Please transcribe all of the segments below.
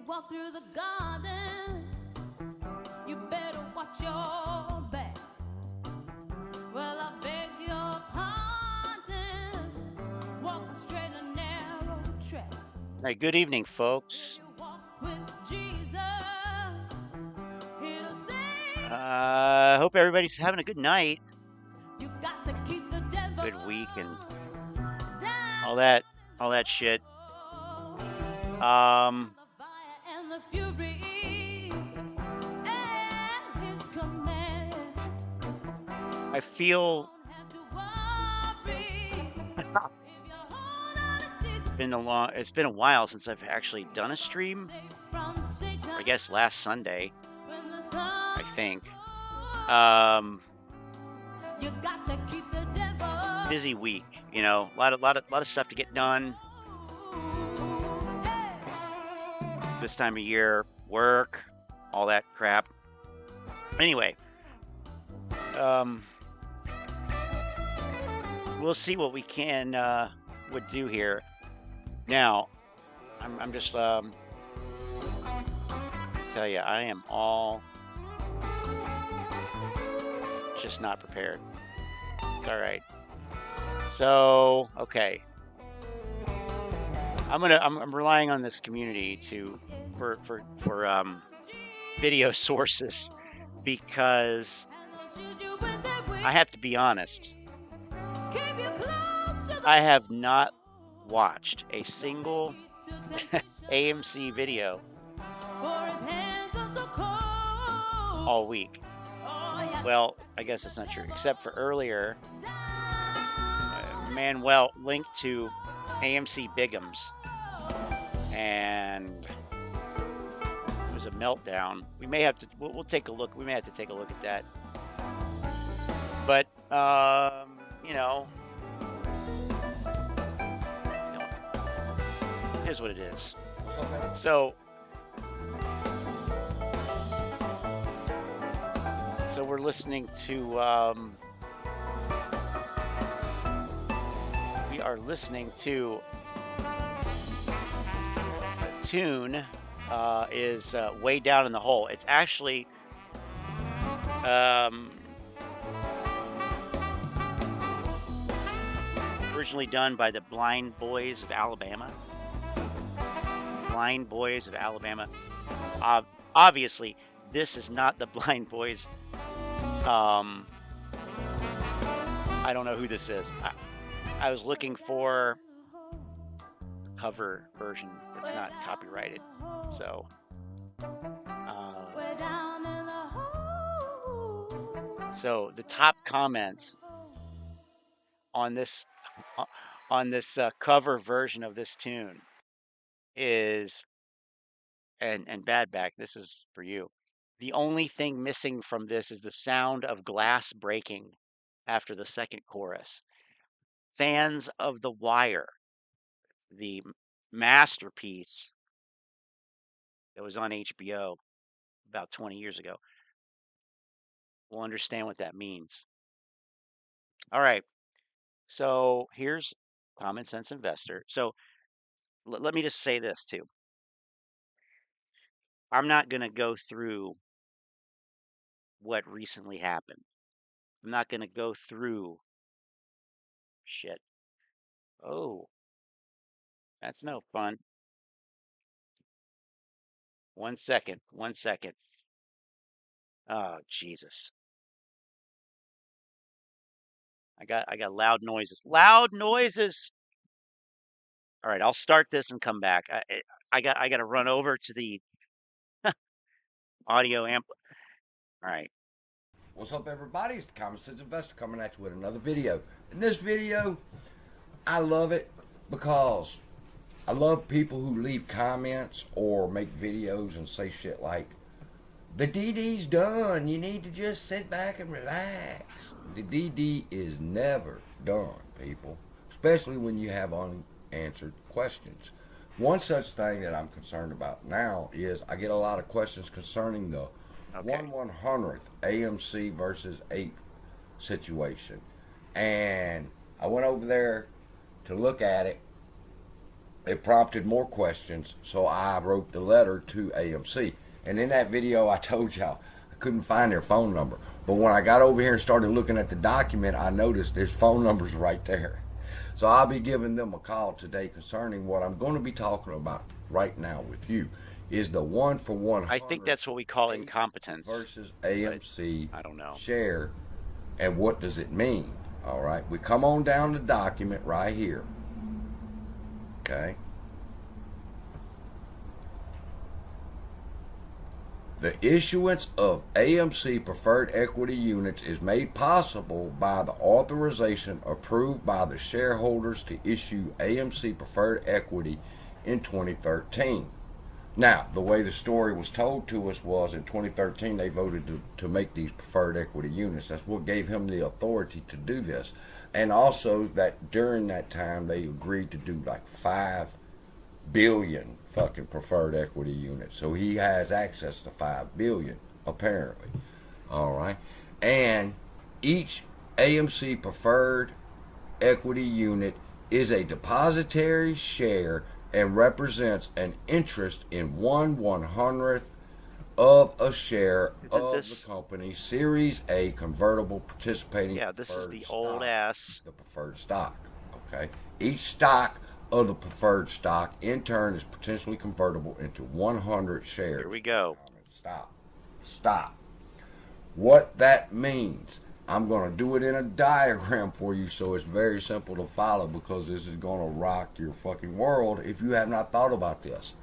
walk through the garden, you better watch your back. Well, I beg your pardon, walk straight and narrow track. All right, good evening, folks. Hope everybody's having a good night, good week, and all that shit. I feel it's been a while since I've actually done a stream. I guess last Sunday, I think. Busy week, you know, a lot of stuff to get done. This time of year, work, all that crap. Anyway, we'll see what we would do here. Now, I'm just tell you, I am just not prepared. It's all right. So, okay. I'm relying on this community for video sources, because I have to be honest. I have not watched a single AMC video all week. Well, I guess that's not true, except for earlier. Manuel linked to AMC Bigham's, and it was a meltdown. We may have to. We'll take a look. We may have to take a look at that. But you know, it is what it is. So we're listening to. We are listening to. The tune is Way Down in the Hole. It's actually originally done by the Blind Boys of Alabama. Blind Boys of Alabama. Obviously, this is not the Blind Boys. I don't know who this is. I was looking for a cover version that's not copyrighted. So, so the top comment on this cover version of this tune is, and Badback, this is for you. The only thing missing from this is the sound of glass breaking after the second chorus. Fans of The Wire, the masterpiece that was on HBO about 20 years ago, will understand what that means. All right. So here's Common Sense Investor. So let me just say this too. I'm not going to go through what recently happened. I'm not going to go through shit. Oh, that's no fun. 1 second. 1 second. Oh, Jesus. I got loud noises. Loud noises. All right, I'll start this and come back. I got to run over to the audio amp. All right. What's up, everybody? It's the Common Sense Investor coming at you with another video. In this video, I love it because I love people who leave comments or make videos and say shit like, the DD's done. You need to just sit back and relax. The DD is never done, people, especially when you have unanswered questions. One such thing that I'm concerned about now is I get a lot of questions concerning the 1/100th AMC versus 8 situation. And I went over there to look at it, it prompted more questions, so I wrote the letter to AMC. And in that video, I told y'all I couldn't find their phone number. But when I got over here and started looking at the document, I noticed their phone number's right there. So I'll be giving them a call today concerning what I'm going to be talking about right now with you. Is the 1 for I think 100 that's what we call H incompetence, versus but AMC I don't know. share, and what does it mean? All right, we come on down the document right here. Okay. The issuance of AMC preferred equity units is made possible by the authorization approved by the shareholders to issue AMC preferred equity in 2013. Now, the way the story was told to us was in 2013 they voted to make these preferred equity units. That's what gave him the authority to do this. And also that during that time they agreed to do like 5 billion fucking preferred equity units. So he has access to 5 billion apparently. All right. And each AMC preferred equity unit is a depositary share and represents an interest in 1/100th of a share Isn't of the this? company Series A convertible participating Yeah, this is preferred the old stock. ass. The preferred stock. Okay. Each stock of the preferred stock in turn is potentially convertible into 100 shares Here we of go. common stock. Stop. What that means, I'm going to do it in a diagram for you so it's very simple to follow, because this is going to rock your fucking world if you have not thought about this.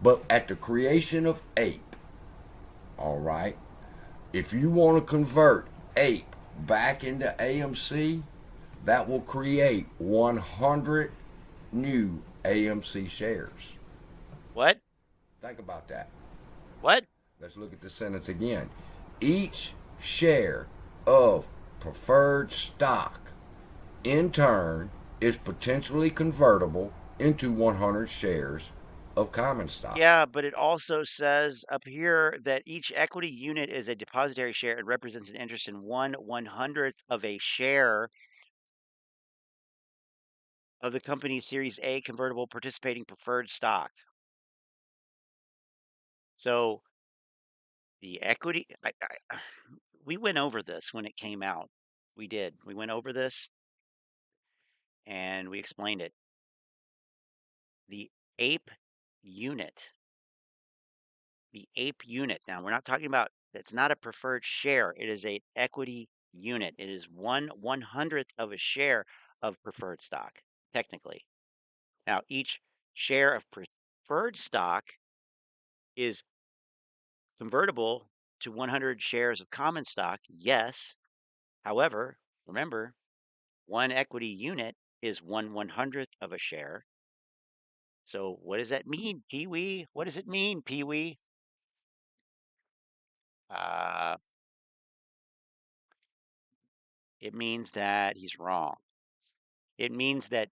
But at the creation of ape, all right, if you want to convert ape back into AMC, that will create 100 new AMC shares. What? Think about that. What? Let's look at the sentence again. Each share of preferred stock, in turn, is potentially convertible into 100 shares of common stock. Yeah, but it also says up here that each equity unit is a depositary share and represents an interest in 1/100th of a share of the company's Series A convertible participating preferred stock. So the equity, we went over this when it came out. We did. We went over this and we explained it. The ape unit, the ape unit. Now, we're not talking about, it's not a preferred share. It is a equity unit. It is 1/100th of a share of preferred stock, technically. Now, each share of preferred stock is convertible to 100 shares of common stock. Yes. However, remember, one equity unit is 1/100th of a share. So what does that mean, Pee Wee? What does it mean, Pee Wee? Uh, it means that he's wrong. It means that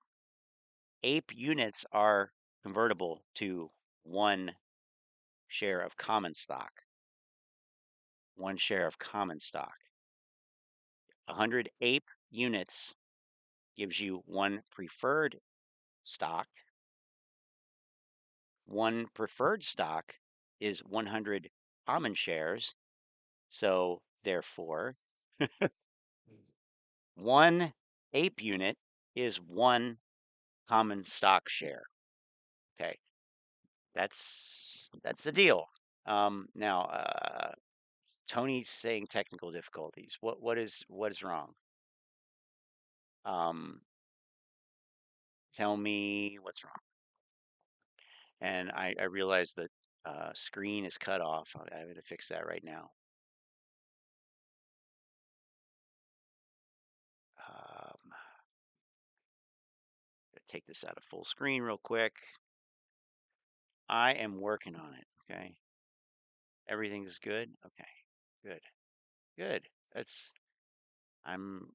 ape units are convertible to one share of common stock. One share of common stock. 100 ape units gives you one preferred stock. One preferred stock is 100 common shares. So therefore, one ape unit is one common stock share. Okay, that's the deal. Now, Tony's saying technical difficulties. What is wrong? Um, tell me what's wrong. And I realize that screen is cut off. I'm going to fix that right now. Take this out of full screen real quick. I am working on it. Okay. Everything's good. Okay. Good. Good. I'm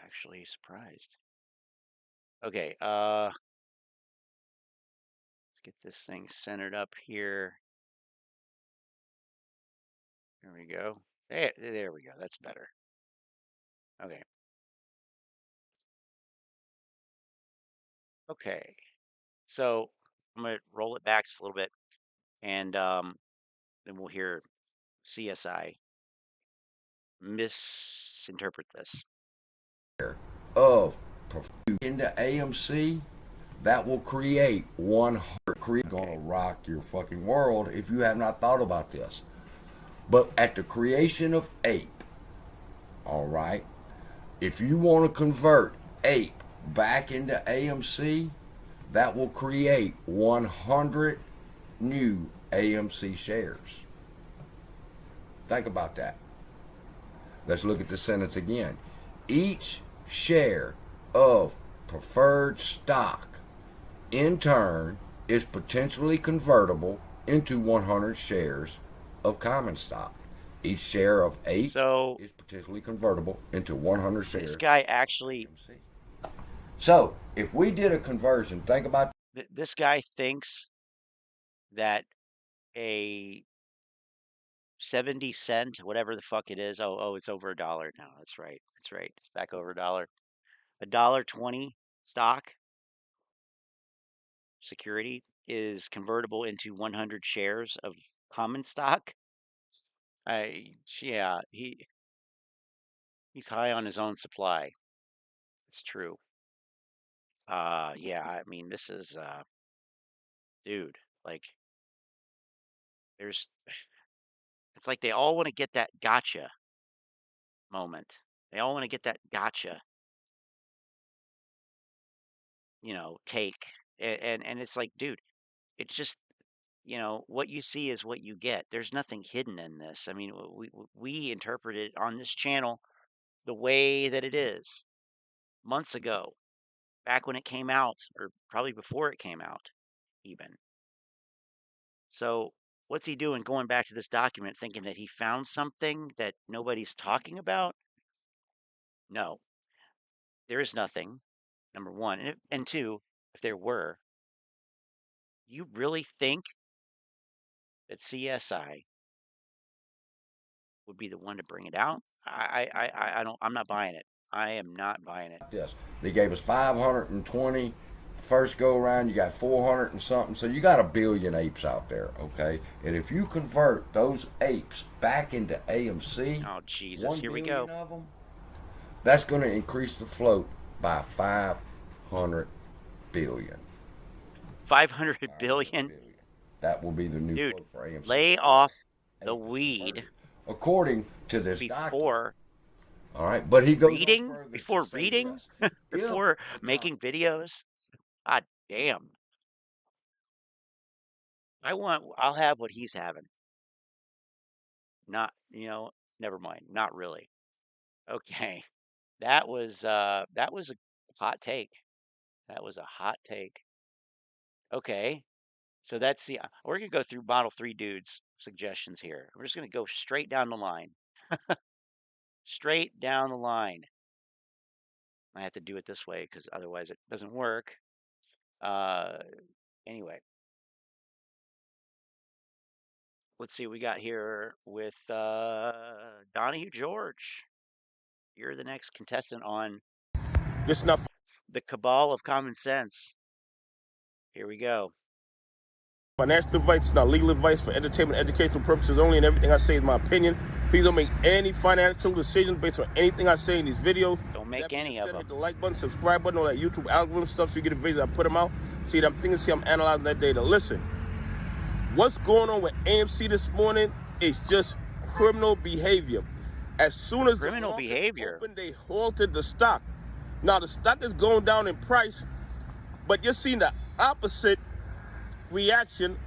actually surprised. Okay. Let's get this thing centered up here. There we go. There we go. That's better. Okay. Okay. So I'm gonna roll it back just a little bit, and then we'll hear CSI misinterpret this. Of into AMC, that will create 100. Gonna rock your fucking world if you have not thought about this. But at the creation of ape, all right, if you want to convert ape back into AMC, that will create 100 new AMC shares. Think about that. Let's look at the sentence again. Each share of preferred stock, in turn, is potentially convertible into 100 shares of common stock. Each share of ape So is potentially convertible into 100 shares. this guy actually, So, if we did a conversion, think about this guy thinks that a 70 cent, whatever the fuck it is. Oh, it's over $1 now. That's right. That's right. It's back over $1. $1.20 stock security is convertible into 100 shares of common stock. Yeah, he's high on his own supply. It's true. Yeah, I mean, this is dude, like there's it's like they all want to get that gotcha moment. They all want to get that gotcha, take. And it's like, dude, it's just, what you see is what you get. There's nothing hidden in this. I mean, we interpret it on this channel the way that it is months ago, back when it came out, or probably before it came out, even. So, what's he doing going back to this document thinking that he found something that nobody's talking about? No, there is nothing, number one. And two, if there were, you really think that CSI would be the one to bring it out? I'm not buying it. I am not buying it. this. They gave us 520 first go around. You got 400 and something. So you got 1 billion apes out there, okay? And if you convert those apes back into AMC, Oh, Jesus, here we go. of them, that's going to increase the float by 500 billion. 500 billion? That will be the new Dude, float for AMC. lay off the weed according to this before all right, but he goes reading, before reading, before making videos. God damn. I'll have what he's having. Not, never mind. Not really. Okay. That was a hot take. That was a hot take. Okay. So that's we're gonna go through Model 3 dudes suggestions here. We're just gonna go straight down the line. Straight down the line. I have to do it this way because otherwise it doesn't work. Anyway. Let's see what we got here with Donahue George. You're the next contestant on the Cabal of Common Sense. Here we go. Financial advice is not legal advice for entertainment, educational purposes only, and everything I say is my opinion. Please don't make any financial decisions based on anything I say in these videos. Don't make any of them. Hit the like button, subscribe button, all that YouTube algorithm stuff so you get the videos I put them out. See what I'm thinking, see I'm analyzing that data. Listen, what's going on with AMC this morning is just criminal behavior. As soon as criminal behavior opened, they halted the stock. Now the stock is going down in price, but you're seeing the opposite reaction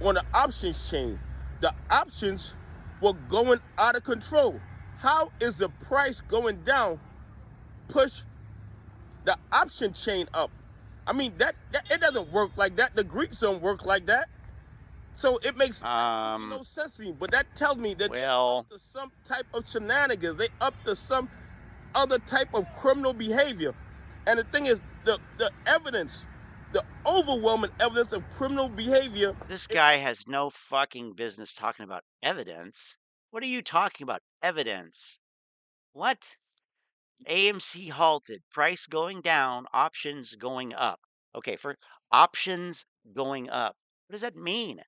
on the options chain. The options were going out of control. How is the price going down push the option chain up? I mean, that it doesn't work like that. The Greeks don't work like that. So it makes no sense to me. But that tells me that they're up to some type of shenanigans. They up to some other type of criminal behavior. And the thing is, the evidence, the overwhelming evidence of criminal behavior. This guy has no fucking business talking about evidence. What are you talking about? Evidence? What? AMC halted, price going down, options going up. Okay, for options going up. What does that mean?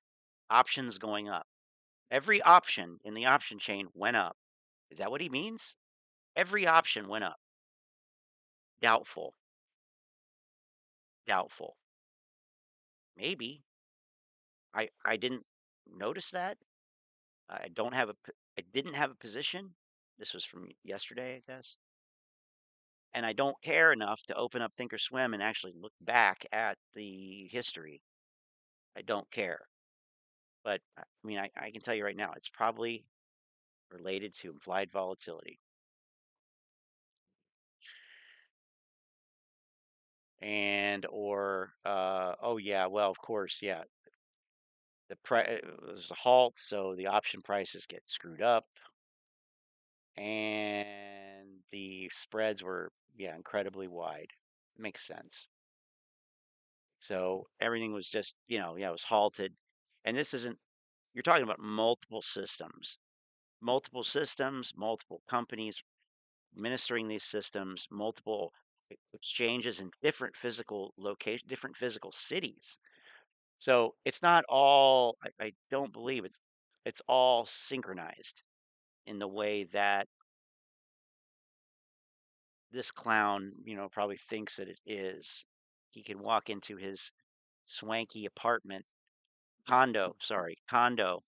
Options going up. Every option in the option chain went up. Is that what he means? Every option went up. Doubtful. Doubtful. Maybe. I didn't notice that. I don't have I didn't have a position. This was from yesterday, I guess. And I don't care enough to open up Thinkorswim and actually look back at the history. I don't care. But I mean, I can tell you right now, it's probably related to implied volatility. And oh yeah, well, of course, yeah. There's a halt, so the option prices get screwed up. And the spreads were, yeah, incredibly wide. It makes sense. So everything was just, yeah, it was halted. And this isn't, you're talking about multiple systems, multiple companies administering these systems, multiple exchanges in different physical location, different physical cities. So it's not all, I don't believe it's all synchronized in the way that this clown, probably thinks that it is. He can walk into his swanky condo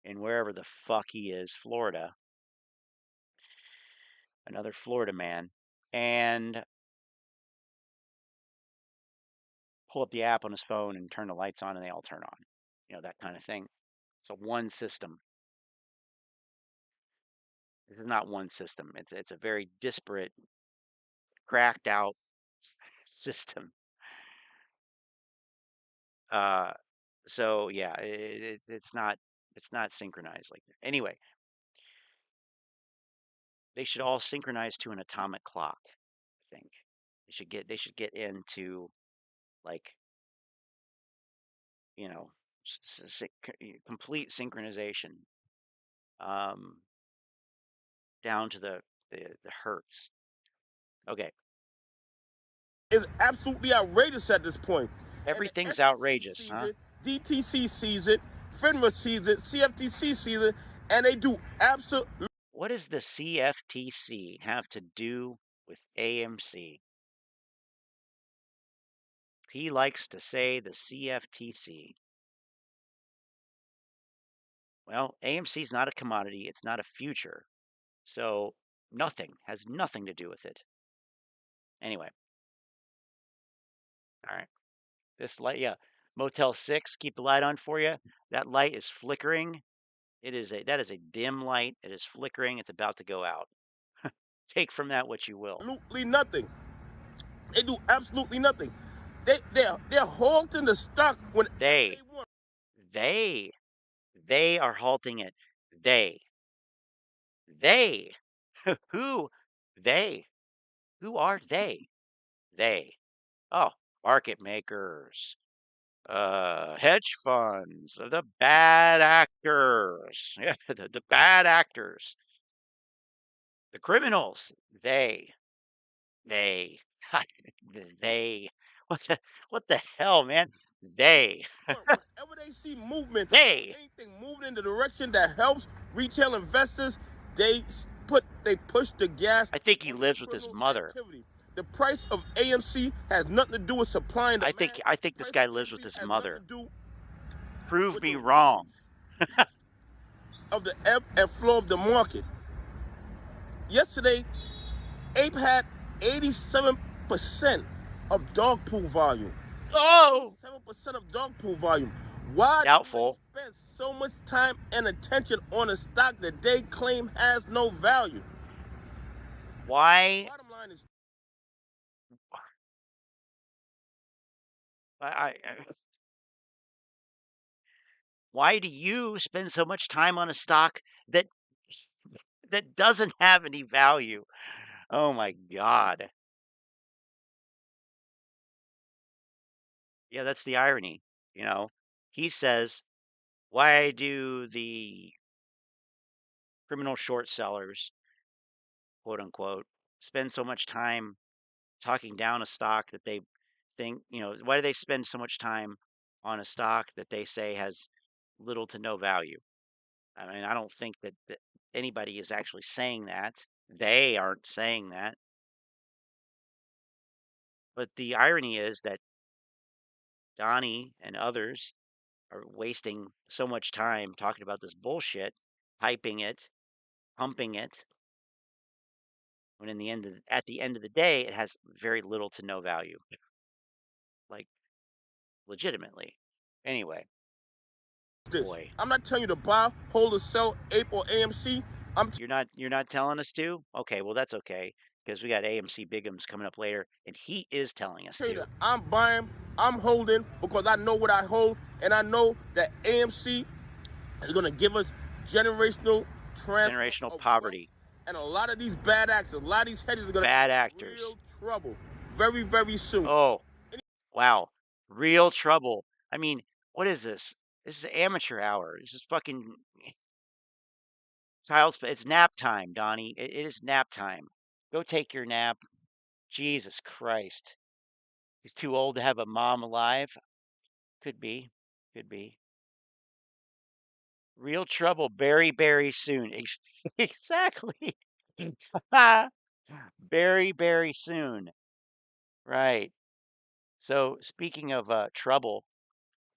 in wherever the fuck he is, Florida, another Florida man, and pull up the app on his phone and turn the lights on and they all turn on. That kind of thing. So one system. This is not one system. It's a very disparate, cracked out system. Uh, so yeah, it's not synchronized like that. Anyway, they should all synchronize to an atomic clock. I think they should get into like you know complete synchronization um, down to the hertz. Okay, Is absolutely outrageous at this point. And the everything's SEC outrageous, sees huh? it, DTC sees it, FINRA sees it, CFTC sees it, and they do absolutely. What does the CFTC have to do with AMC? He likes to say the CFTC. Well, AMC is not a commodity, it's not a future. So has nothing to do with it. Anyway, all right. This light, yeah. Motel 6, keep the light on for you. That light is flickering. That is a dim light. It is flickering. It's about to go out. Take from that what you will. Absolutely nothing. They do absolutely nothing. They're halting the stock when They want. they are halting it. They who they who are they? They oh, market makers, hedge funds, the bad actors, yeah, the bad actors, the criminals. They, they. What the hell, man? They, Whenever they see movement, they. anything moving in the direction that helps retail investors, they push the gas. I think he on lives with his criminal mother. activity. The price of AMC has nothing to do with supply and demand. I think The this price guy of lives with AMC his has nothing mother. to do Prove with me the wrong. of the ebb and flow of the market. Yesterday, Ape had 87% of dog pool volume. Oh, 7% of dog pool volume. Why doubtful. do they spend so much time and attention on a stock that they claim has no value? Why? Bottom line is, I why do you spend so much time on a stock that doesn't have any value? Oh my God. Yeah, that's the irony. He says, why do the criminal short sellers, quote unquote, spend so much time talking down a stock that they think, why do they spend so much time on a stock that they say has little to no value? I mean, I don't think that anybody is actually saying that. They aren't saying that. But the irony is that Donnie and others are wasting so much time talking about this bullshit, hyping it, pumping it, when at the end of the day, it has very little to no value, like legitimately. Anyway, this. boy, I'm not telling you to buy, hold, or sell APE or AMC. you're not telling us to? Okay, well that's okay because we got AMC Bigums coming up later, and he is telling us to. I'm buying, I'm holding because I know what I hold, and I know that AMC is going to give us generational Poverty. And a lot of these bad actors, a lot of these hedges are going to bad actors. Real trouble very, very soon. Oh, wow. Real trouble. I mean, what is this? This is amateur hour. This is fucking child's play. It's nap time, Donnie. It is nap time. Go take your nap. Jesus Christ. He's too old to have a mom alive. Could be. Could be. Real trouble very, very soon. Exactly. Very, very soon. Right. So speaking of trouble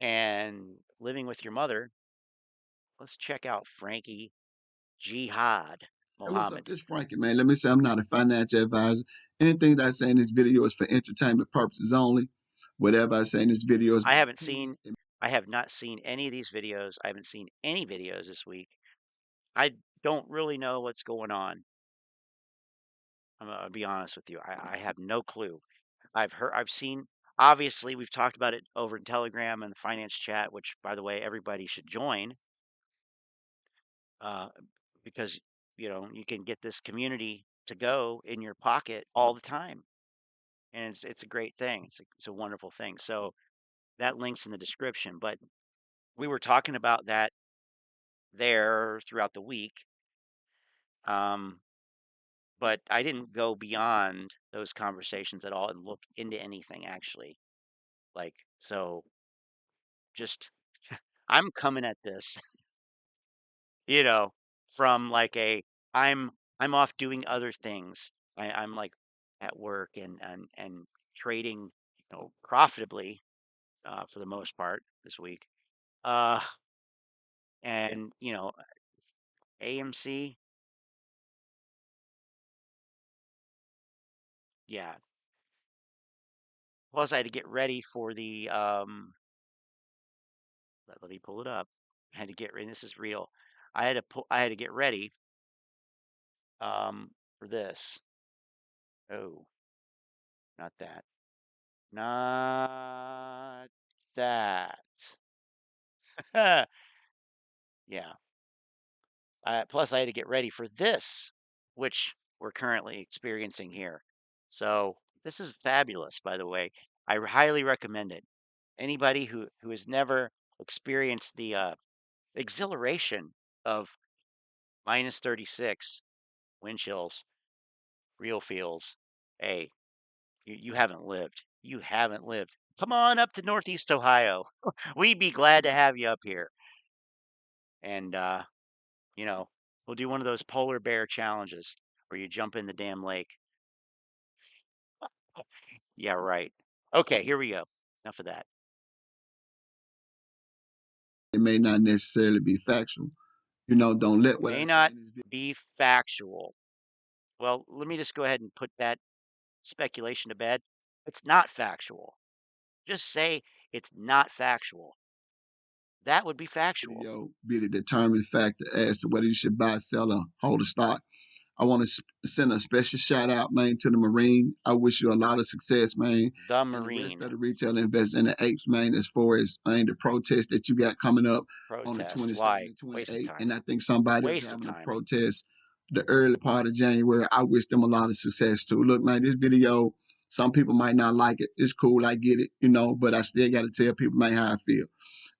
and living with your mother, let's check out Frankie Jihad Hey, what's up? Muhammad. This is Frankie, man. Let me say I'm not a financial advisor. Anything that I say in this video is for entertainment purposes only. Whatever I say in this video is I my have not seen any of these videos. I haven't seen any videos this week. I don't really know what's going on. I'm gonna be honest with you. I have no clue. I've seen, obviously, we've talked about it over in Telegram and the finance chat, which, by the way, everybody should join, uh, because, you can get this community to go in your pocket all the time. And it's a great thing. It's a wonderful thing. So that link's in the description. But we were talking about that there throughout the week. But I didn't go beyond those conversations at all and look into anything actually. Like, so just I'm coming at this, you know, from like I'm I'm off doing other things. I'm like at work and trading, profitably, for the most part this week. Uh, and AMC, yeah. Plus, I had to get ready for the let me pull it up. I had to get ready. This is real. I had to get ready for this. Oh, not that. Not that. Yeah. Plus, I had to get ready for this, which we're currently experiencing here. So this is fabulous, by the way. I highly recommend it. Anybody who has never experienced the exhilaration of minus 36 wind chills, real feels, hey, you haven't lived. You haven't lived. Come on up to Northeast Ohio. We'd be glad to have you up here. And we'll do one of those polar bear challenges where you jump in the damn lake. Yeah, right. Okay, here we go. Enough of that. It may not necessarily be factual. Don't let what I May say not in this video. be factual. Well, let me just go ahead and put that speculation to bed. It's not factual. Just say it's not factual. That would be factual. Video be the determining factor as to whether you should buy, sell, or hold a stock. I want to send a special shout out, man, to the Marine. I wish you a lot of success, man. The And the rest Marine of the retail investors in the apes, man, as far as, man, the protest that you got coming up on the protest. 27th Why? and Waste of 28th. time. And I think somebody is Waste of having a time. protest the early part of January. I wish them a lot of success, too. Look, man, this video, some people might not like it. It's cool. I get it, but I still got to tell people, man, how I feel.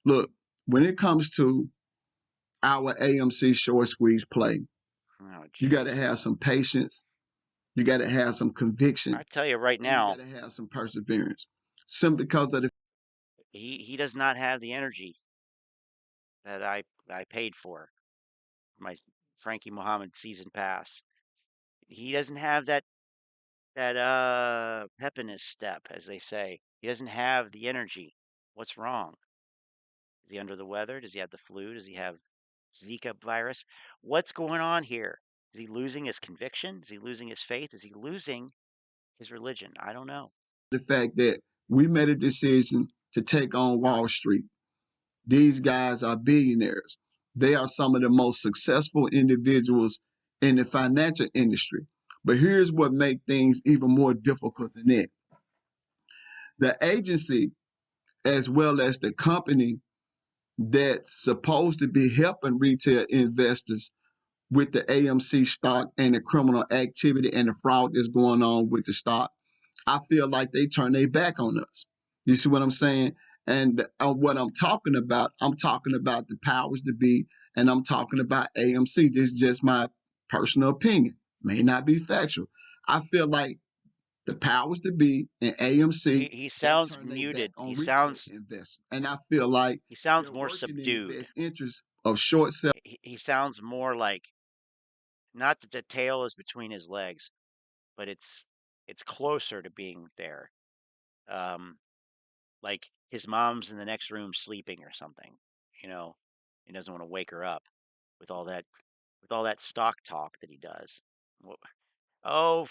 Look, when it comes to our AMC short squeeze play, Oh, you got to jeez. have some patience. You got to have some conviction. I tell you right And you now, got to have some perseverance. simply because of the He does not have the energy that I paid for my Frankie Muhammad season pass. He doesn't have that pep in his step, as they say. He doesn't have the energy. What's wrong? Is he under the weather? Does he have the flu? Does he have Zika virus? What's going on here? Is he losing his conviction? Is he losing his faith? Is he losing his religion? I don't know. fact that we made a decision to take on Wall Street. These guys are billionaires. They are some of the most successful individuals in the financial industry. But here's what makes things even more difficult than that. The agency, as well as the company that's supposed to be helping retail investors with the AMC stock and the criminal activity and the fraud that's going on with the stock, I feel like they turn their back on us. You see what I'm saying? And what I'm talking about the powers to be, and I'm talking about AMC. This is just my personal opinion. May not be factual. I feel like the powers to be and AMC, He they sounds turn their back muted. on He retail sounds investors. And I feel like they're more working in the subdued. best interest of short sell. He sounds more like, not that the tail is between his legs, but it's closer to being there. Like his mom's in the next room sleeping or something, you know. He doesn't want to wake her up with all that stock talk that he does. Oh,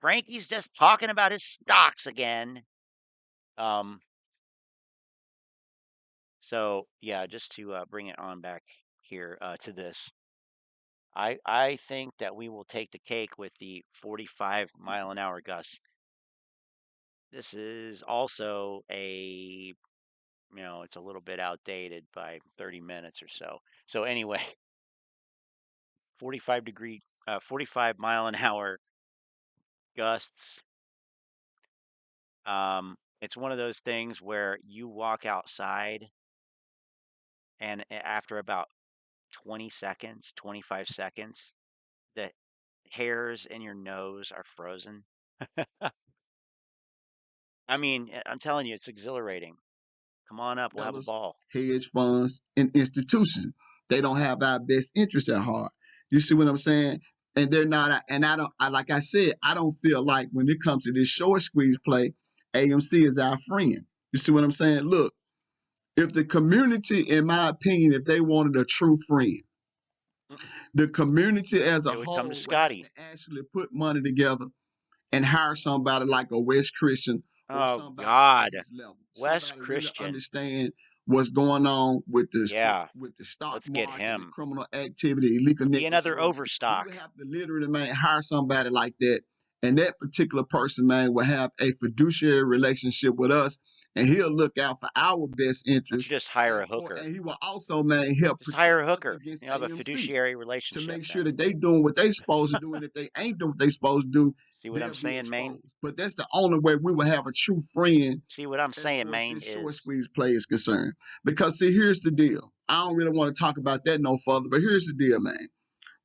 Frankie's just talking about his stocks again. So yeah, just to bring it on back here to this, I think that we will take the cake with the 45-mile-an-hour gusts. This is also it's a little bit outdated by 30 minutes or so. So anyway, 45 mile an hour gusts. It's one of those things where you walk outside and after about 20 seconds, 25 seconds, the hairs in your nose are frozen. I mean, I'm telling you, it's exhilarating. Come on up, we'll have a ball. Hedge funds, and institutions. They don't have our best interests at heart. You see what I'm saying? And they're not, and like I said, I don't feel like when it comes to this short squeeze play, AMC is our friend. You see what I'm saying? Look, if the community, in my opinion, if they wanted a true friend, the community as a They would come to whole would have Scotty. to actually put money together and hire somebody like a Wes Christian or Oh somebody God, at his level. Wes Somebody really Christian. understand what's going on with the Yeah, stock let's get market, the him. criminal activity, illegal Be another negotiation. We overstock. would have to literally, man, hire somebody like that. And that particular person, man, will have a fiduciary relationship with us, and he'll look out for our best Don't you interests. just hire a hooker? And he will also, man, help Just hire a protect us hooker. against You'll have a AMC fiduciary to relationship make sure then. that they doing what they supposed to do, and if they ain't doing what they supposed to do, See what I'm they'll be saying, Maine? exposed. But that's the only way we will have a true friend See what I'm as saying, far as Maine, this short is squeeze play is concerned. Because see, here's the deal. I don't really want to talk about that no further, but here's the deal, man.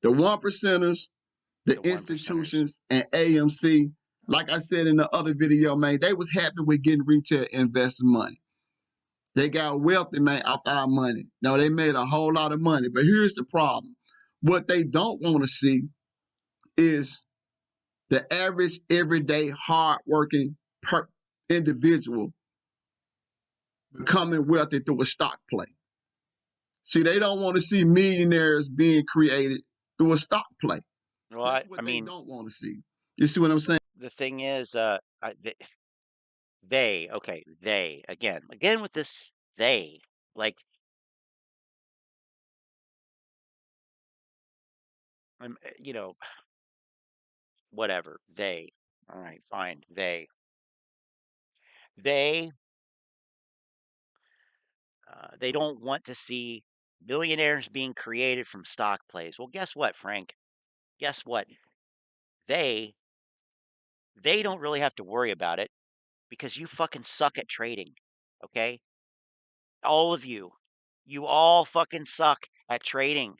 The one percenters, the the 1%ers. institutions, and AMC, like I said in the other video, man, they was happy with getting retail investor money. They got wealthy, man, off our money. Now, they made a whole lot of money, but here's the problem. What they don't want to see is the average, everyday, hardworking individual becoming wealthy through a stock play. See, they don't want to see millionaires being created through a stock play. Well, That's what I mean, they don't want to see. You see what I'm saying? the thing is, they again with this they, like, you know, whatever they. All right, fine, they they they don't want to see billionaires being created from stock plays. Well, guess what, Frank? Guess what? They they don't really have to worry about it because you fucking suck at trading. Okay? All of you all fucking suck at trading.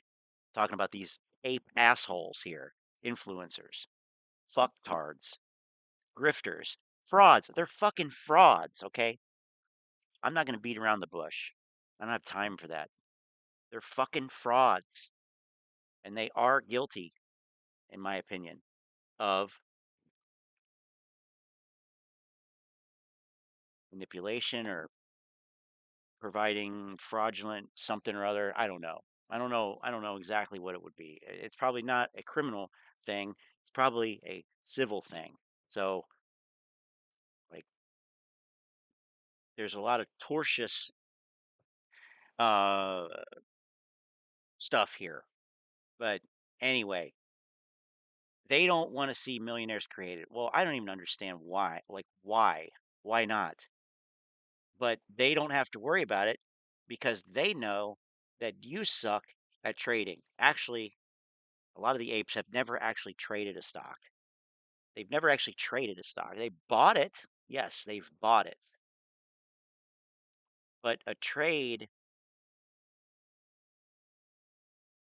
Talking about these ape assholes here, influencers, fucktards, grifters. Frauds. They're fucking frauds, okay? I'm not going to beat around the bush. I don't have time for that. They're fucking frauds. And they are guilty, in my opinion, of manipulation or providing fraudulent something or other. I don't know. I don't know exactly what it would be. It's probably not a criminal thing. It's probably a civil thing. So, like, there's a lot of tortious uh, stuff here. But anyway, they don't want to see millionaires created. Well, I don't even understand why. Like, why? Why not? But they don't have to worry about it because they know that you suck at trading. Actually, a lot of the apes have never actually traded a stock. They've never actually traded a stock. They bought it. Yes, they've bought it. But a trade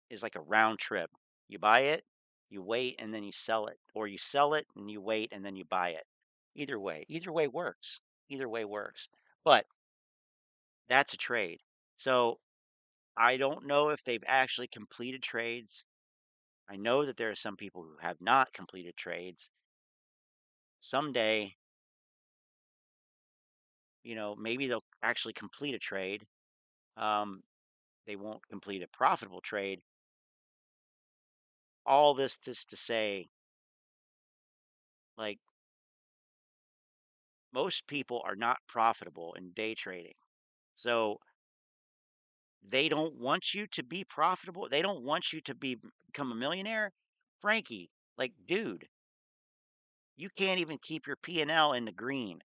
is like a round trip. You buy it, you wait, and then you sell it. Or you sell it and you wait and then you buy it. Either way works. Either way works. But that's a trade. So I don't know if they've actually completed trades. I know that there are some people who have not completed trades. Someday, maybe they'll actually complete a trade. They won't complete a profitable trade. All this just to say, like, most people are not profitable in day trading. So they don't want you to be profitable. They don't want you to become a millionaire. Frankie, like, dude, you can't even keep your P&L in the green,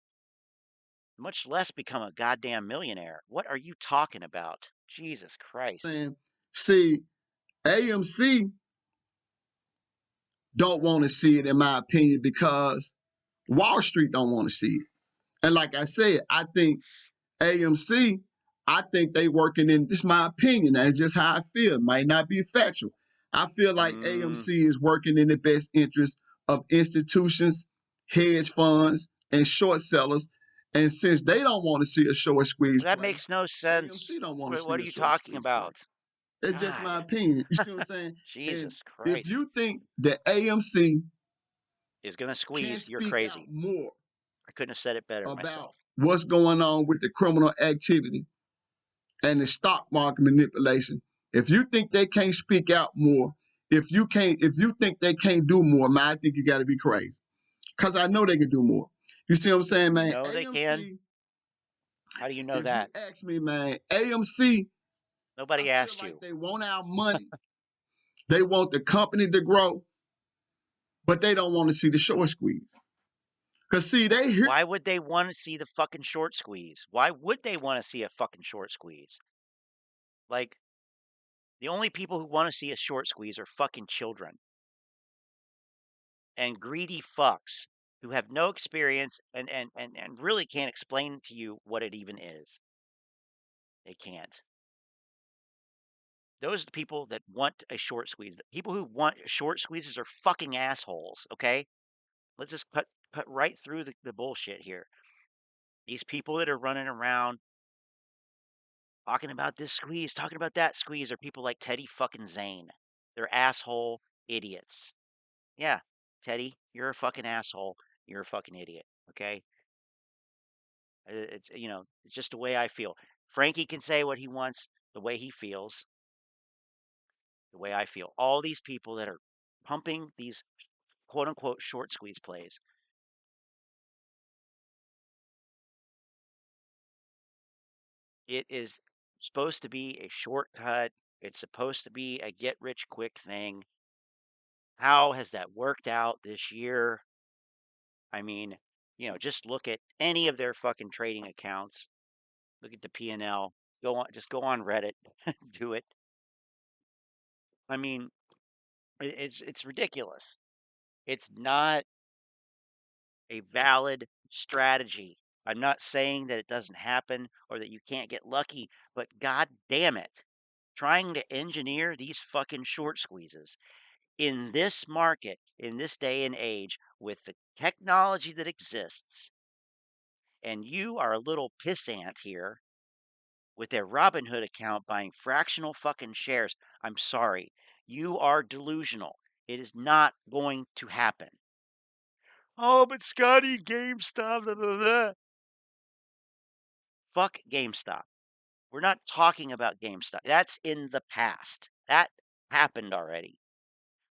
much less become a goddamn millionaire. What are you talking about? Jesus Christ. See, AMC don't want to see it, in my opinion, because Wall Street don't want to see it. And like I said, I think AMC, I think they working in, this is my opinion, that's just how I feel. It might not be factual. I feel like AMC is working in the best interest of institutions, hedge funds, and short sellers. And since they don't want to see a short squeeze That play, makes no sense. AMC don't want to see What a are you short talking squeeze play. about? It's just my God, opinion. You see what I'm saying? And Jesus if Christ. you think that AMC Is going to can squeeze, you're speak out crazy. more I couldn't have said it better about myself. what's going on with the criminal activity and the stock market manipulation, if you think they can't speak out more, if you think they can't do more, man, I think you got to be crazy. Cause I know they can do more. You see what I'm saying, man? No, they can. AMC, How do you know if you that? ask me, man, AMC, I Nobody feel asked like you. they want our money. They want the company to grow, but they don't want to see the short squeeze. Cause see, they hear. Why would they want to see the fucking short squeeze? Why would they want to see a fucking short squeeze? Like, the only people who want to see a short squeeze are fucking children and greedy fucks who have no experience and really can't explain to you what it even is. They can't. Those are the people that want a short squeeze. The people who want short squeezes are fucking assholes, okay? Let's just cut right through the bullshit here. These people that are running around talking about this squeeze, talking about that squeeze are people like Teddy fucking Zane. They're asshole idiots. Yeah, Teddy, you're a fucking asshole. You're a fucking idiot, okay? It's just the way I feel. Frankie can say what he wants, the way he feels, the way I feel. All these people that are pumping these quote unquote short squeeze plays. It is supposed to be a shortcut. It's supposed to be a get rich quick thing. How has that worked out this year? I mean, just look at any of their fucking trading accounts. Look at the P&L. Just go on Reddit, do it. I mean, it's ridiculous. It's not a valid strategy. I'm not saying that it doesn't happen or that you can't get lucky, but god damn it. Trying to engineer these fucking short squeezes in this market, in this day and age, with the technology that exists, And you are a little pissant here with a Robinhood account buying fractional fucking shares. I'm sorry. You are delusional. It is not going to happen. Oh, but Scotty, GameStop, blah, blah, blah. Fuck GameStop. We're not talking about GameStop. That's in the past. That happened already.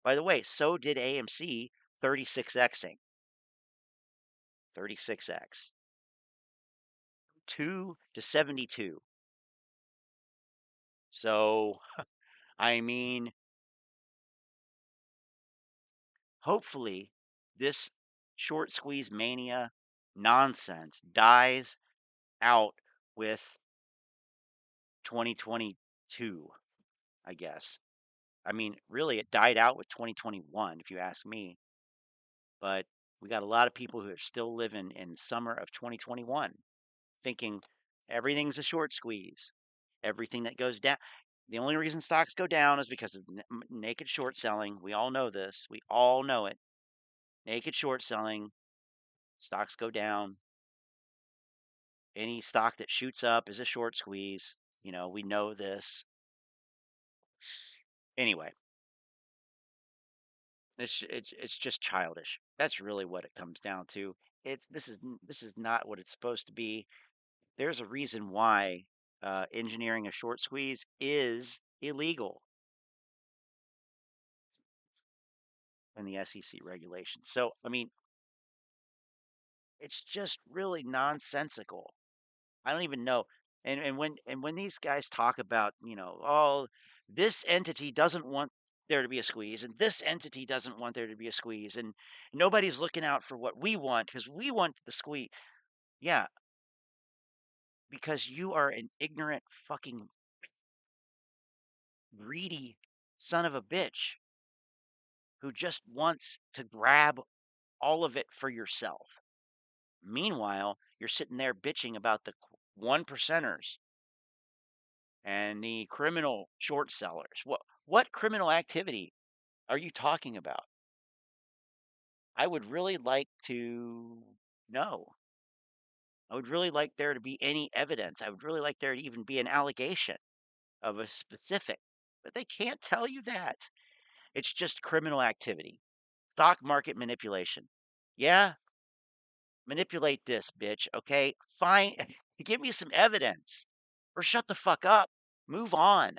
By the way, so did AMC 36xing. 36x. 2 to 72. So, I mean, hopefully this short squeeze mania nonsense dies out with 2022, I guess. I mean, really, it died out with 2021, if you ask me. But we got a lot of people who are still living in summer of 2021 thinking everything's a short squeeze. Everything that goes down. The only reason stocks go down is because of naked short selling. We all know this. We all know it. Naked short selling, stocks go down. Any stock that shoots up is a short squeeze. You know, we know this. Anyway, it's just childish. That's really what it comes down to. This is not what it's supposed to be. There's a reason why engineering a short squeeze is illegal in the SEC regulations. So, I mean, it's just really nonsensical. I don't even know. And when these guys talk about, oh, this entity doesn't want there to be a squeeze, and this entity doesn't want there to be a squeeze, and nobody's looking out for what we want because we want the squeeze. Yeah, because you are an ignorant, fucking greedy son of a bitch who just wants to grab all of it for yourself. Meanwhile, you're sitting there bitching about the one percenters and the criminal short sellers. What criminal activity are you talking about? I would really like to know. I would really like there to be any evidence. I would really like there to even be an allegation of a specific, but they can't tell you that. It's just criminal activity, stock market manipulation. Yeah, manipulate this, bitch. Okay, fine. Give me some evidence or shut the fuck up. Move on.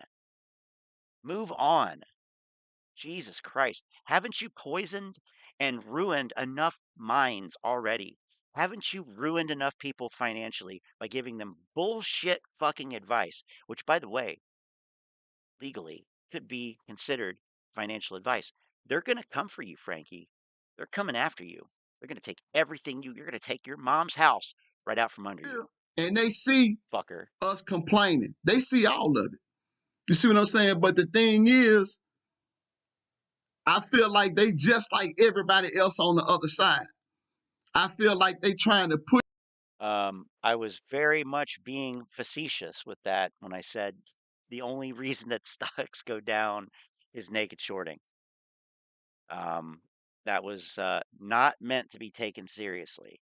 Move on. Jesus Christ. Haven't you poisoned and ruined enough minds already? Haven't you ruined enough people financially by giving them bullshit fucking advice, which, by the way, legally could be considered financial advice? They're going to come for you, Frankie. They're coming after you. They're going to take everything you're going to take your mom's house right out from under you. And they see Fucker. us complaining. They see all of it. You see what I'm saying? But the thing is, I feel like they just like everybody else on the other side. I feel like they trying to push. I was very much being facetious with that when I said the only reason that stocks go down is naked shorting. That was not meant to be taken seriously.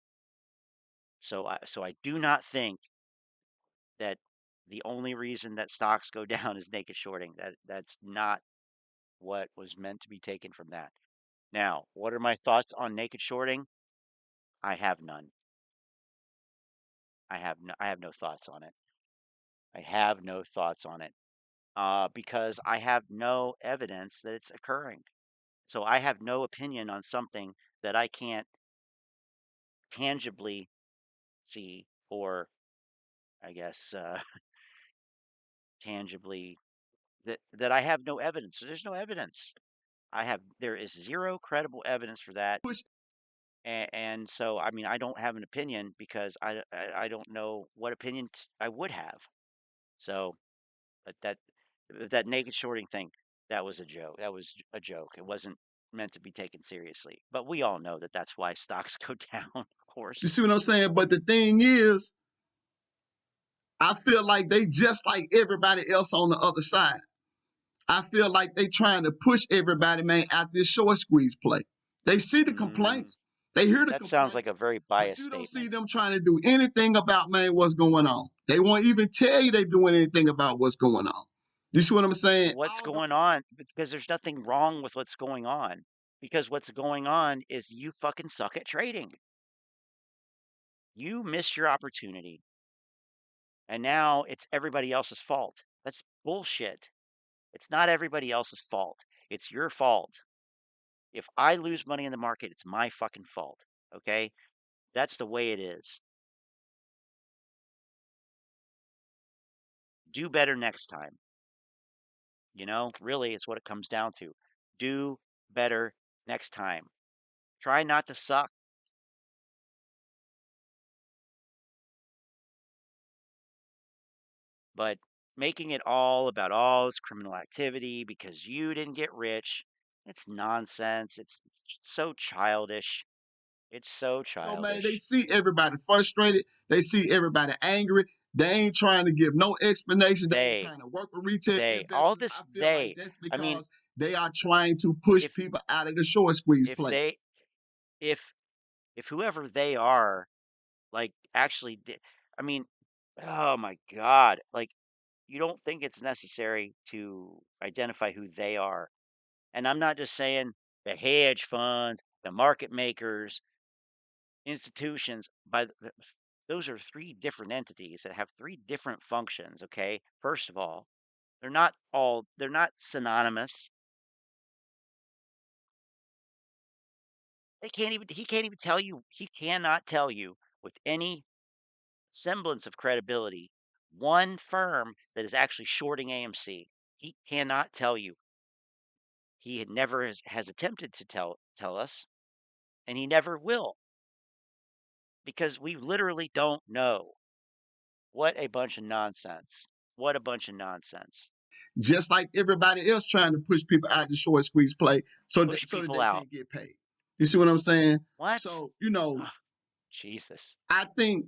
So I do not think that the only reason that stocks go down is naked shorting. That's not what was meant to be taken from that. Now, what are my thoughts on naked shorting? I have none. I have no thoughts on it. I have no thoughts on it. Because I have no evidence that it's occurring. So I have no opinion on something that I can't tangibly see, or I guess tangibly that I have no evidence. So there's no evidence. There is zero credible evidence for that. And so I mean I don't have an opinion because I don't know what opinion I would have. So but that naked shorting thing, that was a joke. That was a joke. It wasn't meant to be taken seriously. But we all know that that's why stocks go down, of course. You see what I'm saying? But the thing is, I feel like they just like everybody else on the other side. I feel like they trying to push everybody, man, out this short squeeze play. They see the complaints. They hear the That sounds like complaints, a very but biased you don't see statement. them trying to do anything about, man, what's going on. They won't even tell you they're doing anything about what's going on. You see what I'm saying? What's going on? Because there's nothing wrong with what's going on. Because what's going on is you fucking suck at trading. You missed your opportunity. And now it's everybody else's fault. That's bullshit. It's not everybody else's fault. It's your fault. If I lose money in the market, it's my fucking fault. Okay? That's the way it is. Do better next time. You know, really, it's what it comes down to. Do better next time. Try not to suck. But making it all about all this criminal activity because you didn't get rich, it's nonsense. It's so childish. It's so So, man, they childish. see everybody frustrated. They see everybody angry. They ain't trying to give no explanation. They ain't trying to work with retail All investors. I this feel like that's I mean, because they are trying to push if people out of the short squeeze if play. they if if whoever they are, like actually did, I mean, oh my God, like you don't think it's necessary to identify who they are. And I'm not just saying the hedge funds, the market makers, institutions, those are three different entities that have three different functions. Okay. First of all, they're not synonymous. He cannot tell you with any semblance of credibility one firm that is actually shorting AMC. He cannot tell you. He had never has attempted to tell us, and he never will because we literally don't know. What a bunch of nonsense. What a bunch of nonsense. Just like everybody else trying to push people out of the short squeeze play so Push that people they out. can't get paid. You see what I'm saying? What? So, Oh, Jesus. I think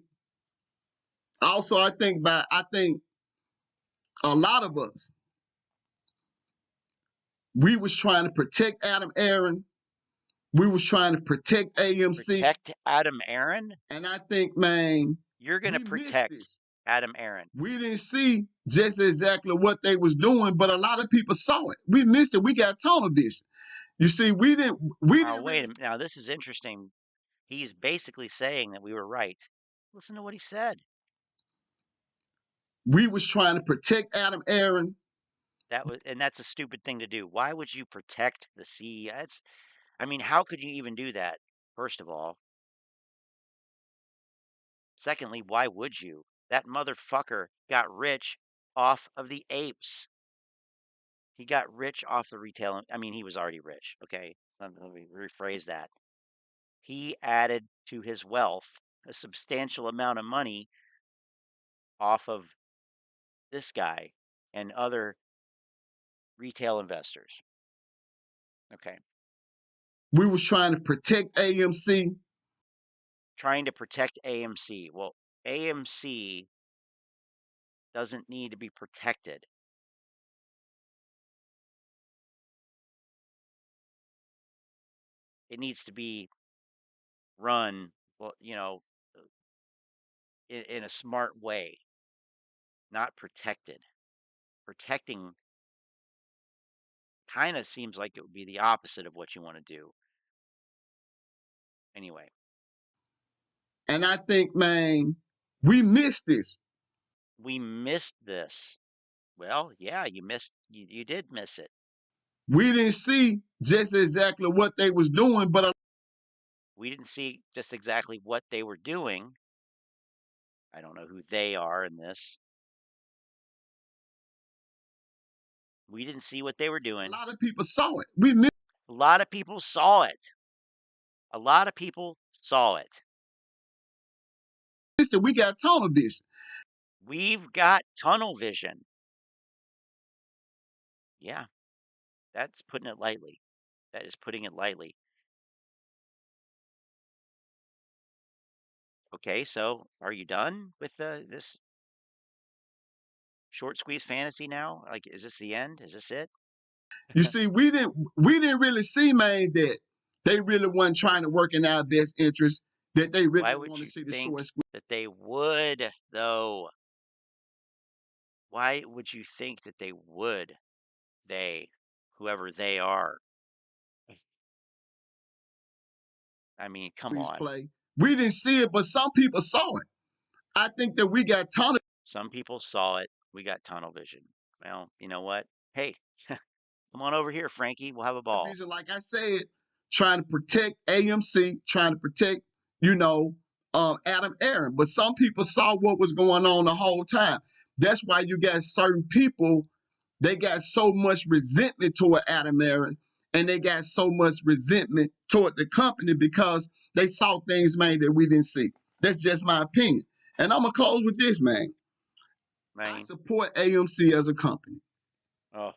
I think a lot of us, we was trying to protect Aron. We was trying to protect AMC. Protect Adam Aron? And I think, man, You're going to we missed protect this. Adam Aron. We didn't see just exactly what they was doing, but a lot of people saw it. We missed it. We got tunnel vision. You see, we didn't Wait a really. minute. Now, this is interesting. He's basically saying that we were right. Listen to what he said. We was trying to protect Adam Aron. That's a stupid thing to do. Why would you protect the CEO? I mean, how could you even do that? First of all. Secondly, why would you? That motherfucker got rich off of the apes. He got rich off the retail. I mean, he was already rich. Okay. Let me rephrase that. He added to his wealth a substantial amount of money off of this guy and other retail investors. Okay. We was trying to protect AMC. Trying to protect AMC. Well, AMC doesn't need to be protected. It needs to be run, well, in a smart way, not protected. Protecting kind of seems like it would be the opposite of what you want to do. Anyway. And I think, man, we missed this. We missed this. Well, yeah, you did miss it. We didn't see just exactly what they was doing, but We didn't see just exactly what they were doing. I don't know who they are in this. We didn't see what they were a doing. lot of people saw it. We missed A lot of people saw it. A lot of people saw it. it. We got tunnel vision. We've got tunnel vision. Yeah, that's putting it lightly. That is putting it lightly. Okay, so are you done with this short squeeze fantasy now? Like, is this the end? Is this it? You see, we didn't really see, man, that they really wasn't trying to work in our best interest, that they really Why want would to you see the think short squeeze. that they would, though? Why would you think that they would? They, whoever they are. I mean, come on. Play. We didn't see it, but some people saw it. I think that we got tunnel. Some people saw it. We got tunnel vision. Well, you know what? Hey, come on over here, Frankie. We'll have a ball. Vision, like I said, trying to protect AMC, trying to protect, you know, Aron. But some people saw what was going on the whole time. That's why you got certain people, they got so much resentment toward Aron, and they got so much resentment toward the company because they saw things, man, that we didn't see. That's just my opinion. And I'm going to close with this, man. I support AMC as a company. Oh,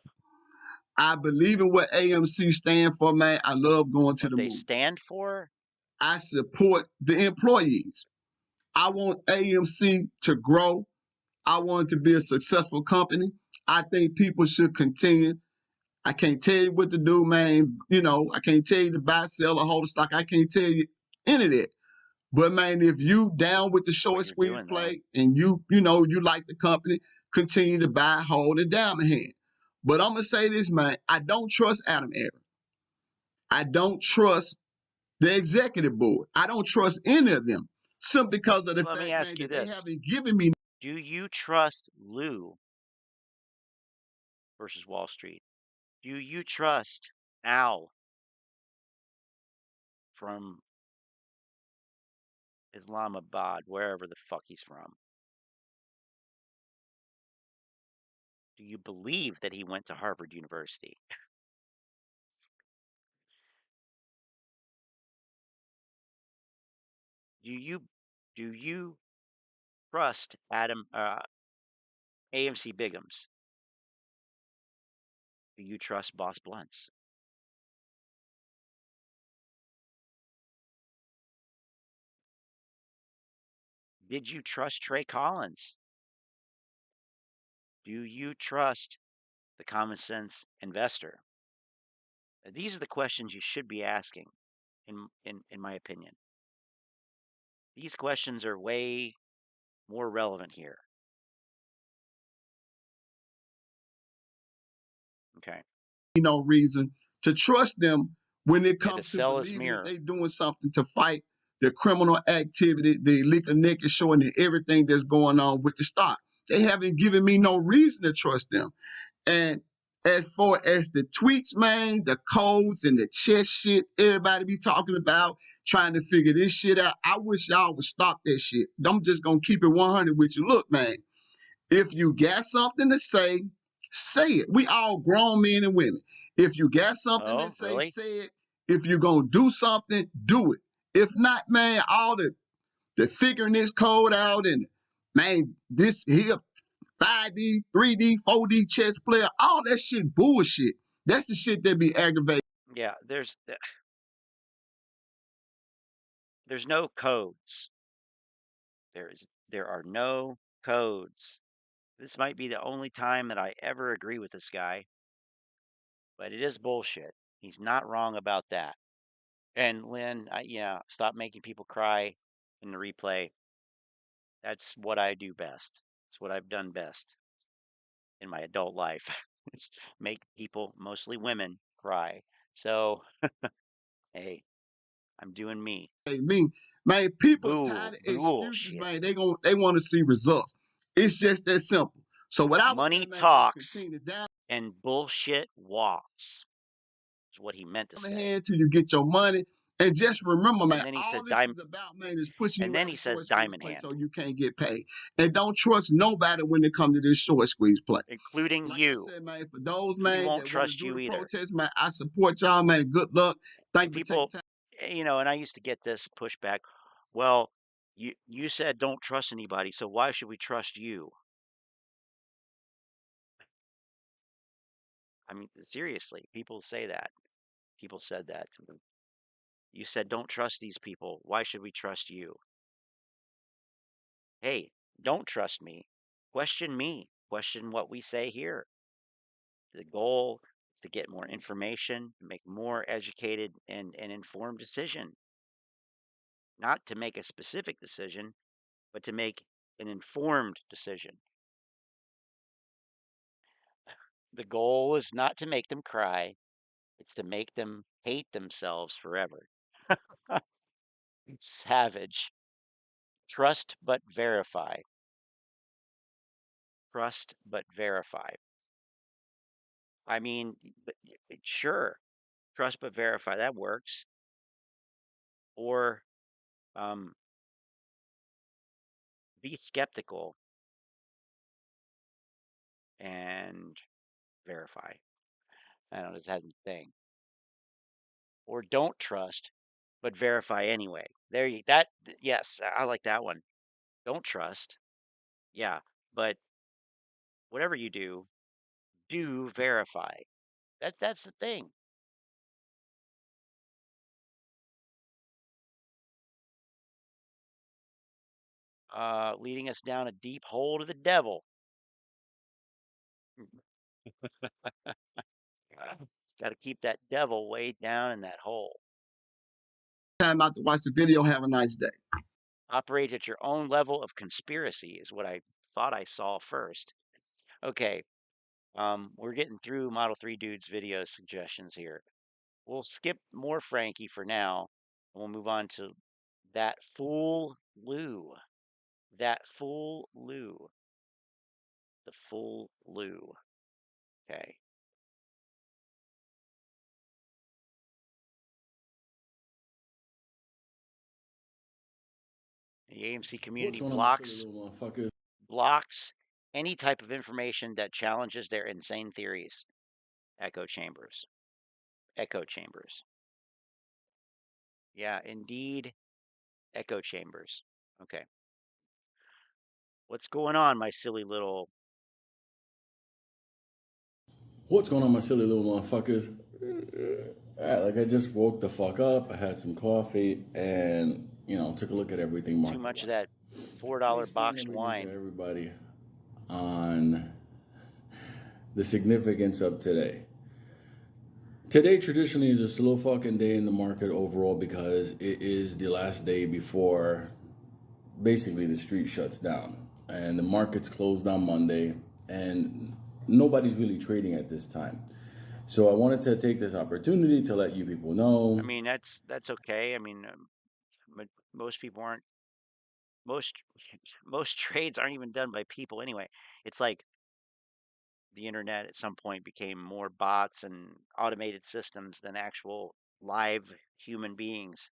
I believe in what AMC stand for, man. I love going to what the they movie. stand for? I support the employees. I want AMC to grow. I want it to be a successful company. I think people should continue. I can't tell you what to do, man. You know, I can't tell you to buy, sell, or hold a stock. I can't tell you any of that. But man, if you down with the short squeeze play and you know, you like the company, continue to buy, hold, and diamond hand. But I'm gonna say this, man. I don't trust Aron. I don't trust the executive board. I don't trust any of them simply because of the fact, man, that they haven't given me. Do you trust Lou versus Wall Street? Do you trust Al from Islamabad, wherever the fuck he's from? Do you believe that he went to Harvard University? Do you trust AMC Bigums? Do you trust Boss Blunts? Did you trust Trey Collins? Do you trust the common sense investor? These are the questions you should be asking, in my opinion. These questions are way more relevant here. Okay. No reason to trust them when it comes to believing that they're doing something to fight the criminal activity, the illegal naked showing, and everything that's going on with the stock. They haven't given me no reason to trust them. And as far as the tweets, man, the codes and the chess shit, everybody be talking about trying to figure this shit out. I wish y'all would stop that shit. I'm just gonna keep it 100 with you. Look, man, if you got something to say, say it. We all grown men and women. If you got something to say, really? say it. If you're gonna do something, do it. If not, man, all the figuring this code out and man, this here 5D, 3D, 4D chess player, all that shit bullshit. That's the shit that be aggravating. Yeah, there's no codes. There are no codes. This might be the only time that I ever agree with this guy, but it is bullshit. He's not wrong about that. And Lynn, stop making people cry in the replay. That's what I do best. It's what I've done best in my adult life. It's make people, mostly women, cry. So, hey, I'm doing me. Hey, man, people tired of excuses, man. They want to see results. It's just that simple. So what I money talks and bullshit walks is what he meant to say. Until you get your money, and just remember, man, and then he all said this is about, man, is pushing and you. then he says diamond hand, so you can't get paid. And don't trust nobody when it comes to this short squeeze play, including like you. I said, man, for those man we won't that trust do you the either. protest, man, I support y'all, man. Good luck. Thank you for taking time. And I used to get this pushback. Well, you said don't trust anybody, so why should we trust you? I mean, seriously, people say that. People said that to me. You said don't trust these people. Why should we trust you? Hey, don't trust me. Question me. Question what we say here. The goal It's to get more information, make more educated and informed decision. Not to make a specific decision, but to make an informed decision. The goal is not to make them cry. It's to make them hate themselves forever. Savage. Trust but verify. Trust but verify. I mean, sure, trust but verify, that works. Or be skeptical and verify. I don't know, this has a thing. Or don't trust but verify anyway. There you yes, I like that one. Don't trust. Yeah, but whatever you do verify. That's the thing. Leading us down a deep hole to the devil. Got to keep that devil way down in that hole. Time out to watch the video. Have a nice day. Operate at your own level of conspiracy is what I thought I saw first. Okay, we're getting through Model 3 Dude's video suggestions here. We'll skip more Frankie for now, and we'll move on to that fool Lou. That fool Lou. The fool Lou. Okay. The AMC community blocks any type of information that challenges their insane theories. Echo chambers. Echo chambers. Yeah, indeed. Echo chambers. Okay. What's going on, my silly little... What's going on, my silly little motherfuckers? Like, I just woke the fuck up. I had some coffee and, took a look at everything. Too much of that $4 boxed wine. Everybody on the significance of today. Today traditionally is a slow fucking day in the market overall because it is the last day before basically the street shuts down. And the market's closed on Monday and nobody's really trading at this time. So I wanted to take this opportunity to let you people know. I mean, that's okay. I mean, most people aren't, most trades aren't even done by people anyway. It's like the internet at some point became more bots and automated systems than actual live human beings.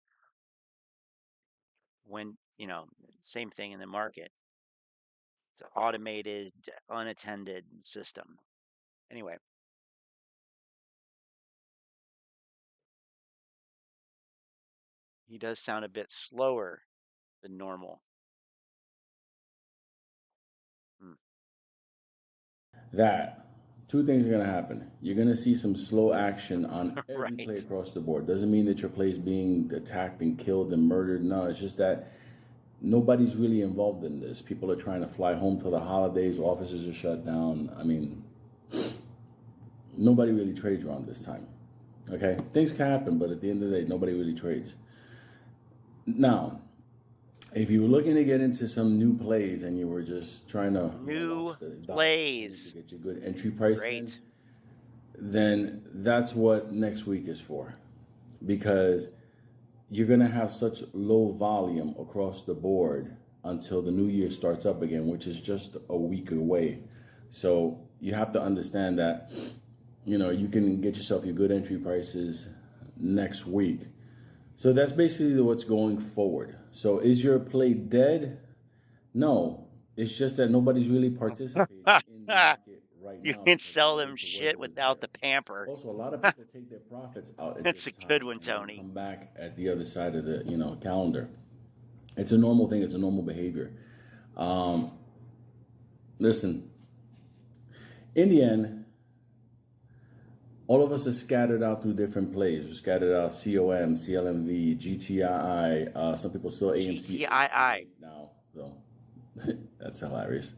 When, same thing in the market. It's an automated, unattended system. Anyway. He does sound a bit slower than normal. That two things are going to happen. You're going to see some slow action on every play across the board. Doesn't mean that your play is being attacked and killed and murdered. No, it's just that nobody's really involved in this. People are trying to fly home for the holidays. Offices are shut down. I mean, nobody really trades around this time. Okay? Things can happen, but at the end of the day, nobody really trades. Now, if you were looking to get into some new plays and you were just trying to plays to get your good entry price in, then that's what next week is for, because you're going to have such low volume across the board until the new year starts up again, which is just a week away. So you have to understand that, you can get yourself your good entry prices next week. So that's basically what's going forward. So is your play dead? No. It's just that nobody's really participating in the market right now. You can sell them shit without the pamper. Also, a lot of people take their profits out. That's a good one, Tony. Come back at the other side of the calendar. It's a normal thing. It's a normal behavior. Listen, in the end, all of us are scattered out through different plays. We're scattered out COM, CLMV, GTII. Some people still AMC GTII now, though. That's hilarious.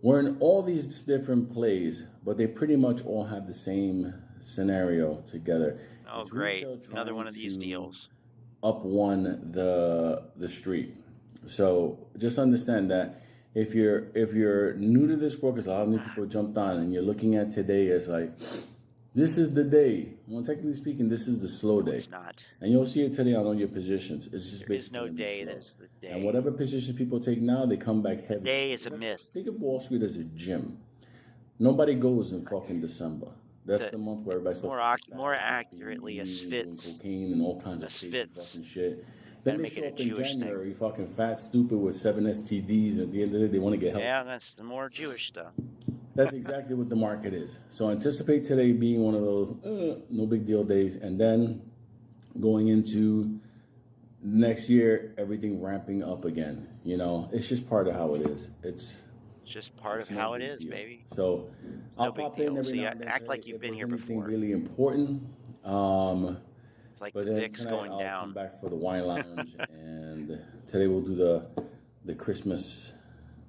we're in all these different plays, but they pretty much all have the same scenario together. Oh, It's great. retail Another one trying of these to deals. up one the street. So just understand that if you're new to this world, because a lot of new people jumped on, and you're looking at today as like, this is the day. Well, technically speaking, this is the slow day. It's not. And you'll see it today on all your positions. It's just There is basically no gonna be day slow. that is the day. And whatever positions people take now, they come back heavy. Day is a myth. Think of Wall Street as a gym. Nobody goes in fucking December. That's the month where everybody starts more accurately, a spitz. cocaine and all kinds of crazy fucking shit. Then they make show it a up in Jewish January, fucking fat, stupid with 7 STDs. And at the end of the day, they want to get help. Yeah, that's the more Jewish stuff. That's exactly what the market is. So anticipate today being one of those no big deal days, and then going into next year, everything ramping up again. You know, it's just part of how it is. It's just part of how it is, baby. So I'll pop in every now and then. Act like you've been here anything before. Really important. It's like but the then VIX tonight going I'll down. come back for the wine lounge, and today we'll do the Christmas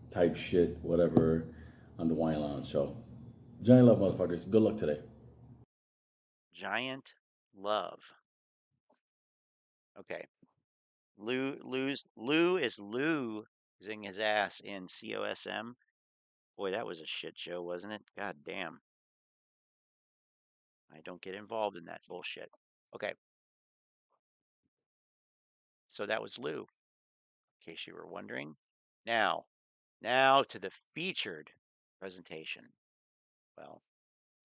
type shit, whatever, on the wine lounge. So giant love, motherfuckers. Good luck today. Giant love. Okay. Lou is losing his ass in COSM. Boy, that was a shit show, wasn't it? God damn. I don't get involved in that bullshit. Okay. So that was Lou, in case you were wondering. Now to the featured presentation. Well,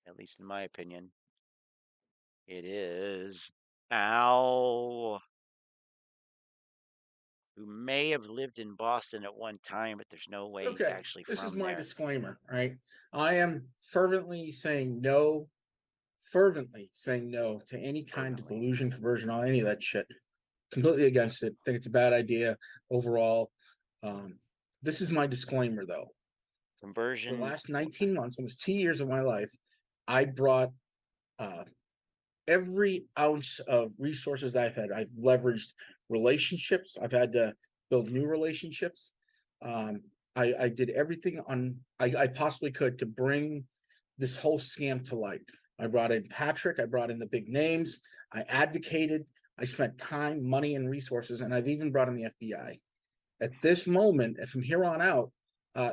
at least in my opinion, it is Al, who may have lived in Boston at one time, but there's no way he's actually from there. This is my disclaimer, right? I am fervently saying no to any kind of delusion, conversion, on any of that shit. Completely against it. Think it's a bad idea overall. This is my disclaimer, though. Conversion. The last 19 months, almost 2 years of my life, I brought every ounce of resources I've had. I've leveraged relationships. I've had to build new relationships. I did everything I possibly could to bring this whole scam to light. I brought in Patrick. I brought in the big names. I advocated. I spent time, money, and resources, and I've even brought in the FBI. At this moment, and from here on out,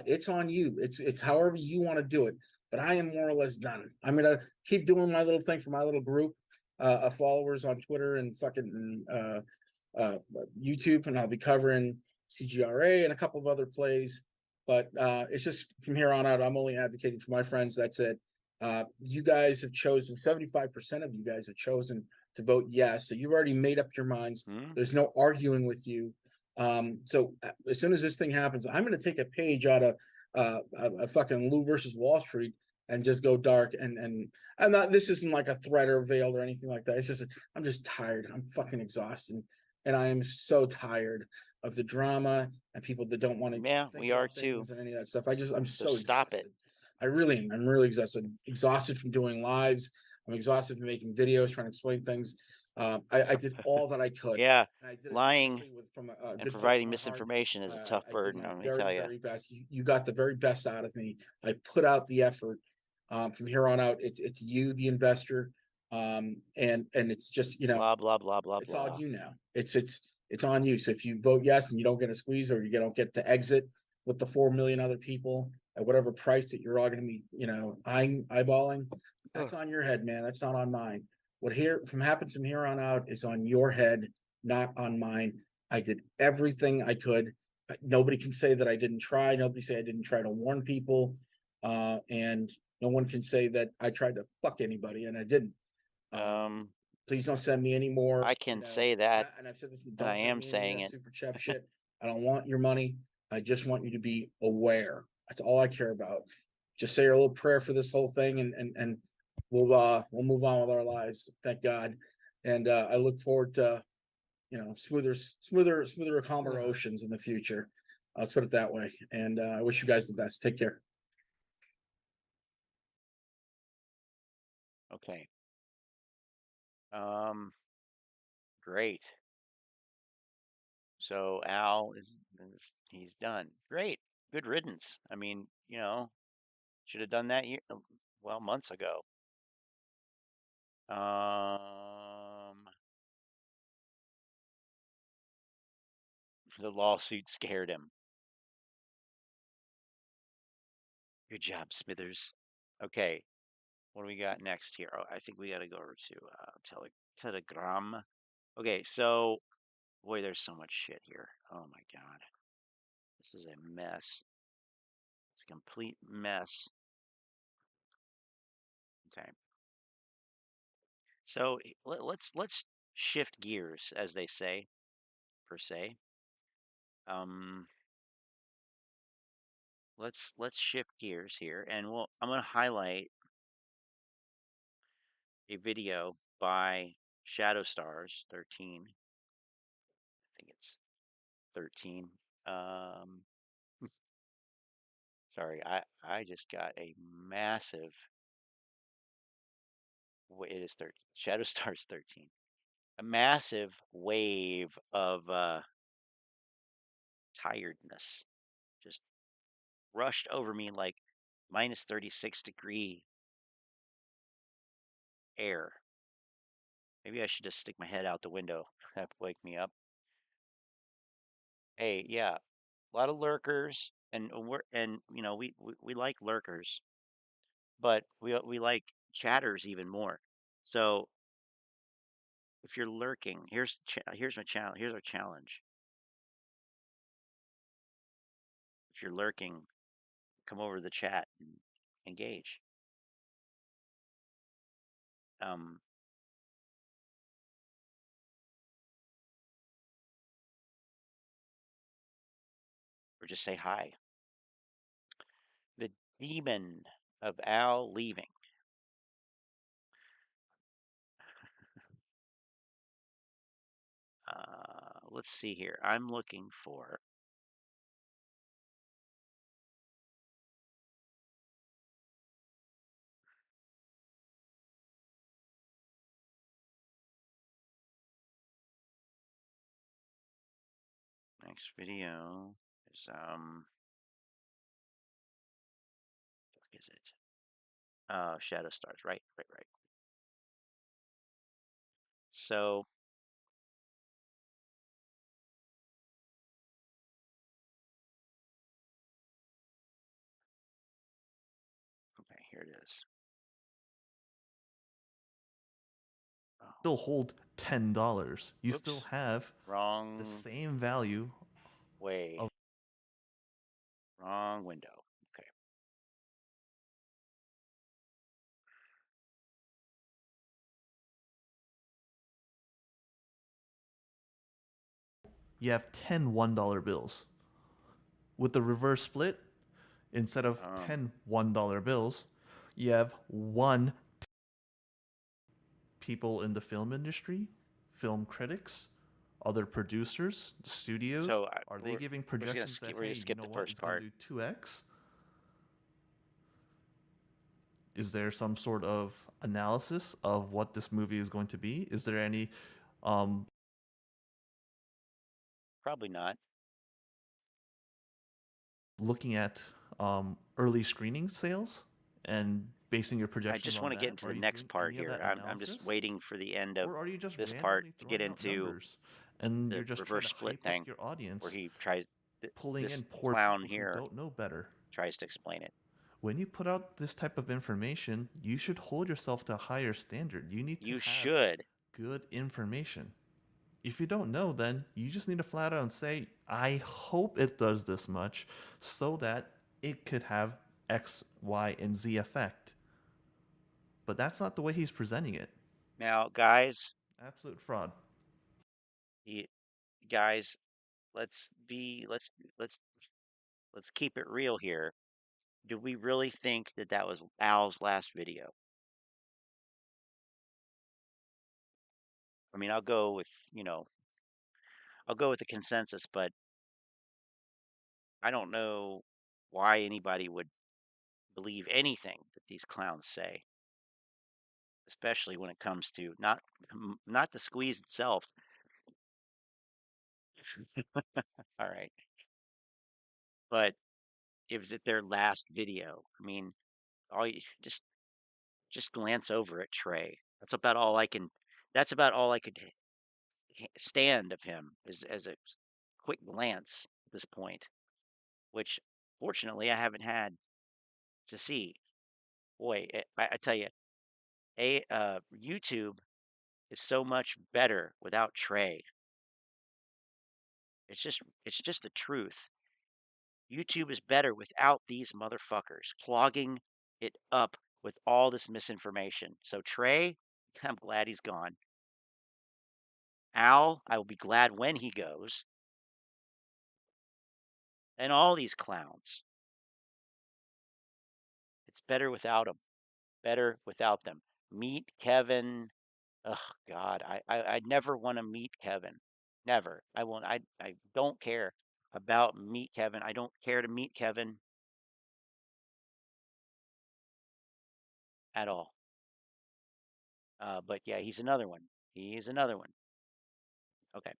it's on you. It's however you want to do it. But I am more or less done. I'm gonna keep doing my little thing for my little group of followers on Twitter and fucking YouTube, and I'll be covering CGRA and a couple of other plays. But it's just from here on out, I'm only advocating for my friends. That's it. You guys have chosen, 75% of you guys have chosen to vote yes. So you've already made up your minds. There's no arguing with you. So as soon as this thing happens, I'm going to take a page out of a fucking Lou versus Wall Street and just go dark. And I'm not, this isn't like a threat or veiled or anything like that. It's just, I'm just tired. I'm fucking exhausted. And I am so tired of the drama and people that don't want to. Yeah, we are too. And any of that stuff. I'm so stop exhausted. it. I really am. I'm really exhausted from doing lives. I'm exhausted from making videos, trying to explain things. I did all that I could. Yeah, and I did lying and providing misinformation is a tough burden. Let me tell you. Very best. You got the very best out of me. I put out the effort. From here on out, it's you, the investor, and it's just blah blah blah blah. It's all you now. It's on you. So if you vote yes and you don't get a squeeze, or you don't get to exit with the 4 million other people at whatever price that you're all going to be, eyeballing, that's on your head, man. That's not on mine. What happens from here on out is on your head, not on mine. I did everything I could. Nobody can say that I didn't try. Nobody say I didn't try to warn people. And no one can say that I tried to fuck anybody, and I didn't. Please don't send me any more. I can say that, and I've said this, and I am saying it. Super chat shit. I don't want your money. I just want you to be aware. That's all I care about. Just say your little prayer for this whole thing, and we'll move on with our lives. Thank God. And I look forward to smoother, calmer oceans in the future. Let's put it that way. And I wish you guys the best. Take care. Okay. Great. So Al he's done. Great. Good riddance. I mean, you know, should have done that well, months ago. The lawsuit scared him. Good job, Smithers. Okay, what do we got next here? Oh, I think we got to go over to Telegram. Okay, so boy, there's so much shit here. Oh my God, this is a mess. It's a complete mess. Okay, so let's shift gears, as they say, per se. Let's shift gears here, and I'm gonna highlight a video by Shadow Stars 13. I think it's 13. Sorry, I just got a massive. It is 13. Shadow Stars 13. A massive wave of tiredness just rushed over me like minus 36-degree air. Maybe I should just stick my head out the window. That would wake me up. Hey, yeah, a lot of lurkers, and we like lurkers, but we like chatters even more. So if you're lurking, here's my challenge. Here's our challenge. If you're lurking, come over to the chat and engage. Or just say hi. The demon of Al leaving. Let's see here. I'm looking for. Next video is what is it? Shadow Stars. Right. So okay, here it is. Oh, Still hold $10. You still oops. have Wrong the same value. way. Wrong window. Okay. You have 10 $1 bills. With the reverse split, instead of 10 $1 bills, you have one. People in the film industry, film critics, other producers, the studios, So are they giving projections that, hey, you know what, it's going to do 2x? Is there some sort of analysis of what this movie is going to be? Is there any probably not. Looking at early screening sales and basing your projections on that? I just want to get into the next part here. I'm just waiting for the end of this part to get into and the you're just reverse split thing, your audience, where he tries. pulling This in poor clown people here who don't know better. tries to explain it. When you put out this type of information, you should hold yourself to a higher standard. You need to have good information. If you don't know, then you just need to flat out and say, I hope it does this much so that it could have X, Y, and Z effect. But that's not the way he's presenting it. Now, guys. Absolute fraud. Guys, let's keep it real here. Do we really think that was Al's last video? I mean, I'll go with the consensus, but I don't know why anybody would believe anything that these clowns say, especially when it comes to not the squeeze itself. All right, but it was their last video. I mean, all you just glance over at Trey. That's about all I can. That's about all I could stand of him as a quick glance at this point, which fortunately I haven't had to see. Boy, I tell you, YouTube is so much better without Trey. It's just the truth. YouTube is better without these motherfuckers clogging it up with all this misinformation. So Trey, I'm glad he's gone. Al, I will be glad when he goes. And all these clowns. It's better without them. Better without them. Meet Kevin. Oh God, I never want to meet Kevin. Never. I won't. I don't care about meet Kevin. I don't care to meet Kevin at all. But yeah, he's another one. He's another one. Okay.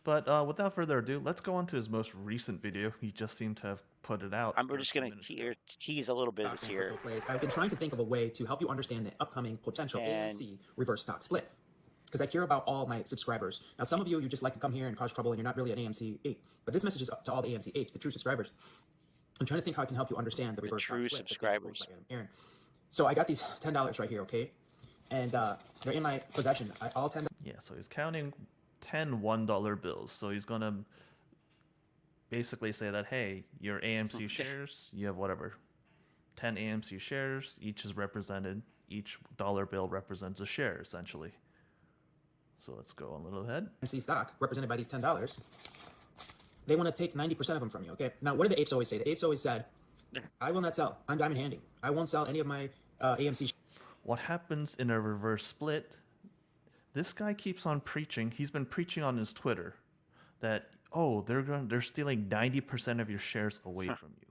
But without further ado, let's go on to his most recent video. He just seemed to have put it out. We're just going to tease a little bit of this here. I've been trying to think of a way to help you understand the upcoming potential AMC reverse stock split, because I care about all my subscribers. Now, some of you just like to come here and cause trouble, and you're not really an AMC 8. But this message is up to all the AMC 8s, the true subscribers. I'm trying to think how I can help you understand the reverse stock split. True subscribers. Aaron. So I got these $10 right here, okay? And they're in my possession. All 10. Yeah, so he's counting 10 $1 bills. So he's going to basically say that, hey, your AMC shares, you have whatever, 10 AMC shares, each is represented, each dollar bill represents a share, essentially. So let's go a little ahead. AMC stock, represented by these $10, they want to take 90% of them from you, okay? Now, what do the apes always say? The apes always said, I will not sell. I'm diamond handing. I won't sell any of my AMC. What happens in a reverse split, this guy keeps on preaching. He's been preaching on his Twitter that, oh, they're stealing 90% of your shares away from you.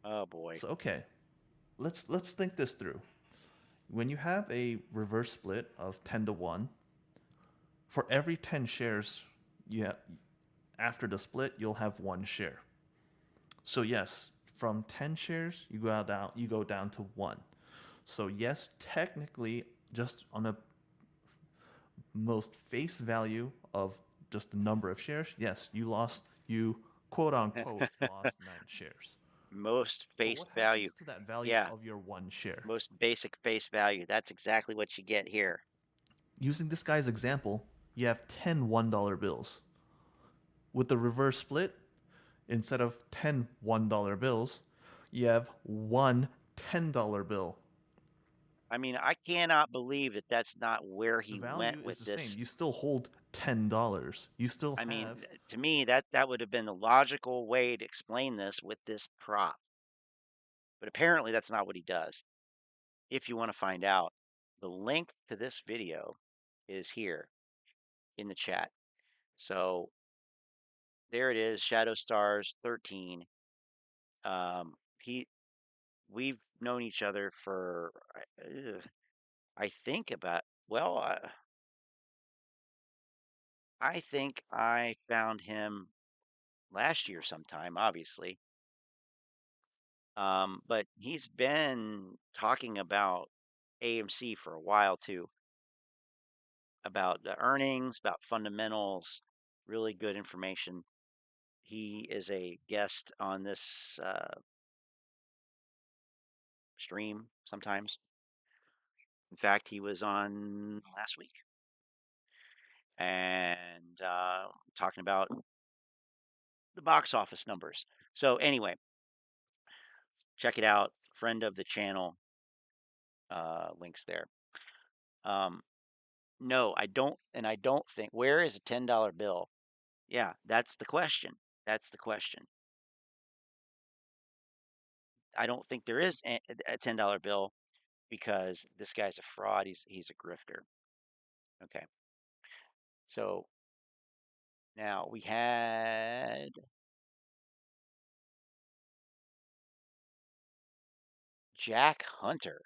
Oh boy. So okay, let's think this through. When you have a reverse split of 10-1, for every 10 shares after the split, you'll have 1 share. So yes, from 10 shares, you go down to 1. So yes, technically, just on a most face value of just the number of shares, yes, you quote unquote lost 9 shares. Most face value. To that value of your 1 share. Most basic face value. That's exactly what you get here. Using this guy's example, you have 10 $1 bills. With the reverse split, instead of 10 $1 bills, you have 1 $10 bill. I mean, I cannot believe that that's not where he went with this. Same. You still hold $10. You still have... I mean, to me, that would have been the logical way to explain this with this prop. But apparently that's not what he does. If you want to find out, the link to this video is here in the chat. So there it is, Shadow Stars 13. We've known each other for, I think about, well, I think I found him last year sometime, obviously. But he's been talking about AMC for a while too, about the earnings, about fundamentals, really good information. He is a guest on this stream sometimes. In fact, he was on last week and talking about the box office numbers. So anyway, check it out. Friend of the channel, links there. No, I don't think. Where is a $10 bill? Yeah, that's the question. That's the question. I don't think there is a $10 bill because this guy's a fraud. He's a grifter. Okay. So now we had Jack Hunter.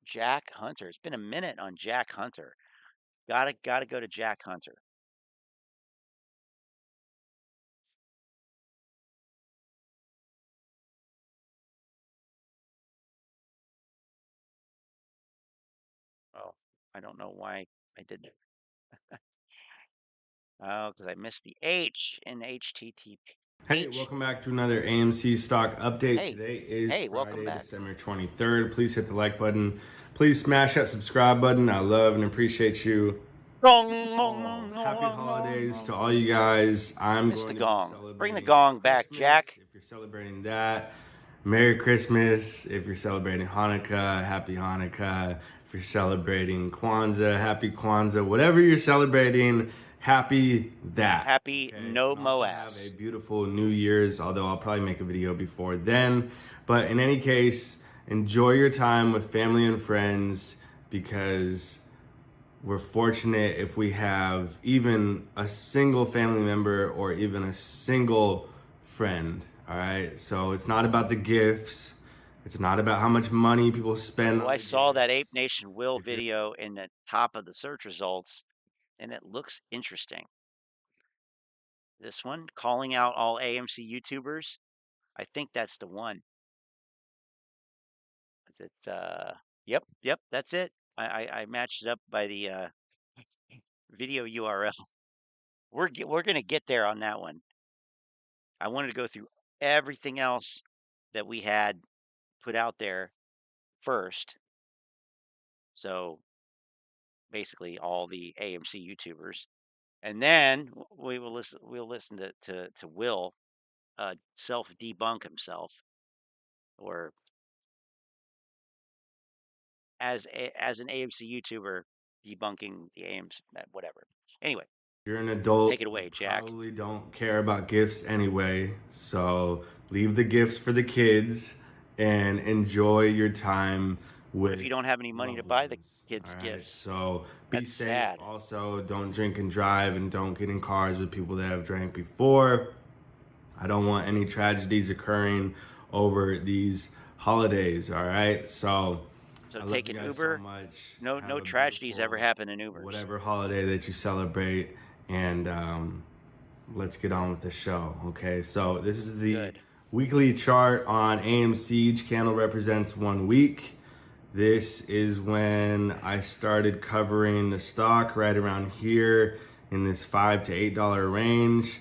Jack Hunter. It's been a minute on Jack Hunter. Gotta go to Jack Hunter. I don't know why I did that. Oh, because I missed the H in HTTP. Hey, welcome back to another AMC stock update. Hey. Today is Welcome Friday, back. December 23rd. Please hit the like button. Please smash that subscribe button. I love and appreciate you. Happy holidays to all you guys. I'm Miss going the to gong. be celebrating Bring the gong back, Christmas. Jack. If you're celebrating that, Merry Christmas. If you're celebrating Hanukkah, Happy Hanukkah. If you're celebrating Kwanzaa, Happy Kwanzaa. Whatever you're celebrating, happy that. Happy okay? no And also Moass. have a beautiful New Year's, although I'll probably make a video before then. But in any case, enjoy your time with family and friends, because we're fortunate if we have even a single family member or even a single friend. All right. So it's not about the gifts. It's not about how much money people spend. Well, I saw that Ape Nation Will video in the top of the search results, and it looks interesting. This one, calling out all AMC YouTubers. I think that's the one. Is it? Yep, that's it. I matched it up by the video URL. We're gonna get there on that one. I wanted to go through everything else that we had put out there first. So basically all the AMC YouTubers. And then we'll listen to Will self debunk himself, or as an AMC YouTuber debunking the AMC, whatever. Anyway, you're an adult. Take it away, Jack. Probably don't care about gifts anyway, so leave the gifts for the kids and enjoy your time with. If you don't have any money to buy the kids gifts, so be that's safe. sad. Also, don't drink and drive, and don't get in cars with people that have drank before. I don't want any tragedies occurring over these holidays. All right, so take an Uber. So no tragedies ever happen in Ubers. Whatever holiday that you celebrate, and let's get on with the show. Okay, so this is the weekly chart on AMC. Each candle represents 1 week. This is when I started covering the stock, right around here in this $5 to $8 range.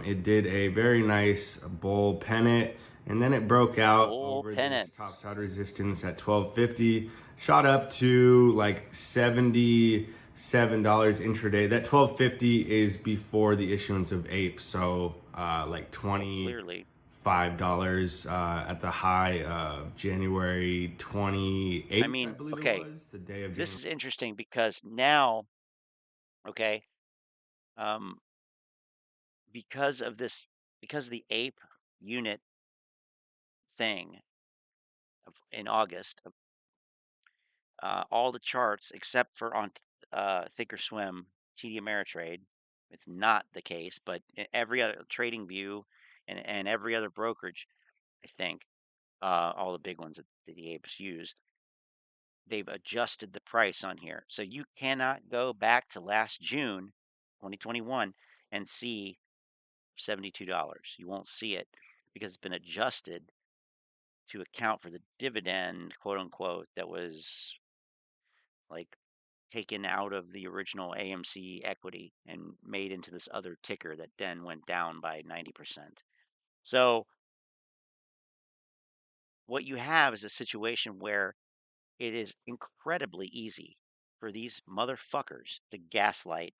It did a very nice bull pennant, and then it broke out over this topside resistance at $12.50, shot up to like $77 intraday. That $12.50 is before the issuance of APE, so like $25 at the high of January 28th. I mean, okay, the day of this is interesting because now, okay, because of the APE unit thing in August, all the charts except for on Thinkorswim, TD Ameritrade, it's not the case, but every other Trading View and every other brokerage, I think, all the big ones that the apes use, they've adjusted the price on here. So you cannot go back to last June 2021 and see $72. You won't see it because it's been adjusted to account for the dividend, quote unquote, that was like taken out of the original AMC equity and made into this other ticker that then went down by 90%. So what you have is a situation where it is incredibly easy for these motherfuckers to gaslight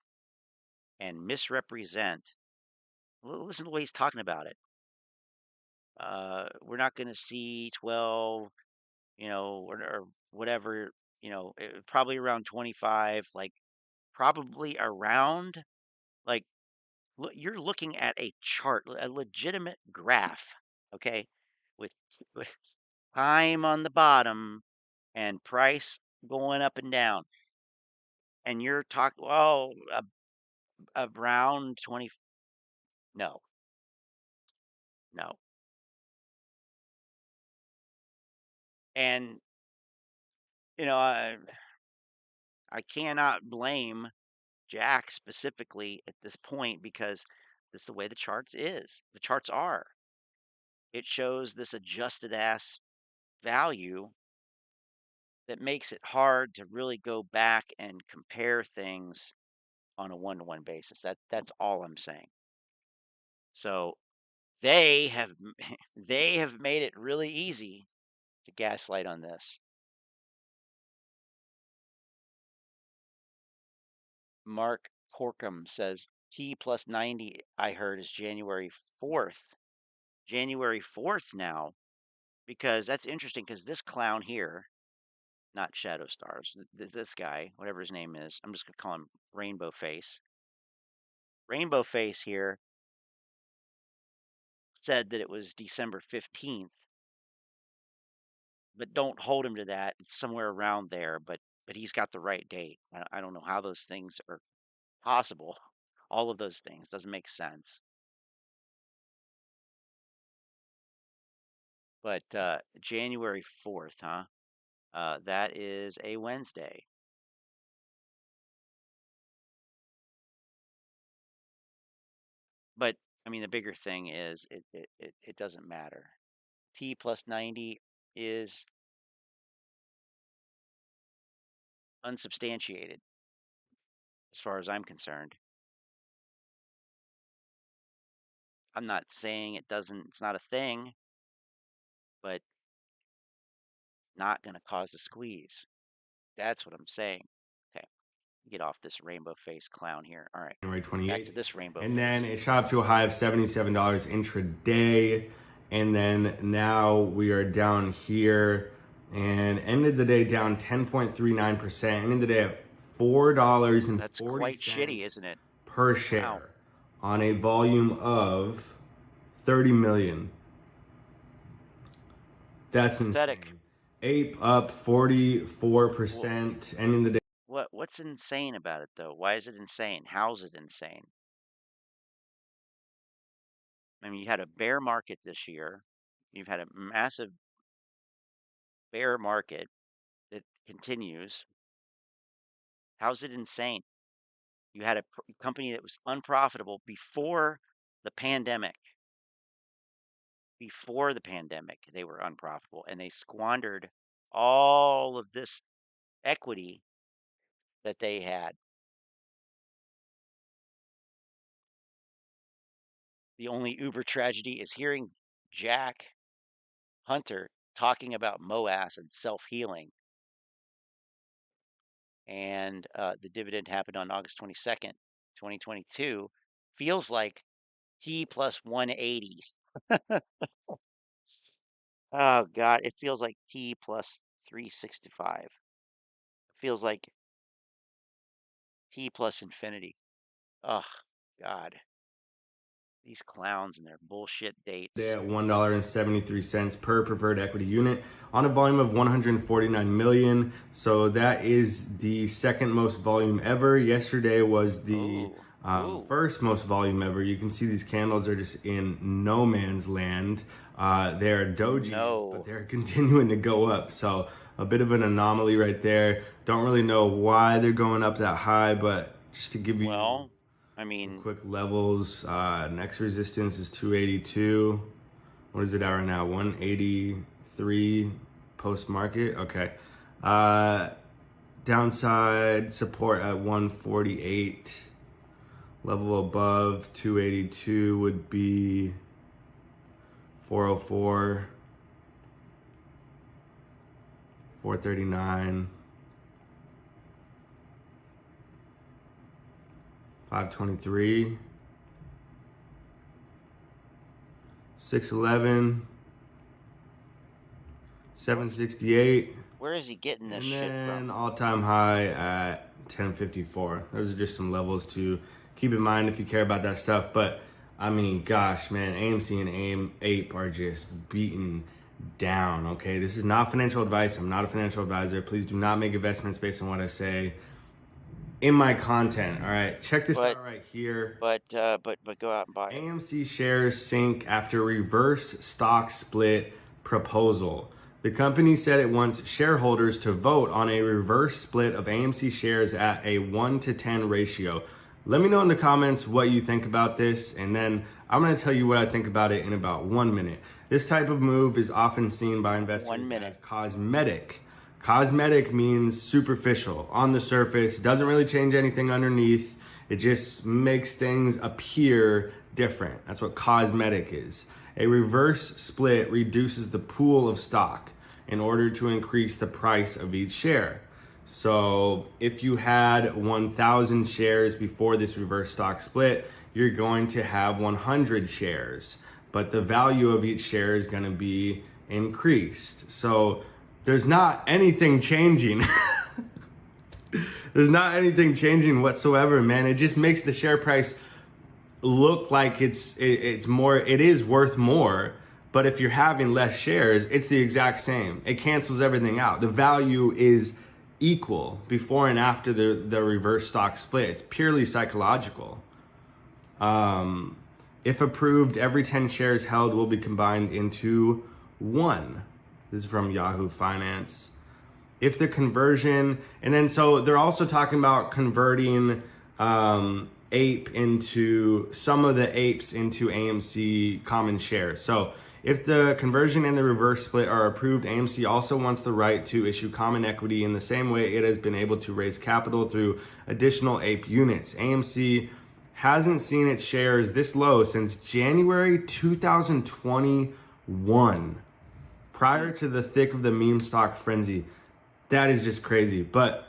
and misrepresent. Listen to the way he's talking about it. We're not going to see 12, or whatever, probably around 25, like probably around, like, you're looking at a chart, a legitimate graph, okay, with time on the bottom and price going up and down. And you're talking, around 20. No. And, I cannot blame Jack specifically at this point because this is the way the charts is. The charts are. It shows this adjusted ass value that makes it hard to really go back and compare things on a one-to-one basis. That's all I'm saying. So they have they have made it really easy to gaslight on this. Mark Corkum says T plus 90 I heard is January 4th. January 4th now, because that's interesting because this clown here, not Shadow Stars, this guy, whatever his name is, I'm just going to call him Rainbow Face. Rainbow Face here said that it was December 15th, but don't hold him to that. It's somewhere around there, but he's got the right date. I don't know how those things are possible. All of those things doesn't make sense. But January 4th, huh? That is a Wednesday. But I mean, the bigger thing is it doesn't matter. T plus 90 is unsubstantiated as far as I'm concerned. I'm not saying it's not a thing, but not going to cause a squeeze. That's what I'm saying. Okay, get off this rainbow face clown here. All right, January 28th. Back to this rainbow and face. Then it shot up to a high of $77 intraday, and then now we are down here and ended the day down 10.39%. Ended the day at $4.40. That's quite shitty, isn't it? Per share on a volume of 30 million. That's pathetic. Insane. Ape up 44%, ending the day. What's insane about it though? Why is it insane? How's it insane? I mean, you had a bear market this year. You've had a massive bear market that continues. How's it insane? You had a company that was unprofitable before the pandemic. Before the pandemic, they were unprofitable, and they squandered all of this equity that they had. The only uber tragedy is hearing Jack Hunter talking about Moass and self-healing. And the dividend happened on August 22nd, 2022. Feels like T plus 180. Oh, God. It feels like T plus 365. It feels like T plus infinity. Oh, God. These clowns and their bullshit dates. At $1.73 per preferred equity unit on a volume of 149 million. So that is the second most volume ever. Yesterday was the first most volume ever. You can see these candles are just in no man's land. They're dojis, but they're continuing to go up. So a bit of an anomaly right there. Don't really know why they're going up that high, but just to give you I mean, some quick levels. Next resistance is 282. What is it at right now? 183 post market. Okay. Downside support at 148. Level above 282 would be 404, 439. 523, 611, 768. Where is he getting this shit from? And all-time high at 1054. Those are just some levels to keep in mind if you care about that stuff. But I mean, gosh, man, AMC and Ape are just beaten down. Okay, this is not financial advice. I'm not a financial advisor. Please do not make investments based on what I say in my content. All right, check this out right here. But go out and buy it. AMC shares sink after reverse stock split proposal. The company said it wants shareholders to vote on a reverse split of AMC shares at a 1-to-10 ratio. Let me know in the comments what you think about this, and then I'm going to tell you what I think about it in about 1 minute. This type of move is often seen by investors as cosmetic. Cosmetic means superficial, on the surface, doesn't really change anything underneath. It just makes things appear different. That's what cosmetic is. A reverse split reduces the pool of stock in order to increase the price of each share. So if you had 1,000 shares before this reverse stock split, you're going to have 100 shares, but the value of each share is going to be increased. So there's not anything changing. There's not anything changing whatsoever, man. It just makes the share price look like it's more, it is worth more. But if you're having less shares, it's the exact same. It cancels everything out. The value is equal before and after the reverse stock split. It's purely psychological. If approved, every 10 shares held will be combined into one. This is from Yahoo Finance. If the conversion, and then so they're also talking about converting ape into some of the apes into AMC common shares. So if the conversion and the reverse split are approved, AMC also wants the right to issue common equity in the same way it has been able to raise capital through additional ape units. AMC hasn't seen its shares this low since January 2021, prior to the thick of the meme stock frenzy. That is just crazy. But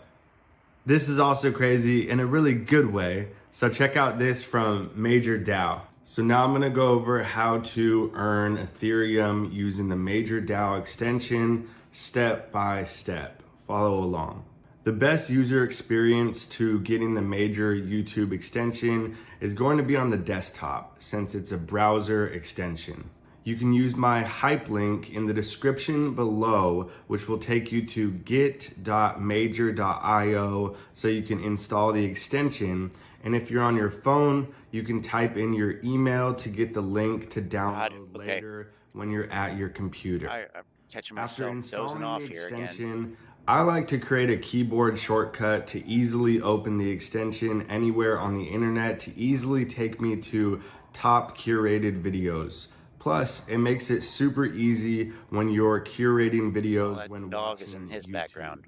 this is also crazy in a really good way. So check out this from Major DAO. So now I'm going to go over how to earn Ethereum using the Major DAO extension step by step. Follow along. The best user experience to getting the Major YouTube extension is going to be on the desktop since it's a browser extension. You can use my hyperlink in the description below, which will take you to get.major.io so you can install the extension. And if you're on your phone, you can type in your email to get the link to download later when you're at your computer. I'm catching myself dozing off here again. I like to create a keyboard shortcut to easily open the extension anywhere on the internet to easily take me to top curated videos. Plus, it makes it super easy when you're curating videos when dog is in watching his YouTube. background.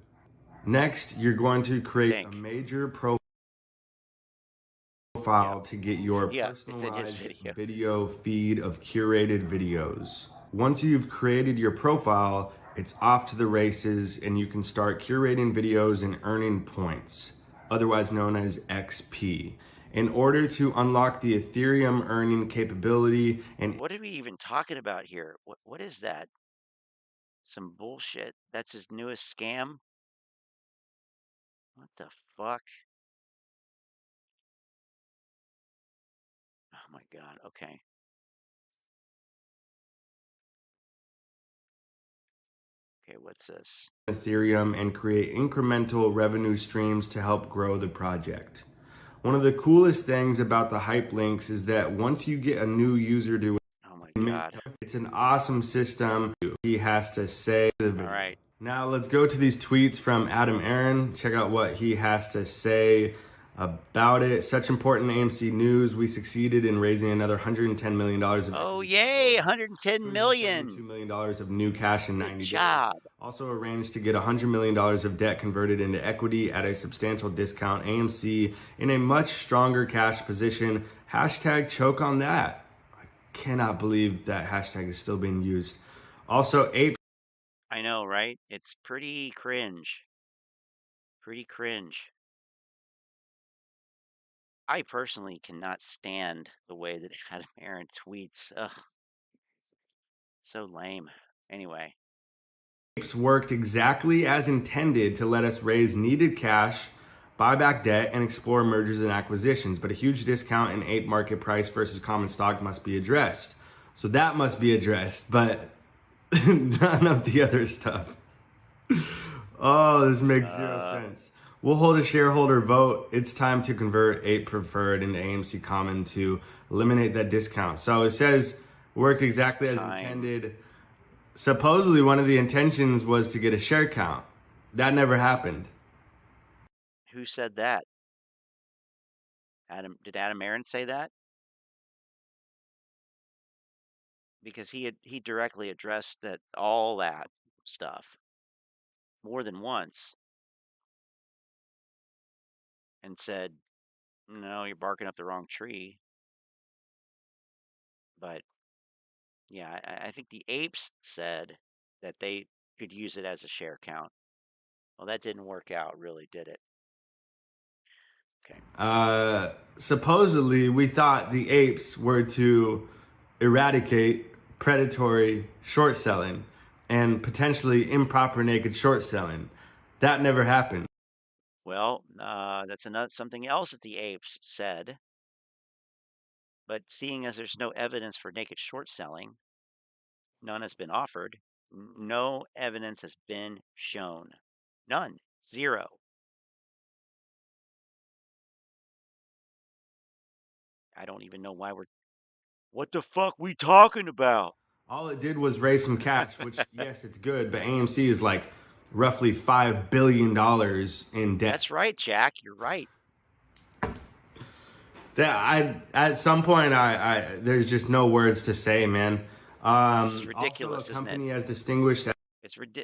Next, you're going to create a Major profile to get your personalized video feed of curated videos. Once you've created your profile, it's off to the races and you can start curating videos and earning points, otherwise known as XP. In order to unlock the Ethereum earning capability and... What are we even talking about here? What is that? Some bullshit. That's his newest scam? What the fuck? Oh my god, okay. Okay, what's this? Ethereum and create incremental revenue streams to help grow the project. One of the coolest things about the hyperlinks is that once you get a new user to it's an awesome system. He has to say the video. All right. Now let's go to these tweets from Aron. Check out what he has to say about it. Such important AMC news. We succeeded in raising another $110 million. Oh, yay. $110 million. $2 million of new cash in 90 days. Job. Also arranged to get $100 million of debt converted into equity at a substantial discount. AMC in a much stronger cash position. Hashtag choke on that. I cannot believe that hashtag is still being used. Also, Ape. I know, right? It's pretty cringe. Pretty cringe. I personally cannot stand the way that Aron tweets. Ugh. So lame. Anyway. Apes worked exactly as intended to let us raise needed cash, buy back debt, and explore mergers and acquisitions. But a huge discount in ape market price versus common stock must be addressed. So that must be addressed, but none of the other stuff. Oh, this makes zero sense. We'll hold a shareholder vote. It's time to convert ape preferred into AMC common to eliminate that discount. So it says worked exactly as intended. Supposedly one of the intentions was to get a share count. That never happened. Who said that? Did Aron say that? Because he directly addressed all that stuff. more than once and said, no, you're barking up the wrong tree. But yeah, I think the apes said that they could use it as a share count. Well, that didn't work out, really, did it? Okay. Supposedly, we thought the apes were to eradicate predatory short selling and potentially improper naked short selling. That never happened. Well, that's something else that the apes said. But seeing as there's no evidence for naked short selling, none has been offered. No evidence has been shown. None. Zero. I don't even know why what the fuck we talking about? All it did was raise some cash, which, yes, it's good, but AMC is like roughly $5 billion in debt. That's right, Jack. You're right. At some point, there's just no words to say, man. This is ridiculous, also, a company isn't it? as distinguished.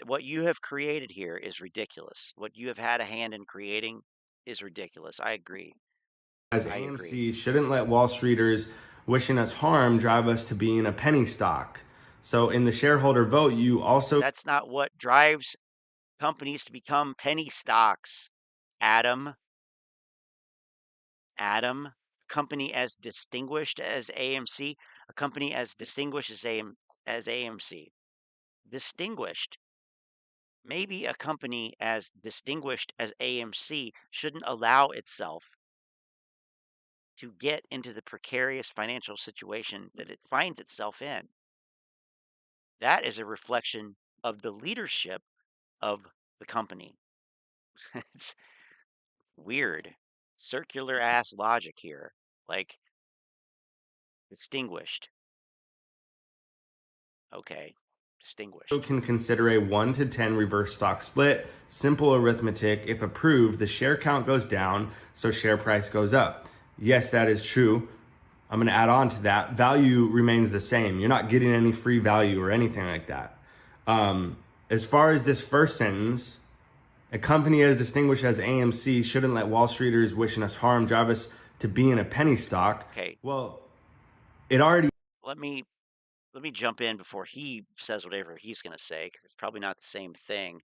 What you have created here is ridiculous. What you have had a hand in creating is ridiculous. I agree. As AMC shouldn't let Wall Streeters wishing us harm drive us to being a penny stock. So in the shareholder vote, you also... That's not what drives companies to become penny stocks, Adam. Company as distinguished as AMC, a company as distinguished as AMC. Distinguished. Maybe a company as distinguished as AMC shouldn't allow itself to get into the precarious financial situation that it finds itself in. That is a reflection of the leadership of the company. It's weird, circular ass logic here. Like, distinguished. Okay, distinguished. You can consider a 1 to 10 reverse stock split. Simple arithmetic. If approved, the share count goes down, so share price goes up. Yes, that is true. I'm going to add on to that. Value remains the same. You're not getting any free value or anything like that. As far as this first sentence, a company as distinguished as AMC shouldn't let Wall Streeters wishing us harm drive us to being a penny stock. Okay. Well, it already... Let me jump in before he says whatever he's going to say, because it's probably not the same thing.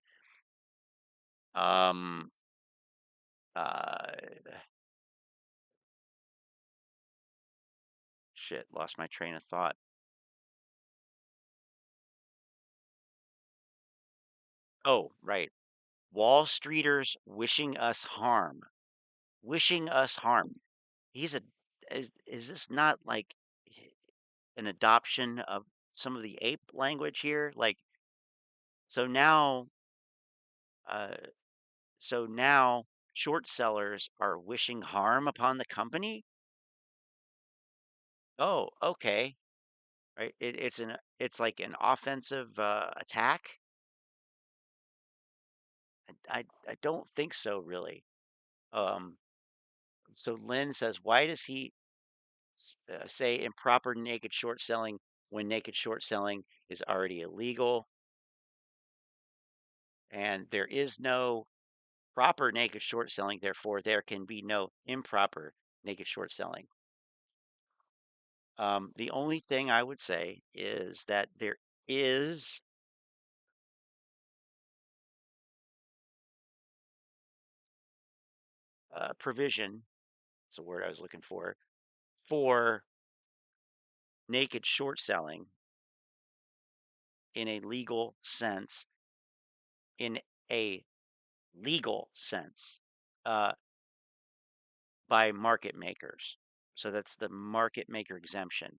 Shit, lost my train of thought. Oh, right. Wall Streeters wishing us harm. Wishing us harm. Is this not like an adoption of some of the ape language here? Like, so now short sellers are wishing harm upon the company? Oh, okay. Right. It's like an offensive attack. I don't think so, really. So Lynn says, why does he say improper naked short selling when naked short selling is already illegal? And there is no proper naked short selling, therefore there can be no improper naked short selling. The only thing I would say is that there is provision, that's the word I was looking for naked short selling in a legal sense, by market makers. So that's the market maker exemption.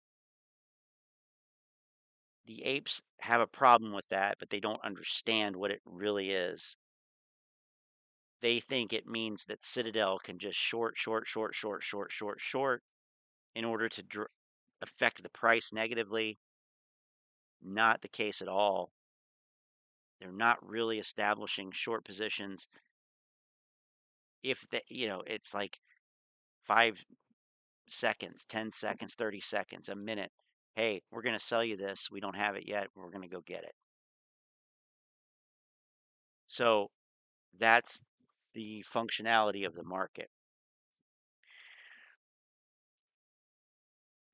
The apes have a problem with that, but they don't understand what it really is. They think it means that Citadel can just short in order to affect the price negatively. Not the case at all. They're not really establishing short positions. If it's like 5 seconds, 10 seconds, 30 seconds, a minute. Hey, we're going to sell you this. We don't have it yet. We're going to go get it. So that's the functionality of the market.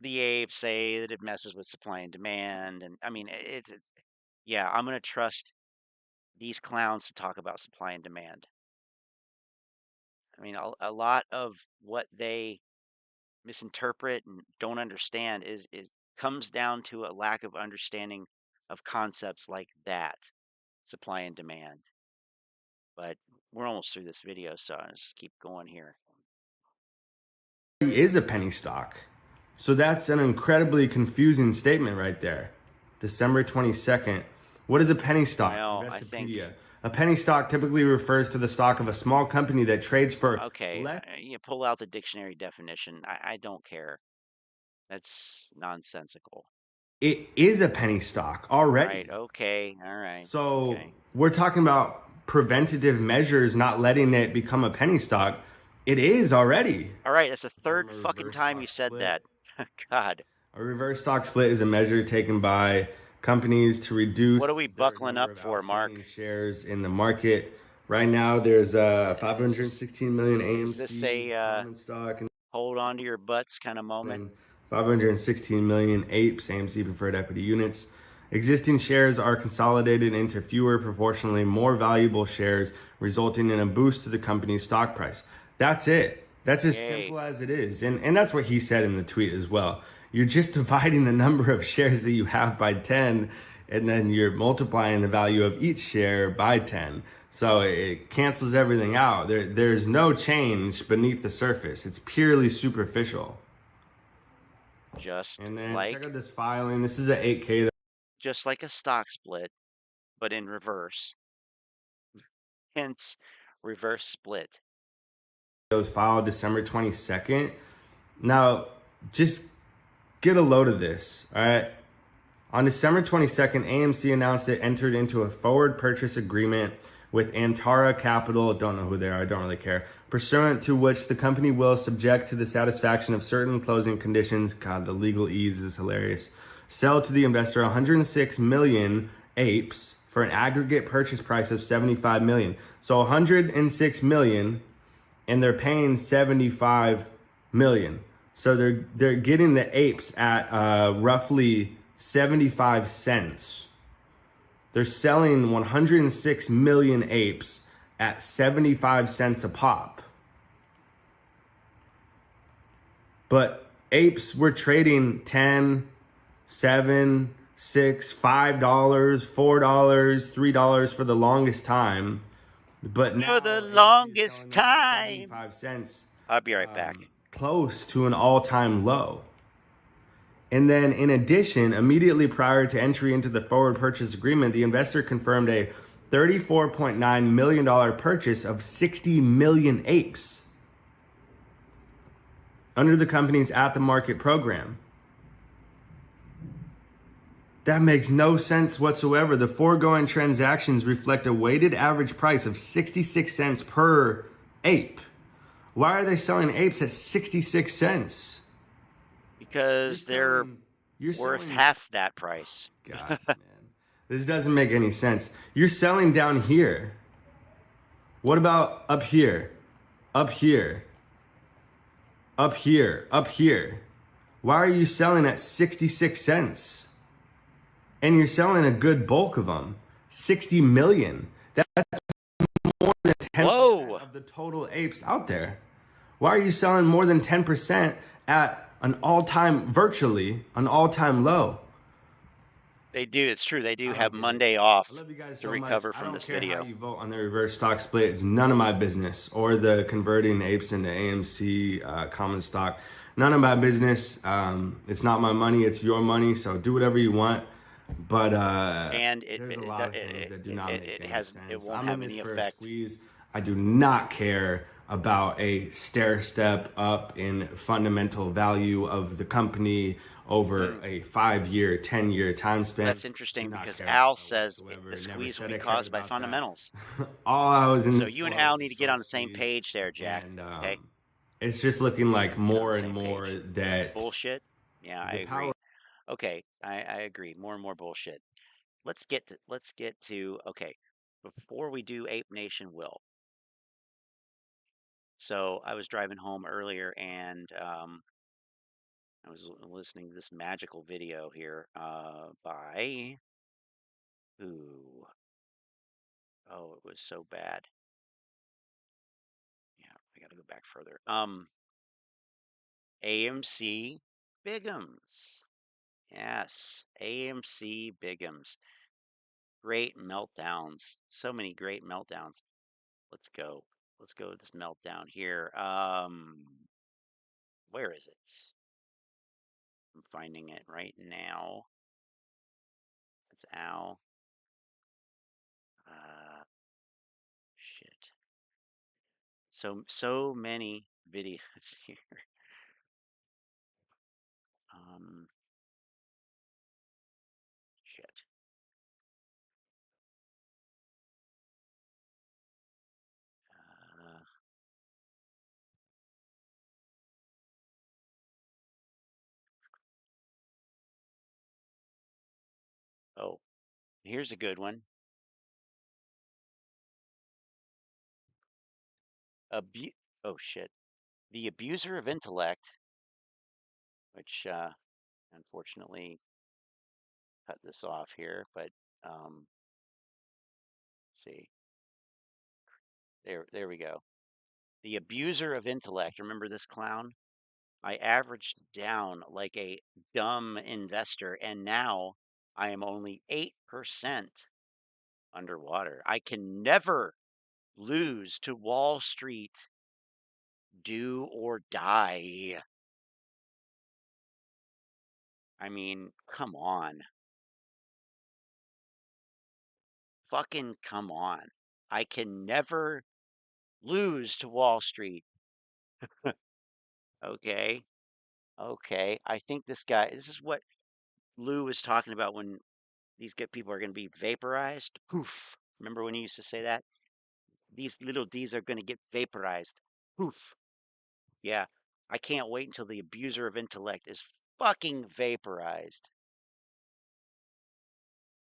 The apes say that it messes with supply and demand, and I mean, yeah, I'm gonna trust these clowns to talk about supply and demand. I mean, a lot of what they misinterpret and don't understand is comes down to a lack of understanding of concepts like that, supply and demand. But we're almost through this video, so I'll just keep going here. Is a penny stock. So that's an incredibly confusing statement right there. December 22nd. What is a penny stock? Well, I think a penny stock typically refers to the stock of a small company that trades for you pull out the dictionary definition. I don't care. That's nonsensical. It is a penny stock already. Right, okay, all right. So we're talking about preventative measures not letting it become a penny stock. It is already. All right, that's the third fucking time you said that. God. A reverse stock split is a measure taken by companies to reduce. What are we buckling up for, Mark? Shares in the market. Right now, there's 516 million AMC is this a common stock. Hold on to your butts kind of moment? 516 million APES, AMC preferred equity units. Existing shares are consolidated into fewer, proportionally more valuable shares, resulting in a boost to the company's stock price. That's it. That's as simple as it is. And that's what he said in the tweet as well. You're just dividing the number of shares that you have by 10, and then you're multiplying the value of each share by 10. So it cancels everything out. There's no change beneath the surface. It's purely superficial. And then check out this filing. This is an 8K. Just like a stock split, but in reverse. Hence, reverse split. It was filed December 22nd. Now, just get a load of this, all right? On December 22nd, AMC announced it entered into a forward purchase agreement with Antara Capital, don't know who they are, I don't really care, pursuant to which the company will, subject to the satisfaction of certain closing conditions, God, the legalese is hilarious, sell to the investor 106 million apes for an aggregate purchase price of 75 million. So 106 million, and they're paying 75 million. So they're getting the apes at roughly 75 cents. They're selling 106 million apes at 75 cents a pop. But apes were trading 10, 7, 6, $5, $4, $3 for the longest time. But for the longest time. 75 cents. I'll be right back. Close to an all-time low. And then in addition, immediately prior to entry into the forward purchase agreement, the investor confirmed a $34.9 million purchase of 60 million apes under the company's at-the-market program. That makes no sense whatsoever. The foregoing transactions reflect a weighted average price of 66 cents per ape. Why are they selling apes at 66 cents? Because they're worth half that price. Gosh, man. This doesn't make any sense. You're selling down here. What about up here? Up here? Up here? Up here? Why are you selling at 66 cents? And you're selling a good bulk of them. 60 million. That's more than 10% of the total apes out there. Why are you selling more than 10% at an all-time, virtually an all-time low? They do. It's true. They do have Monday off to recover from this video. I don't care how you vote on the reverse stock split. It's none of my business. Or the converting apes into AMC common stock. None of my business. It's not my money. It's your money. So do whatever you want. But and there's a lot of things that do not make any sense. It won't have any effect. I do not care about a stair step up in fundamental value of the company over a 5-year, 10-year time span. That's interesting because Al says the squeeze will be caused by fundamentals. All I was in so you and Al need to get on the same page there, Jack. Okay. It's just looking like more and more that bullshit. Yeah, I agree. Okay, I agree. More and more bullshit. Let's get to okay. before we do Ape Nation Will. So I was driving home earlier and I was listening to this magical video here by who? Oh, it was so bad. Yeah, I got to go back further. AMC Bigums. Yes, AMC Bigums. Great meltdowns. So many great meltdowns. Let's go. Let's go with this meltdown here. Where is it? I'm finding it right now. It's Al. Shit. So many videos here. Shit. Oh, here's a good one. Oh shit. The abuser of intellect, which unfortunately cut this off here, but let's see. There we go. The abuser of intellect. Remember this clown? I averaged down like a dumb investor, and now I am only 8% underwater. I can never lose to Wall Street. Do or die. I mean, come on. Fucking come on. I can never lose to Wall Street. Okay. Okay. I think this is what Lou was talking about when these people are going to be vaporized. Poof. Remember when he used to say that? These little D's are going to get vaporized. Poof. Yeah. I can't wait until the abuser of intellect is fucking vaporized.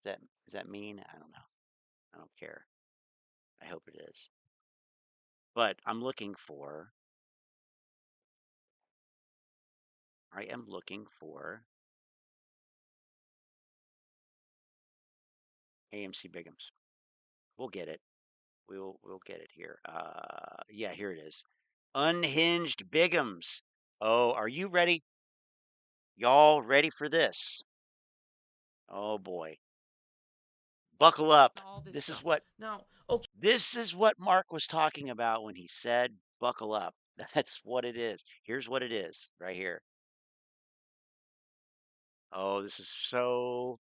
Does that mean? I don't know. I don't care. I hope it is. But I am looking for AMC Bigums. We'll get it. We'll get it here. Yeah, here it is. Unhinged Bigums. Oh, are you ready? Y'all ready for this? Oh boy. Buckle up. This is what Mark was talking about when he said buckle up. That's what it is. Here's what it is right here. Oh, this is so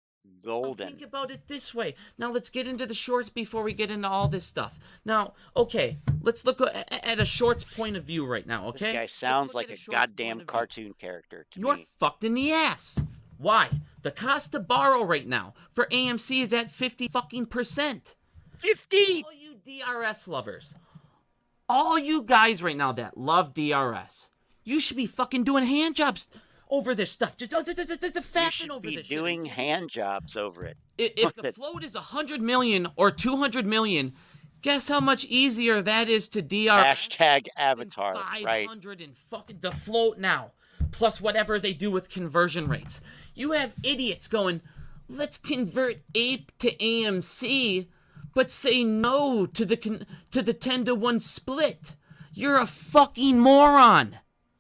golden. Think about it this way. Now let's get into the shorts before we get into all this stuff. Now, okay, let's look at a shorts point of view right now, okay? This guy sounds like a goddamn cartoon character to me. You're fucked in the ass. Why? The cost to borrow right now for AMC is at 50 fucking %. 50! All you DRS lovers. All you guys right now that love DRS. You should be fucking doing hand jobs over this stuff. Just the fashion over this shit. You should be doing hand jobs over it. If the float is 100 million or 200 million, guess how much easier that is to DRS? Hashtag avatar, 500 and fucking the float now, plus whatever they do with conversion rates. You have idiots going, let's convert Ape to AMC, but say no to the 10-to-1 split. You're a fucking moron.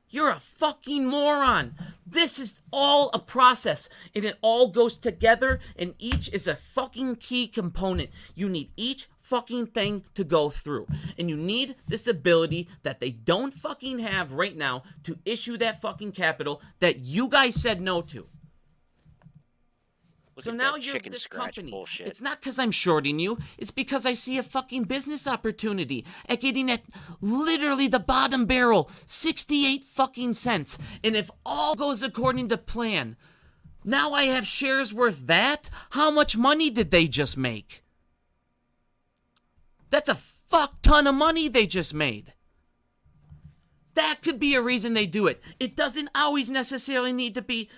You're a fucking moron. This is all a process, and it all goes together, and each is a fucking key component. You need each fucking thing to go through, and you need this ability that they don't fucking have right now to issue that fucking capital that you guys said no to. So now you're this company. Bullshit. It's not because I'm shorting you. It's because I see a fucking business opportunity at getting at literally the bottom barrel, 68 fucking cents. And if all goes according to plan, now I have shares worth that? How much money did they just make? That's a fuck ton of money they just made. That could be a reason they do it. It doesn't always necessarily need to be,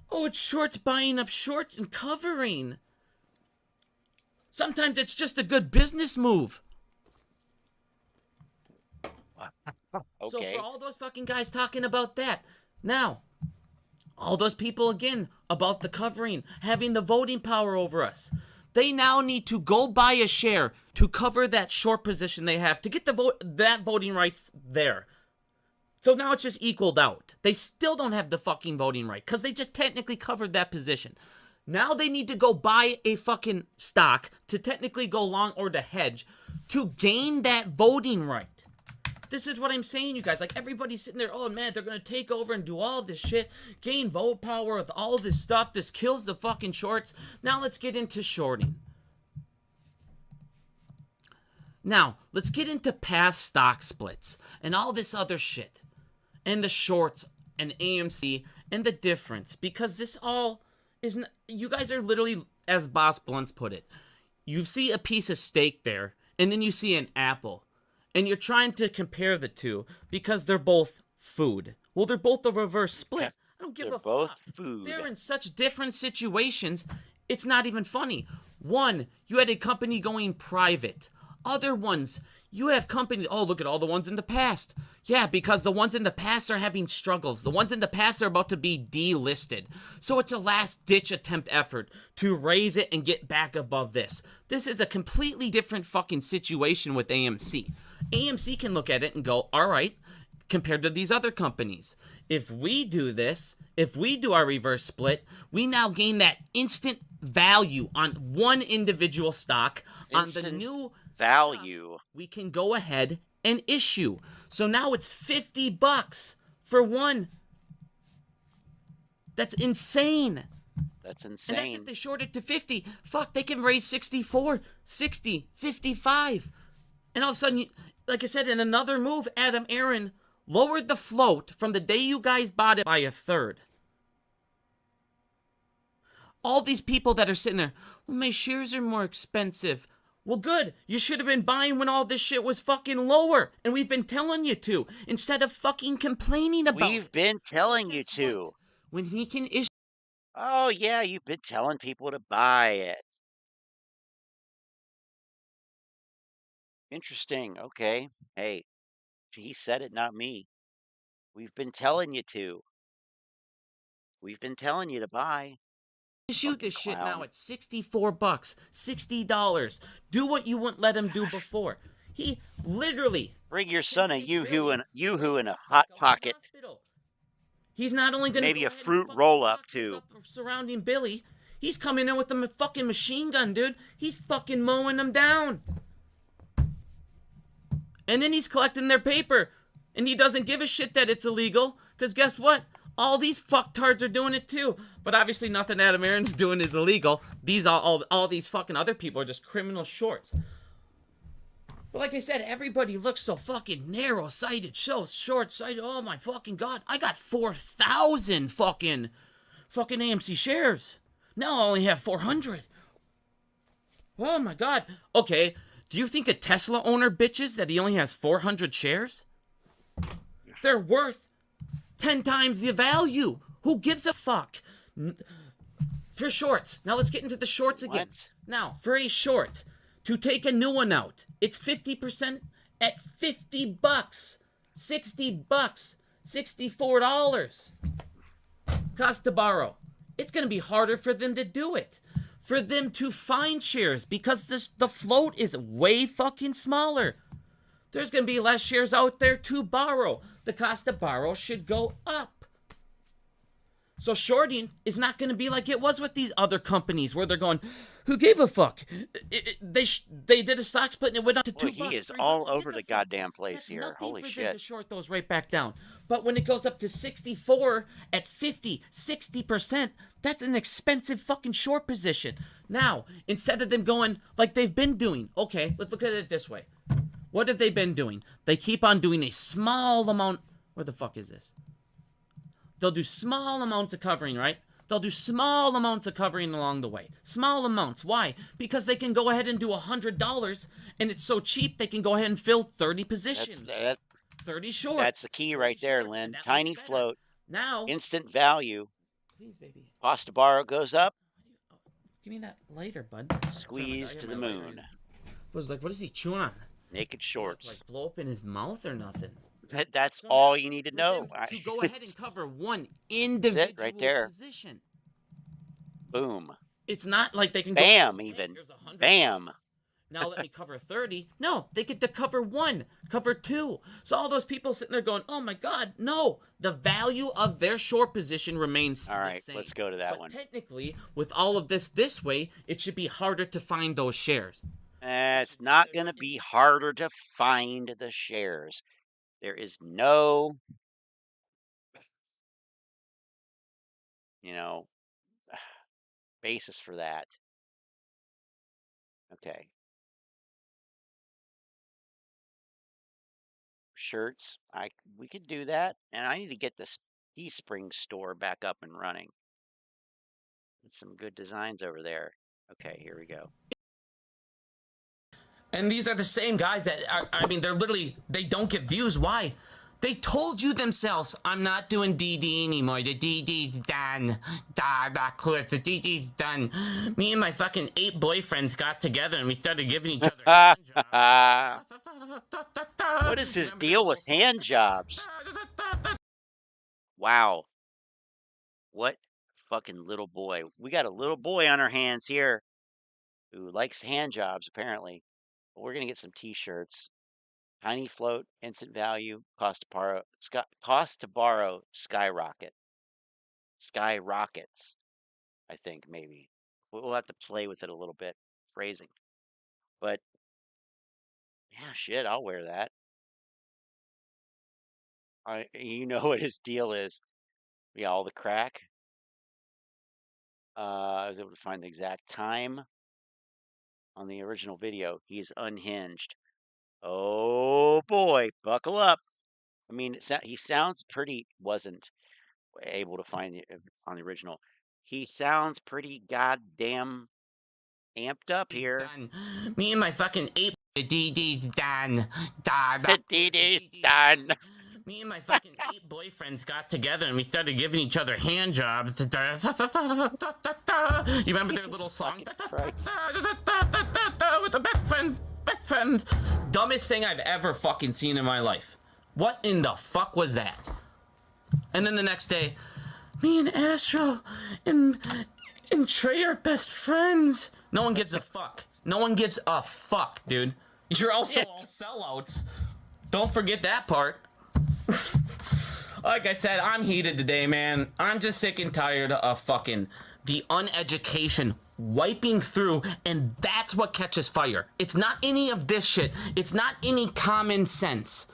oh, it's shorts buying up shorts and covering. Sometimes it's just a good business move. Okay. So for all those fucking guys talking about that, now, all those people again about the covering, having the voting power over us, they now need to go buy a share to cover that short position they have to get that voting rights there. So now it's just equaled out. They still don't have the fucking voting right because they just technically covered that position. Now they need to go buy a fucking stock to technically go long or to hedge to gain that voting right. This is what I'm saying, you guys. Like, everybody's sitting there, oh, man, they're going to take over and do all this shit, gain vote power with all this stuff. This kills the fucking shorts. Now let's get into shorting. Now, let's get into past stock splits and all this other shit. And the shorts and AMC and the difference. Because this all is... You guys are literally, as Boss Blunts put it, you see a piece of steak there, and then you see an apple. And you're trying to compare the two because they're both food. Well, they're both a reverse split. I don't give a fuck. They're both food. They're in such different situations, it's not even funny. One, you had a company going private. Other ones, you have companies, oh, look at all the ones in the past. Yeah, because the ones in the past are having struggles. The ones in the past are about to be delisted. So it's a last-ditch attempt effort to raise it and get back above this. This is a completely different fucking situation with AMC. AMC can look at it and go, all right, compared to these other companies, if we do this, if we do our reverse split, we now gain that instant value on one individual stock. Instant on the new value stock, we can go ahead and issue. So now it's $50 for one. That's insane. That's insane. And that's if they short it to 50. Fuck, they can raise 64, 60, 55. And all of a sudden, like I said, in another move, Aron lowered the float from the day you guys bought it by a third. All these people that are sitting there, well, my shares are more expensive. Well, good. You should have been buying when all this shit was fucking lower. And we've been telling you to. Instead of fucking complaining about it. We've been telling you to. When he can issue. Oh, yeah, you've been telling people to buy it. Interesting. Okay. Hey, he said it, not me. We've been telling you to. We've been telling you to buy. Shoot this shit now at $64, $60. Do what you wouldn't let him do before. He literally bring your son a yoo-hoo and a hot pocket. He's not only gonna maybe a fruit roll up too. Surrounding Billy, he's coming in with a fucking machine gun, dude. He's fucking mowing them down. And then he's collecting their paper, and he doesn't give a shit that it's illegal. Cause guess what? All these fucktards are doing it too. But obviously nothing Adam Aron's doing is illegal. These all these fucking other people are just criminal shorts. But like I said, everybody looks so fucking narrow-sighted, so short-sighted. Oh my fucking god. I got 4,000 fucking AMC shares. Now I only have 400. Oh my god. Okay, do you think a Tesla owner bitches that he only has 400 shares? They're worth 10 times the value. Who gives a fuck? For shorts. Now let's get into the shorts again. Now, for a short, to take a new one out, it's 50% at $50. $60. $64. Cost to borrow. It's going to be harder for them to do it. For them to find shares because the float is way fucking smaller. There's going to be less shares out there to borrow. The cost to borrow should go up. So shorting is not going to be like it was with these other companies where they're going, who gave a fuck? They did a stock split and it went up to $2. He is all over the goddamn place here. Holy shit. Them to short those right back down. But when it goes up to 64 at 50, 60%, that's an expensive fucking short position. Now, instead of them going like they've been doing, okay, let's look at it this way. What have they been doing? They keep on doing a small amount. Where the fuck is this? They'll do small amounts of covering, right? They'll do small amounts of covering along the way. Small amounts. Why? Because they can go ahead and do $100, and it's so cheap they can go ahead and fill 30 positions. 30 short. That's the key right there, Lynn. Tiny float. Now. Instant value. Please, baby. Cost to borrow goes up. Give me that lighter, bud. Squeeze to the moon. Was like, what is he chewing on? Naked shorts. Like blow up in his mouth or nothing. That's all you need to know. To go ahead and cover one individual right there. position. Boom. It's not like they can bam, go, even. Hey, Bam. Now let me cover 30. No, they get to cover 1, cover 2. So all those people sitting there going, oh my God, no. The value of their short position remains all right, the same. Let's go to that one. Technically, with all of this way, it should be harder to find those shares. It's not going to be harder to find the shares. There is no, basis for that. Okay. Shirts, we could do that, and I need to get this Teespring store back up and running. There's some good designs over there. Okay, here we go. And these are the same guys that are, I mean, they don't get views. Why? They told you themselves, I'm not doing DD anymore. The DD's done. That clip. The DD's done. Me and my fucking 8 boyfriends got together and we started giving each other hand jobs. What is his deal with hand jobs? Wow. What fucking little boy. We got a little boy on our hands here who likes hand jobs, apparently. But we're going to get some t-shirts. Tiny float, instant value, cost to borrow, skyrocket. Skyrockets, I think, maybe. We'll have to play with it a little bit, phrasing. But, yeah, shit, I'll wear that. You know what his deal is. Yeah, all the crack. I was able to find the exact time on the original video. He's unhinged. Oh boy, buckle up. I mean, he sounds pretty, wasn't able to find it on the original. He sounds pretty goddamn amped up here. Done. Me and my fucking 8, the DD's done. The DD's done. Me and my fucking 8 boyfriends got together and we started giving each other hand jobs. You remember their little song? With the best friend. Dumbest thing I've ever fucking seen in my life. What in the fuck was that? And then the next day, me and Astro and Trey are best friends. No one gives a fuck. No one gives a fuck, dude. You're also all sellouts. Don't forget that part. Like I said, I'm heated today, man. I'm just sick and tired of fucking the uneducation wiping through, and that's what catches fire. It's not any of this shit. It's not any common sense.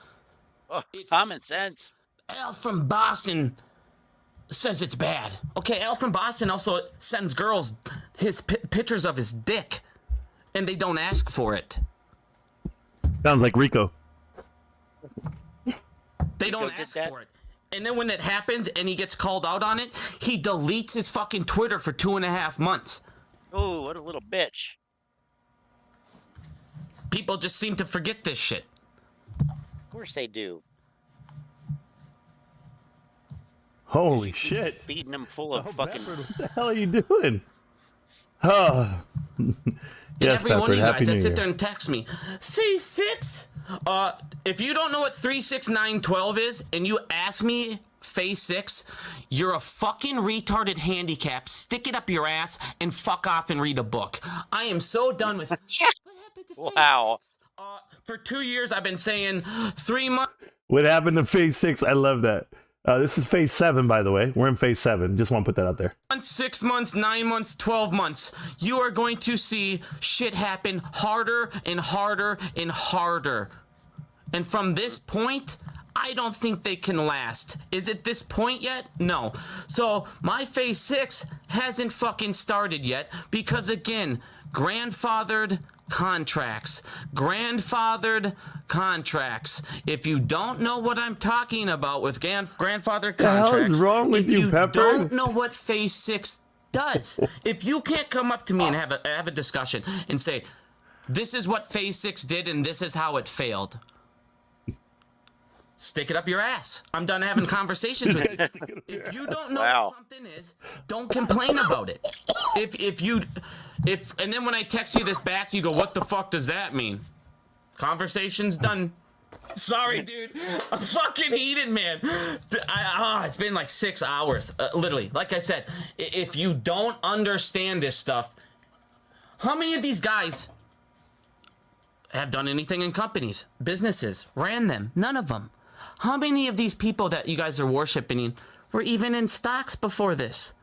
Oh, common sense. Al from Boston says it's bad. Okay, Al from Boston also sends girls his pictures of his dick, and they don't ask for it. Sounds like Rico. They don't ask for it. And then when it happens and he gets called out on it, he deletes his fucking Twitter for 2.5 months. Oh, what a little bitch. People just seem to forget this shit. Of course they do. Holy shit. Feeding them full of fucking... Pepper, what the hell are you doing? Oh. Yes, every Pepper, one of you guys that New sit Year. there and text me, phase 6? If you don't know what 3, 6, 9, 12 is, and you ask me phase 6, you're a fucking retarded handicap. Stick it up your ass and fuck off and read a book. I am so done with... Wow. For 2 years, I've been saying 3 months... What happened to phase 6? I love that. This is phase 7, by the way. We're in phase 7. Just want to put that out there. 6 months, 9 months, 12 months. You are going to see shit happen harder and harder and harder. And from this point, I don't think they can last. Is it this point yet? No. So my phase 6 hasn't fucking started yet because, again, grandfathered contracts. Grandfathered contracts. If you don't know what I'm talking about with grandfathered contracts, the hell is wrong with you, Pepper? Don't know what phase 6 does. If you can't come up to me and have a discussion and say, this is what phase 6 did and this is how it failed, stick it up your ass. I'm done having conversations with you. If you don't know what something is, don't complain about it. If you And then when I text you this back, you go, what the fuck does that mean? Conversation's done. Sorry, dude. I'm fucking heated, man. It's been like 6 hours, literally. Like I said, if you don't understand this stuff, how many of these guys have done anything in companies, businesses, ran them? None of them. How many of these people that you guys are worshiping were even in stocks before this?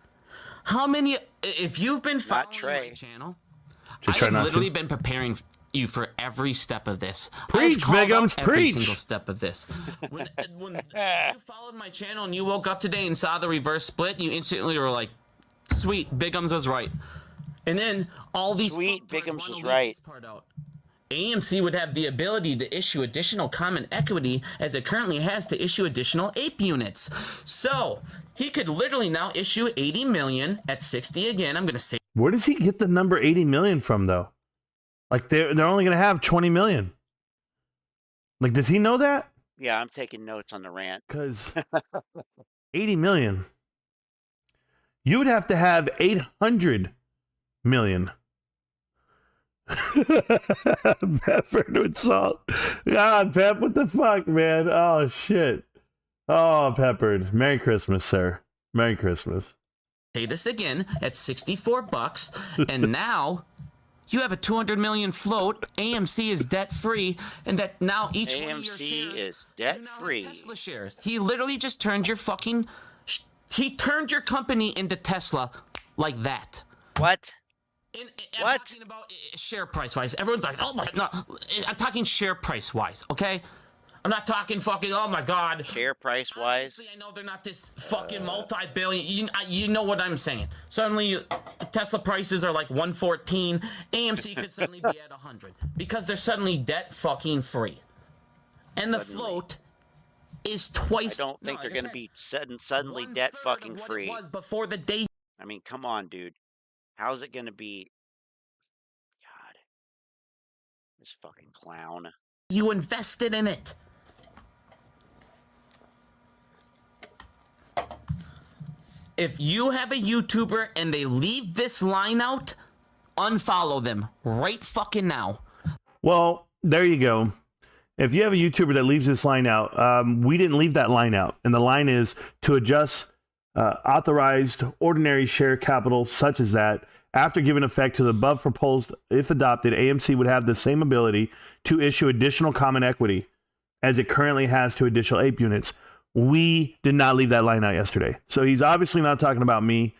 How many, if you've been following my channel, I've literally been preparing you for every step of this. Preach, Biggums, every preach. single step of this. When you followed my channel and you woke up today and saw the reverse split, you instantly were like, sweet, Biggums was right. And then all these sweet Biggums was right. AMC would have the ability to issue additional common equity as it currently has to issue additional ape units. So he could literally now issue 80 million at 60 again. I'm going to say. Where does he get the number 80 million from, though? Like, they're only going to have 20 million. Like, does he know that? Yeah, I'm taking notes on the rant. Because 80 million. You would have to have 800 million. Peppered with salt. God, Pep, what the fuck, man? Oh, shit. Oh, Peppered. Merry Christmas, sir. Merry Christmas. Say this again at $64, and now you have a 200 million float. AMC is debt free, and that now each one of your shares is debt free. Tesla shares. He literally just turned your fucking. He turned your company into Tesla like that. What? I'm talking about share price wise. Everyone's like, oh my, no. I'm talking share price wise, okay? I'm not talking fucking, oh my God. Share price wise? Obviously, I know they're not this fucking multi-billion. You know what I'm saying. Suddenly, Tesla prices are like 114. AMC could suddenly be at 100 because they're suddenly debt fucking free. And the float is twice. I don't think they're going to be suddenly debt fucking free. It was before the day. I mean, come on, dude. How's it going to be? God. This fucking clown. You invested in it. If you have a YouTuber and they leave this line out, unfollow them right fucking now. Well, there you go. If you have a YouTuber that leaves this line out, we didn't leave that line out. And the line is to adjust authorized ordinary share capital such as that. After giving effect to the above proposed, if adopted, AMC would have the same ability to issue additional common equity as it currently has to additional ape units. We did not leave that line out yesterday. So he's obviously not talking about me.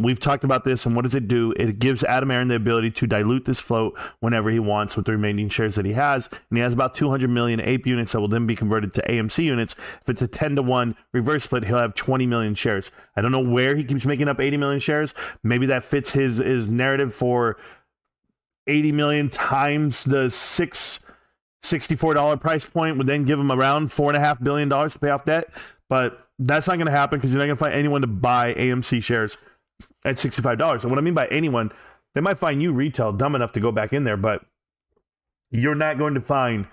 We've talked about this, and what does it do? It gives Aron the ability to dilute this float whenever he wants with the remaining shares that he has, and he has about 200 million ape units that will then be converted to AMC units. If it's a 10-to-1 reverse split, he'll have 20 million shares. I don't know where he keeps making up 80 million shares. Maybe that fits his narrative for 80 million times the $64 price point would then give him around $4.5 billion to pay off debt, but that's not going to happen because you're not going to find anyone to buy AMC shares at $65. And what I mean by anyone, they might find you retail dumb enough to go back in there, but you're not going to find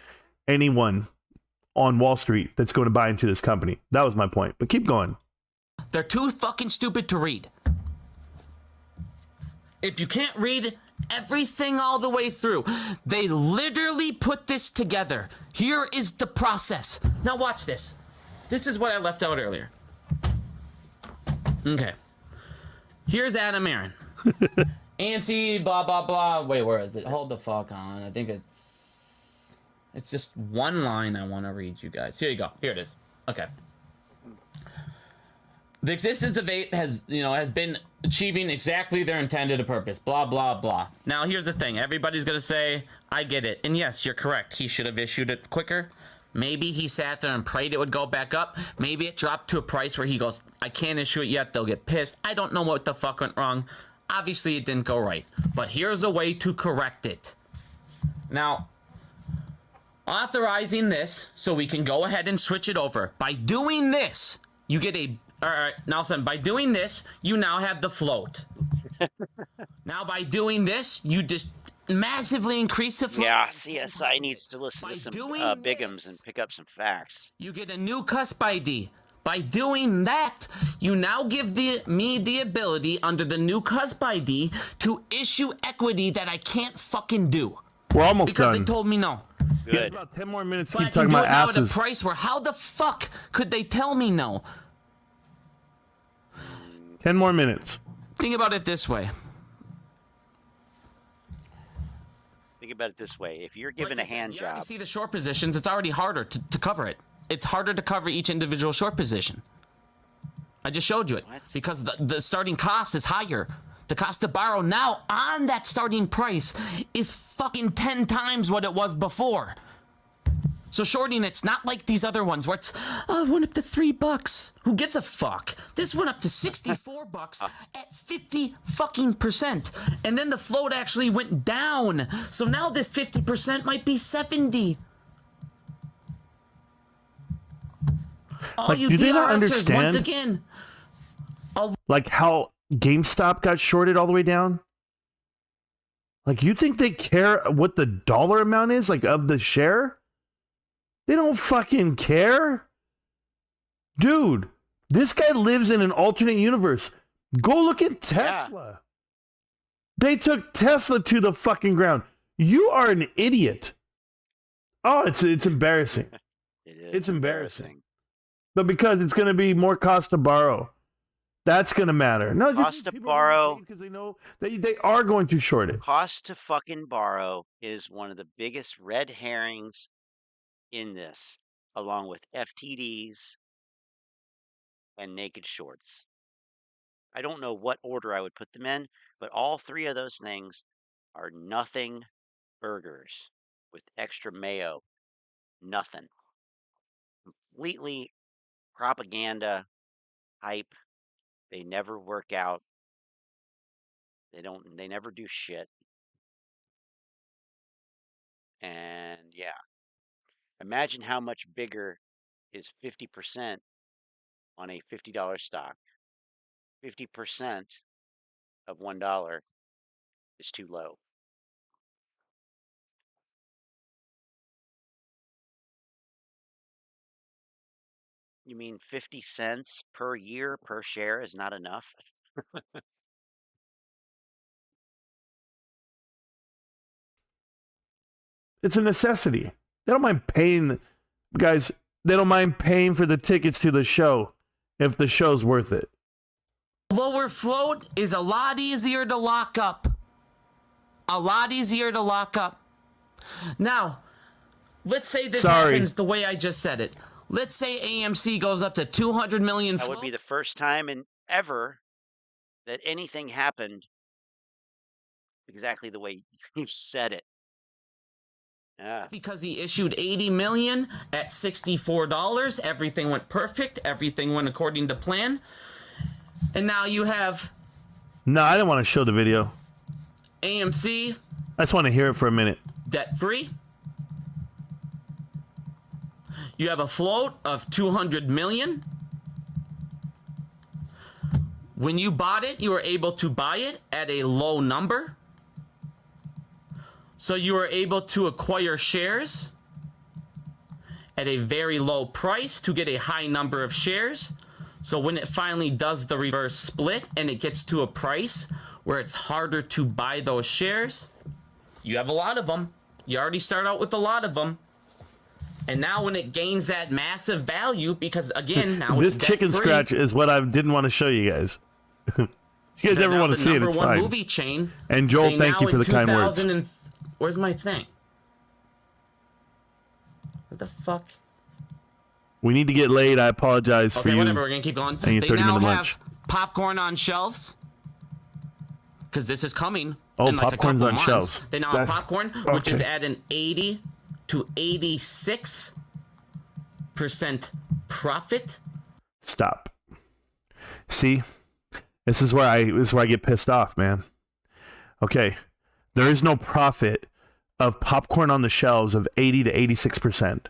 anyone on Wall Street that's going to buy into this company. That was my point, but keep going. They're too fucking stupid to read. If you can't read everything all the way through, they literally put this together. Here is the process. Now watch this. This is what I left out earlier. Okay. Here's Aron. AMC, blah, blah, blah. Wait, where is it? Hold the fuck on. I think it's just one line I want to read you guys. Here you go. Here it is. Okay. The existence of ape has been achieving exactly their intended purpose. Blah, blah, blah. Now, here's the thing. Everybody's going to say, I get it. And yes, you're correct. He should have issued it quicker. Maybe he sat there and prayed it would go back up. Maybe it dropped to a price where he goes, I can't issue it yet. They'll get pissed. I don't know what the fuck went wrong. Obviously, it didn't go right. But here's a way to correct it. Now, authorizing this so we can go ahead and switch it over. By doing this, you get a... All right, now, son, by doing this, you now have the float. Now, by doing this, you just massively increase the float. Yeah, CSI needs to listen to some Biggums and pick up some facts. You get a new cusp ID. By doing that, you now give me the ability under the new cusp ID to issue equity that I can't fucking do. We're almost because done. They told me no. Good. There's about 10 more minutes to But keep I can talking do about it now asses. at a price where how the fuck could they tell me no? 10 more minutes. Think about it this way. Think about it this way. If you're given a hand job. You see the short positions, it's already harder to cover it. It's harder to cover each individual short position. I just showed you it. What? Because the starting cost is higher. The cost to borrow now on that starting price is fucking 10 times what it was before. So shorting, it's not like these other ones where it's, oh, it went up to $3. Who gives a fuck? This went up to $64 at 50% and then the float actually went down. So now this 50% might be 70. All Like, you do they not DRSers, understand? once again, Like how GameStop got shorted all the way down? Like, you think they care what the dollar amount is, like, of the share? They don't fucking care. Dude, this guy lives in an alternate universe. Go look at Tesla. Yeah. They took Tesla to the fucking ground. You are an idiot. Oh, it's embarrassing. It is. It's embarrassing. But because it's going to be more cost to borrow. That's going to matter. No, cost to borrow. Because they know they are going to short it. Cost to fucking borrow is one of the biggest red herrings in this, along with FTDs and naked shorts. I don't know what order I would put them in, but all three of those things are nothing burgers with extra mayo. Nothing. Completely propaganda, hype. They never work out. They never do shit. And yeah. Imagine how much bigger is 50% on a $50 stock. 50% of $1 is too low. You mean 50 cents per year per share is not enough? It's a necessity. They don't mind paying, guys, they don't mind paying for the tickets to the show if the show's worth it. Lower float is a lot easier to lock up. A lot easier to lock up. Now, let's say this happens the way I just said it. Let's say AMC goes up to 200 million float. That would be the first time in ever that anything happened exactly the way you said it. Yeah. Because he issued 80 million at $64. Everything went perfect. Everything went according to plan. And now you have... No, I didn't want to show the video. AMC. I just want to hear it for a minute. Debt-free. You have a float of 200 million. When you bought it, you were able to buy it at a low number. So you were able to acquire shares at a very low price to get a high number of shares. So when it finally does the reverse split and it gets to a price where it's harder to buy those shares, you have a lot of them. You already start out with a lot of them. And now when it gains that massive value, because again, now this it's chicken debt-free, scratch is what I didn't want to show you guys. You guys never want to see it, it's fine. Movie chain, and Joel, thank you for the kind words. Where's my thing? What the fuck? We need to get laid. I apologize for you. Okay, whatever. We're gonna keep going. And your They 30-minute now lunch. have popcorn on shelves because this is coming. Oh, in like popcorn's a couple on months. shelves. They now have popcorn, which is at an 80 to 86% profit. Stop. See, this is where I get pissed off, man. Okay, there is no profit of popcorn on the shelves of 80 to 86%.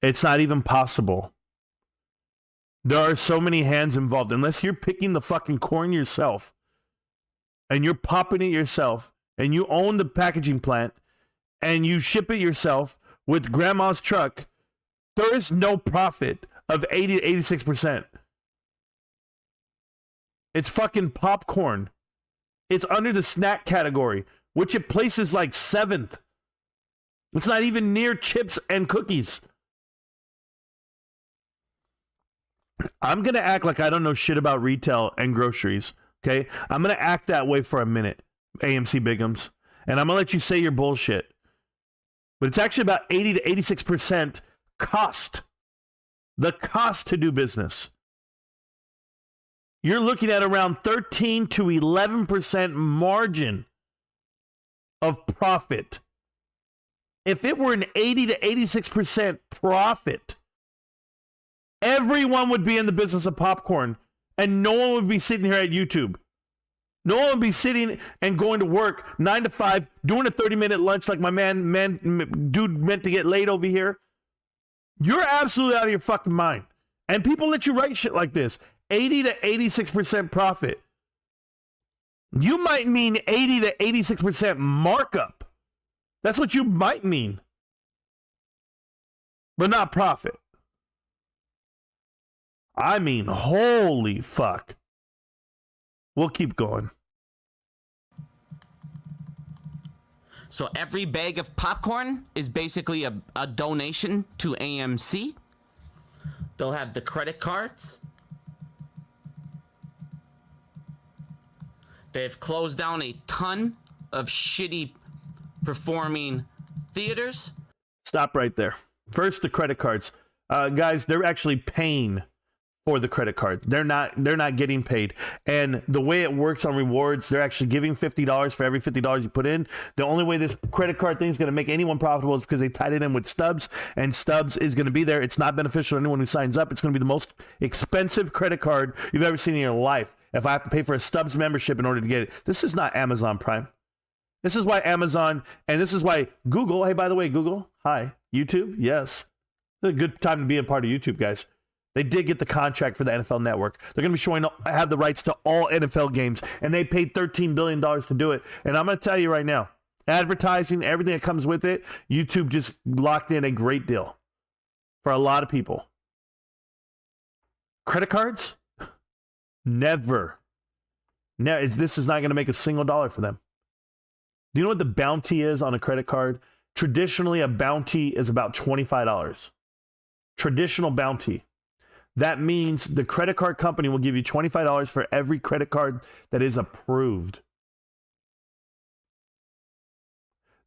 It's not even possible. There are so many hands involved. Unless you're picking the fucking corn yourself and you're popping it yourself and you own the packaging plant and you ship it yourself with grandma's truck, there is no profit of 80 to 86%. It's fucking popcorn. It's under the snack category, which it places like 7th. It's not even near chips and cookies. I'm going to act like I don't know shit about retail and groceries, okay? I'm going to act that way for a minute, AMC Bigums. And I'm going to let you say your bullshit. But it's actually about 80 to 86% cost. The cost to do business. You're looking at around 13 to 11% margin of profit. If it were an 80 to 86% profit, everyone would be in the business of popcorn, and no one would be sitting here at YouTube. No one would be sitting and going to work 9 to 5, doing a 30-minute lunch like my dude meant to get laid over here. You're absolutely out of your fucking mind. And people let you write shit like this. 80 to 86% profit. You might mean 80 to 86% markup. That's what you might mean. But not profit. I mean, holy fuck. We'll keep going. So every bag of popcorn is basically a donation to AMC. They'll have the credit cards. They've closed down a ton of shitty performing theaters. Stop right there. First, the credit cards. Guys, they're actually paying for the credit card. They're not getting paid. And the way it works on rewards, they're actually giving $50 for every $50 you put in. The only way this credit card thing is going to make anyone profitable is because they tied it in with Stubs, and Stubs is going to be there. It's not beneficial to anyone who signs up. It's going to be the most expensive credit card you've ever seen in your life. If I have to pay for a Stubs membership in order to get it, this is not Amazon Prime. This is why Amazon, and this is why Google, hey, by the way, Google, hi, YouTube, yes. It's a good time to be a part of YouTube, guys. They did get the contract for the NFL Network. They're going to be have the rights to all NFL games, and they paid $13 billion to do it. And I'm going to tell you right now, advertising, everything that comes with it, YouTube just locked in a great deal for a lot of people. Credit cards? Never. This is not going to make a single dollar for them. Do you know what the bounty is on a credit card? Traditionally, a bounty is about $25. Traditional bounty. That means the credit card company will give you $25 for every credit card that is approved.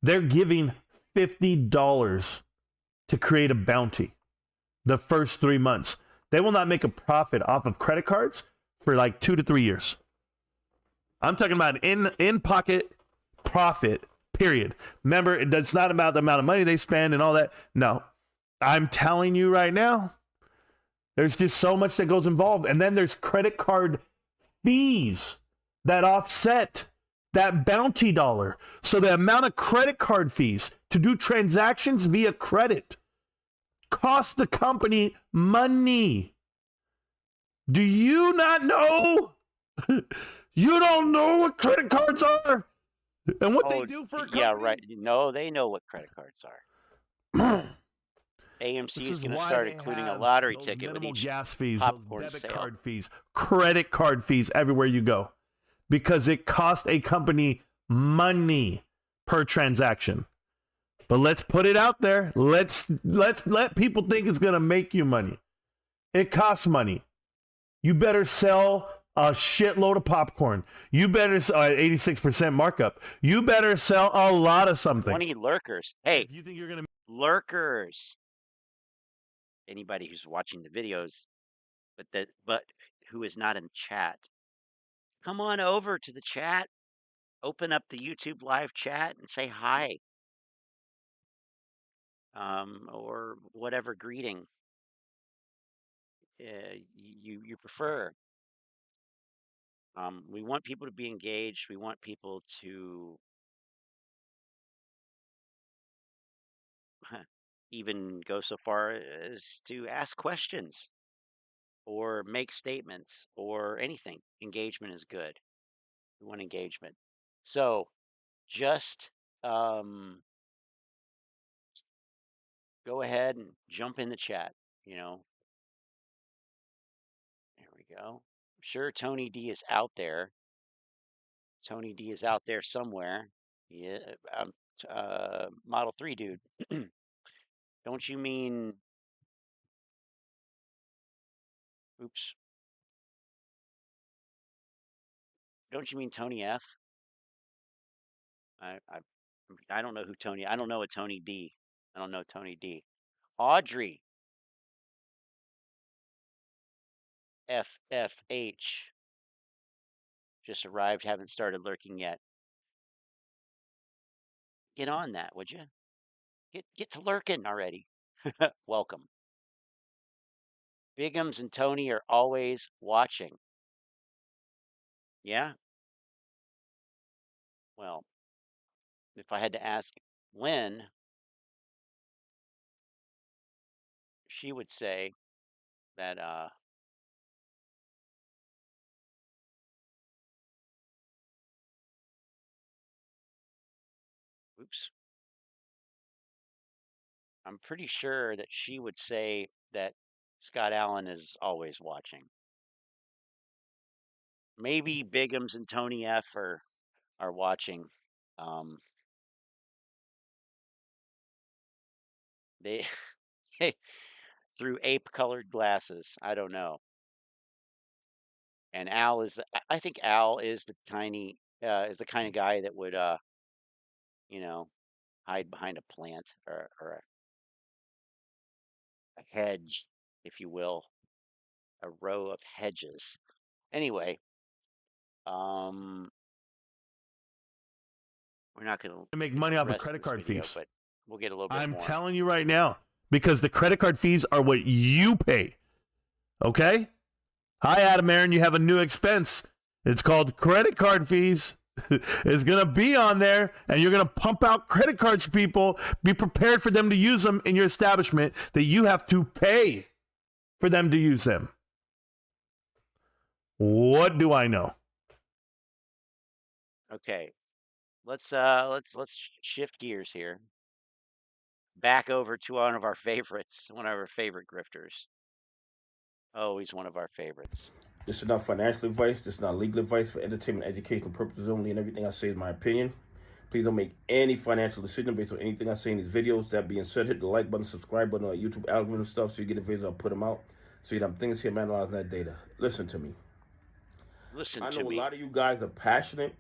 They're giving $50 to create a bounty the first 3 months. They will not make a profit off of credit cards for like 2 to 3 years. I'm talking about in-pocket profit, period. Remember, it's not about the amount of money they spend and all that. No, I'm telling you right now, there's just so much that goes involved. And then there's credit card fees that offset that bounty dollar. So the amount of credit card fees to do transactions via credit cost the company money. Do you not know? You don't know what credit cards are and what they do for a company? Yeah, right. No, they know what credit cards are. AMC is going to start including a lottery ticket with each gas fees, popcorn those debit sale. card fees, credit card fees everywhere you go, because it costs a company money per transaction. But let's put it out there. Let's let people think it's going to make you money. It costs money. You better sell a shitload of popcorn. You better sell 86% markup. You better sell a lot of something. 20 lurkers. Hey, if you think you're going to lurkers. Anybody who's watching the videos, but who is not in the chat, come on over to the chat. Open up the YouTube live chat and say hi. Or whatever greeting you prefer. We want people to be engaged. We want people to even go so far as to ask questions or make statements or anything. Engagement is good. We want engagement. So just go ahead and jump in the chat. go. Sure, Tony D is out there. Tony D is out there somewhere. Yeah, Model 3 dude. Don't you mean... Oops. Don't you mean Tony F? I don't know who Tony... I don't know a Tony D. I don't know Tony D. Audrey. FFH. Just arrived, haven't started lurking yet. Get on that, would you? Get to lurking already. Welcome. Bigums and Tony are always watching. Yeah? Well, if I had to ask when, she would say that oops. I'm pretty sure that she would say that Scott Allen is always watching. Maybe Bigums and Tony F are watching. They through ape-colored glasses. I don't know. And Al is, I think Al is the kind of guy that would, you know, hide behind a plant or a hedge, if you will, a row of hedges. Anyway, we're not going to make money off of credit card fees, but we'll get a little bit I'm more. telling you right now, because the credit card fees are what you pay. Okay? Hi, Adam Aaron. You have a new expense. It's called credit card fees. It's going to be on there, and you're going to pump out credit cards to people. Be prepared for them to use them in your establishment, that you have to pay for them to use them. What do I know? Okay. Let's shift gears here. Back over to one of our favorites, one of our favorite grifters. Oh, he's one of our favorites. This is not financial advice. This is not legal advice. For entertainment, educational purposes only, and everything I say is my opinion. Please don't make any financial decision based on anything I say in these videos. That being said, hit the like button, subscribe button, on YouTube algorithm stuff, so you get the videos. I'll put them out. So you have things here, analyzing that data. Listen to me. I know a lot of you guys are passionate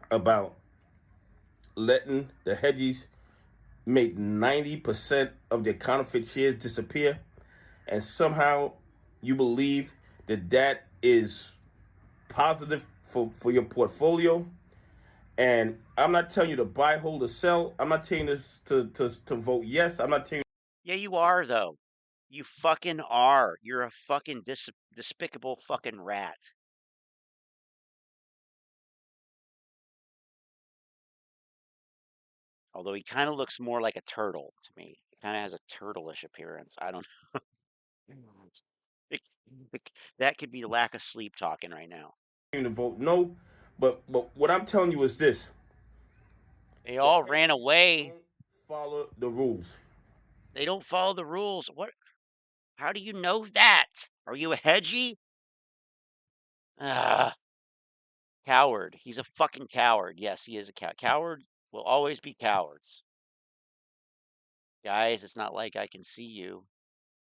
about letting the hedges make 90% of their counterfeit shares disappear, and somehow you believe that that is positive for your portfolio. And I'm not telling you to buy, hold, or sell. I'm not telling you to vote yes. I'm not telling you. Yeah, you are, though. You fucking are. You're a fucking despicable fucking rat. Although he kind of looks more like a turtle to me. He kind of has a turtle-ish appearance. I don't know. That could be lack of sleep talking right now. To vote no, but what I'm telling you is this. They all ran away. Don't follow the rules. They don't follow the rules. What? How do you know that? Are you a hedgie? Coward. He's a fucking coward. Yes, he is a coward. Coward will always be cowards. Guys, it's not like I can see you.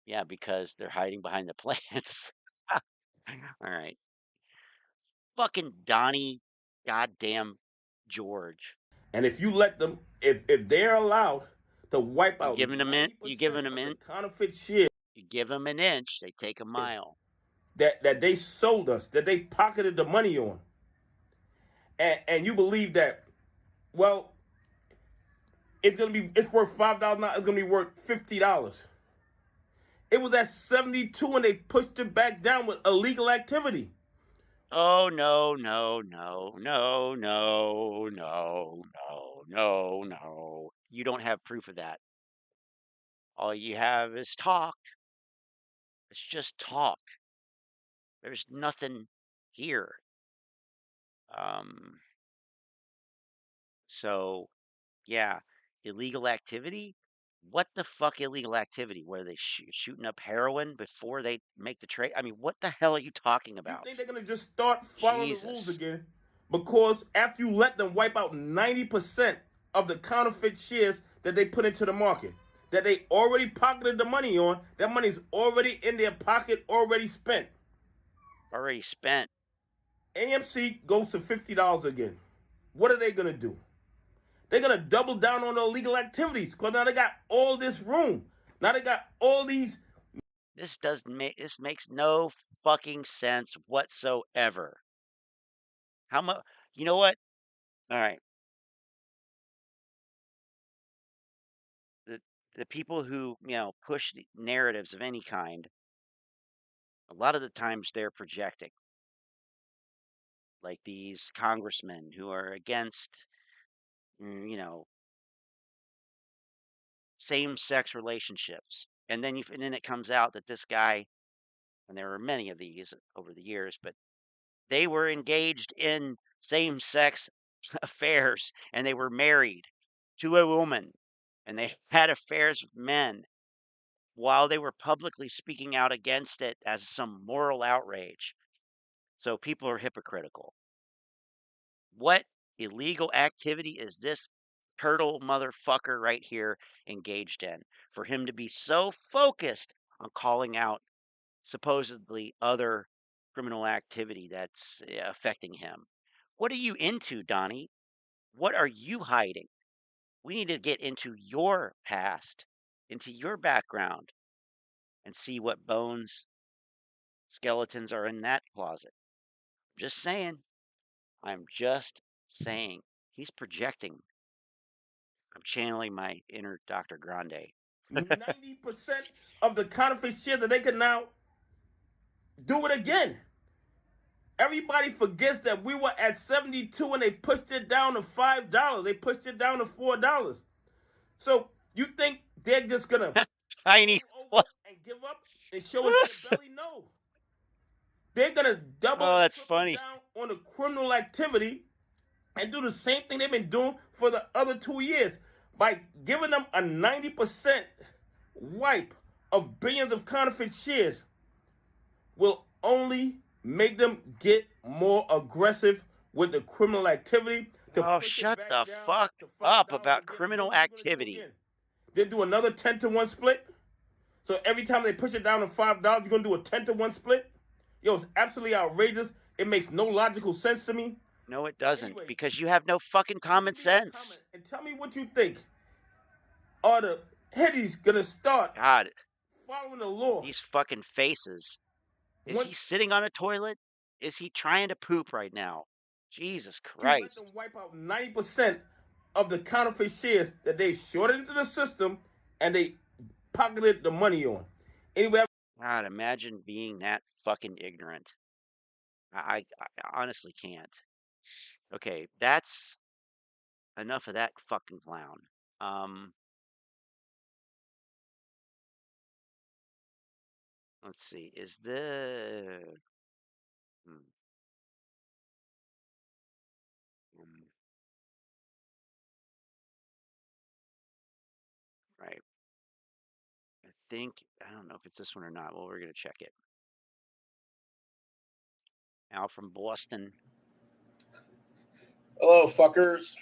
Yeah, because they're hiding behind the plants. All right. Fucking Donnie, goddamn George. And if you let them, if they're allowed to wipe out, you give them an counterfeit shit. You give them an inch, they take a mile. That they sold us, that they pocketed the money on, and you believe that, well, it's worth $5,000. It's gonna be worth $50. It was at 72 and they pushed it back down with illegal activity. Oh, no. You don't have proof of that. All you have is talk. It's just talk. There's nothing here. So, yeah, illegal activity. What the fuck illegal activity? Were they shooting up heroin before they make the trade? I mean, what the hell are you talking You about? think they're gonna just start following the rules again? Because after you let them wipe out 90% of the counterfeit shares that they put into the market, that they already pocketed the money on, that money's already in their pocket, already spent. Already spent. AMC goes to $50 again. What are they gonna do? They're gonna double down on the illegal activities because now they got all this room. Now they got all these. This makes no fucking sense whatsoever. How much? You know what? All right. The people who push the narratives of any kind, a lot of the times they're projecting. Like these congressmen who are against, same-sex relationships, and then it comes out that this guy, and there were many of these over the years, but they were engaged in same-sex affairs, and they were married to a woman, and they had affairs with men while they were publicly speaking out against it as some moral outrage. So people are hypocritical. What illegal activity is this turtle motherfucker right here engaged in for him to be so focused on calling out supposedly other criminal activity that's affecting him? What are you into, Donnie? What are you hiding? We need to get into your past, into your background, and see what bones, skeletons are in that closet. Just saying. I'm just saying. He's projecting. I'm channeling my inner Dr. Grande. 90% of the counterfeit shit that they can now do it again. Everybody forgets that we were at 72 and they pushed it down to $5. They pushed it down to $4. So you think they're just gonna tiny and give up and show us their belly? No. They're gonna double and triple down on the criminal activity and do the same thing they've been doing for the other 2 years by giving them a 90% wipe of billions of counterfeit shares will only make them get more aggressive with the criminal activity. Oh, shut the fuck up about criminal activity. Then do another 10-to-1 split. So every time they push it down to $5, you're going to do a 10-to-1 split? Yo, it's absolutely outrageous. It makes no logical sense to me. No, it doesn't, because you have no fucking common sense. And tell me what you think. Are the headies going to start following the law? These fucking faces. Is he sitting on a toilet? Is he trying to poop right now? Jesus Christ. Let them wipe out 90% of the counterfeit shares that they shorted into the system and they pocketed the money on. Anyway, God, imagine being that fucking ignorant. I honestly can't. Okay, that's enough of that fucking clown. Let's see. Is the right. I don't know if it's this one or not. Well, we're going to check it. Al from Boston. Hello, fuckers.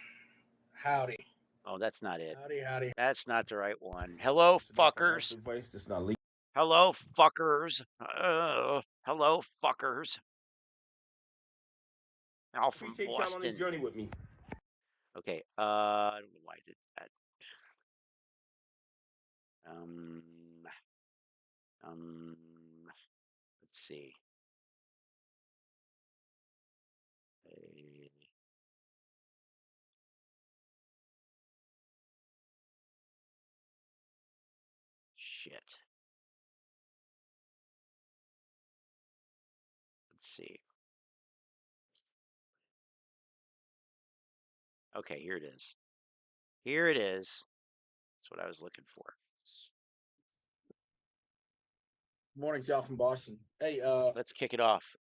Howdy. Oh, that's not it. Howdy. That's not the right one. Hello, fuckers. Hello, fuckers. Hello, fuckers. Al from Appreciate Boston. y'all on this journey with me. Okay. I don't know why I did that. Let's see. Shit. Let's see. Okay, here it is. Here it is. That's what I was looking for. Morning, Al from Boston. Hey, let's kick it off.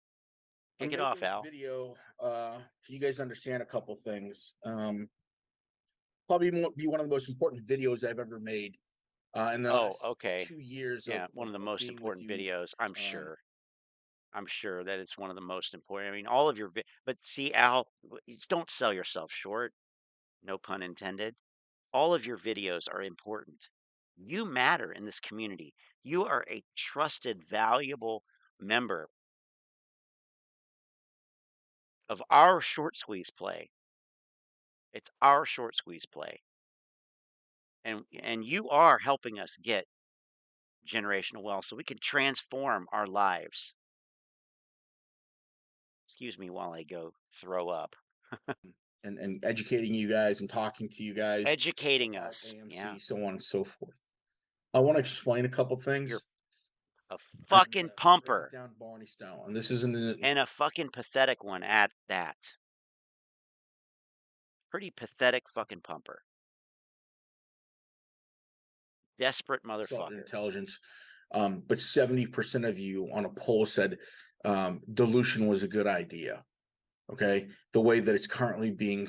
Kick it off, Al. Video, so you guys understand a couple things. Probably be one of the most important videos I've ever made. in the Oh, last okay. 2 years Yeah, of one of the most being with important you. videos, I'm sure. I'm sure that it's one of the most important. I mean, all of your but see, Al, don't sell yourself short. No pun intended. All of your videos are important. You matter in this community. You are a trusted, valuable member of our short squeeze play. It's our short squeeze play. And you are helping us get generational wealth so we can transform our lives. Excuse me while I go throw up. and educating you guys and talking to you guys. Educating about us. AMC, Yeah. so on and so forth. I want to explain a couple things. You're a fucking pumper. Break it down Barney style, and this isn't And a fucking pathetic one at that. Pretty pathetic fucking pumper. Desperate motherfucker. Intelligence. But 70% of you on a poll said dilution was a good idea. Okay, the way that it's currently being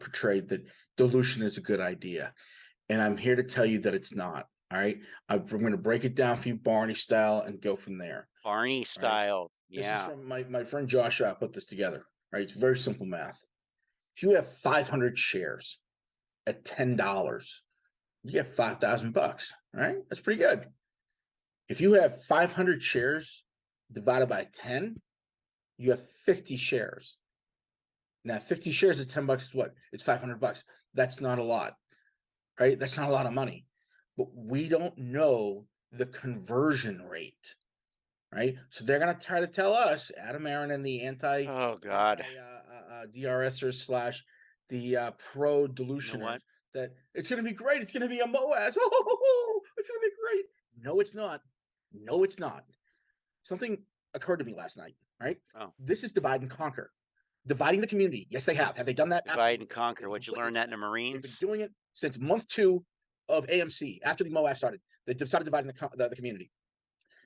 portrayed, that dilution is a good idea, and I'm here to tell you that it's not. All right, I'm going to break it down for you, Barney style, and go from there. Barney style, yeah. This is from my friend Joshua. I put this together. Right, it's very simple math. If you have 500 shares at $10, you get $5,000. Right, that's pretty good. If you have 500 shares divided by 10, you have 50 shares. Now, 50 shares at $10 is what? It's $500. That's not a lot, right? That's not a lot of money. But we don't know the conversion rate, right? So they're going to try to tell us, Adam Aron and the DRSers / the pro delusioners, that it's going to be great. It's going to be a Moass. It's going to be great. No, it's not. No, it's not. Something occurred to me last night, right? Oh. This is divide and conquer. Dividing the community. Yes, they have. Have they done that? Divide and conquer. What'd you learn that in the Marines? They've been doing it since month 2 of AMC. After the Moass started, they started dividing the community.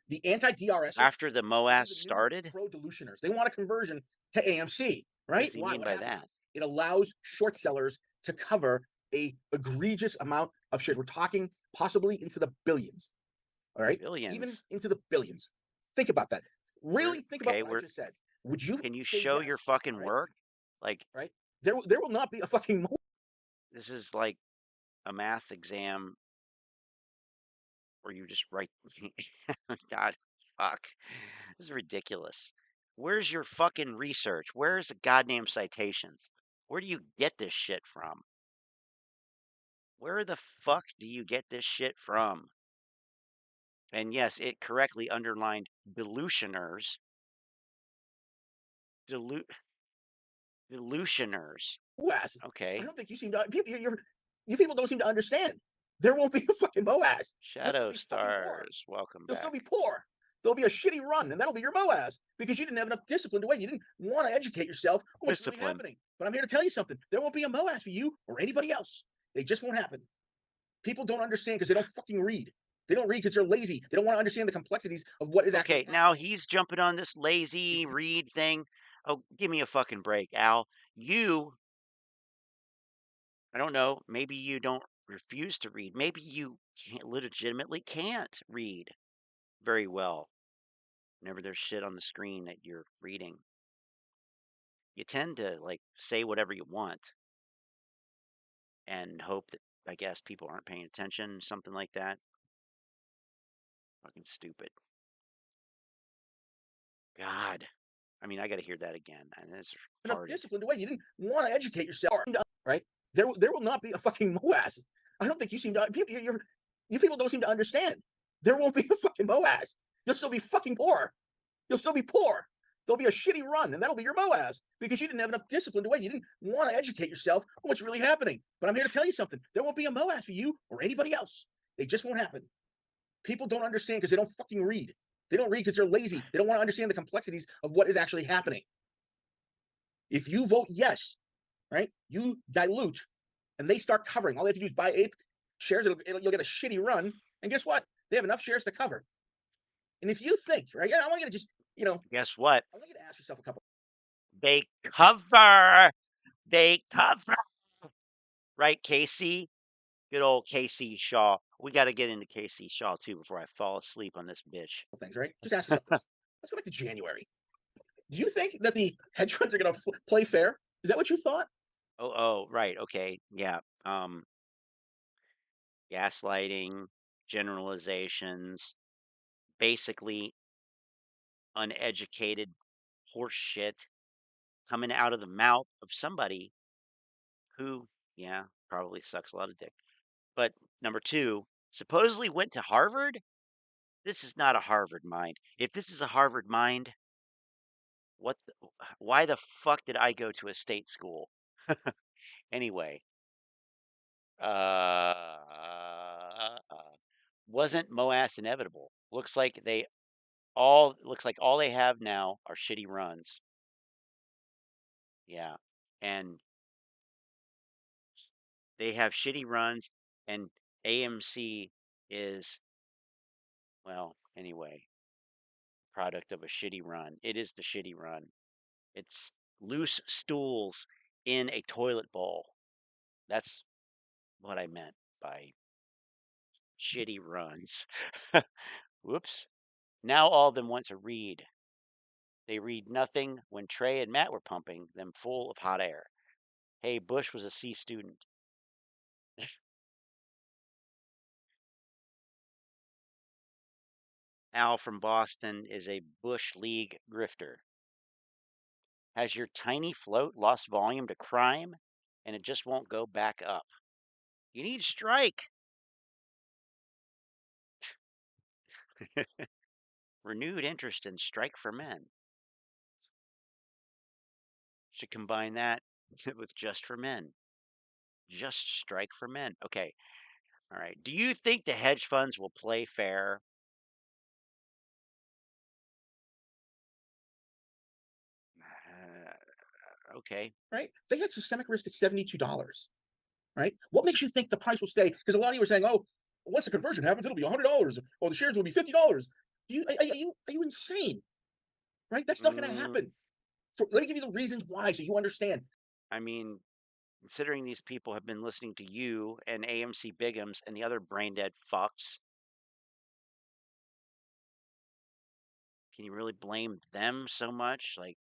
The anti-DRS. After the Moass started? Pro-delusioners. They want a conversion to AMC, right? What does he mean by that? It allows short sellers to cover a egregious amount of shares. We're talking possibly into the billions. All right? Billions? Even into the billions. Think about that. Really think about what I just said. Would you? Can you show your fucking work? Like, right? There will not be a fucking. This is like a math exam where you just write. God, fuck. This is ridiculous. Where's your fucking research? Where's the goddamn citations? Where do you get this shit from? Where the fuck do you get this shit from? And yes, it correctly underlined dilutioners. Dilutioners. Moass. Okay. I don't think you seem to. You people don't seem to understand. There won't be a fucking Moass. Shadow Stars, welcome You'll back. still be poor. There'll be a shitty run, and that'll be your Moass because you didn't have enough discipline to wait. You didn't want to educate yourself on what's really happening. But I'm here to tell you something. There won't be a Moass for you or anybody else. They just won't happen. People don't understand because they don't fucking read. They don't read because they're lazy. They don't want to understand the complexities of what is actually happening. Now he's jumping on this lazy read thing. Oh, give me a fucking break, Al. I don't know, maybe you don't refuse to read. Maybe you legitimately can't read very well. Whenever there's shit on the screen that you're reading, you tend to like say whatever you want and hope that, I guess, people aren't paying attention, something like that. Fucking stupid. God. I mean, I got to hear that again. And it's enough discipline to wait. You didn't want to educate yourself, right? There will not be a fucking Moass. I don't think you seem to. You people don't seem to understand. There won't be a fucking Moass. You'll still be fucking poor. You'll still be poor. There'll be a shitty run, and that'll be your Moass because you didn't have enough discipline to wait. You didn't want to educate yourself on what's really happening. But I'm here to tell you something. There won't be a Moass for you or anybody else. They just won't happen. People don't understand because they don't fucking read. They don't read because they're lazy. They don't want to understand the complexities of what is actually happening. If you vote yes, right, you dilute, and they start covering. All they have to do is buy ape shares. You'll get a shitty run, and guess what? They have enough shares to cover. And if you think, right, I want you to just, guess what? I want you to ask yourself a couple. They cover. Right, Casey? Good old KC Shaw. We got to get into KC Shaw too before I fall asleep on this bitch. Things, right? Just ask yourself this. Let's go back to January. Do you think that the hedge funds are going to play fair? Is that what you thought? Oh, right. Okay. Yeah. Gaslighting, generalizations, basically uneducated horse shit coming out of the mouth of somebody who, yeah, probably sucks a lot of dick. But number two, supposedly went to Harvard. This is not a Harvard mind. If this is a Harvard mind, why the fuck did I go to a state school? Anyway, wasn't Moass inevitable? Looks like all they have now are shitty runs. Yeah. And they have shitty runs, and AMC is, well, anyway, product of a shitty run. It is the shitty run. It's loose stools in a toilet bowl. That's what I meant by shitty runs. Whoops. Now all of them want to read. They read nothing when Trey and Matt were pumping them full of hot air. Hey, Bush was a C student. Al from Boston is a Bush League grifter. Has your tiny float lost volume to crime and it just won't go back up? You need strike. Renewed interest in strike for men. Should combine that with just for men. Just strike for men. Okay. All right. Do you think the hedge funds will play fair? Okay. Right? They had systemic risk at $72. Right? What makes you think the price will stay? Because a lot of you are saying, "Oh, once the conversion happens, it'll be $100, or the shares will be $50." Are you insane? Right? That's not going to happen. Let me give you the reasons why, so you understand. I mean, considering these people have been listening to you and AMC Bigums and the other brain dead fucks, can you really blame them so much? Like,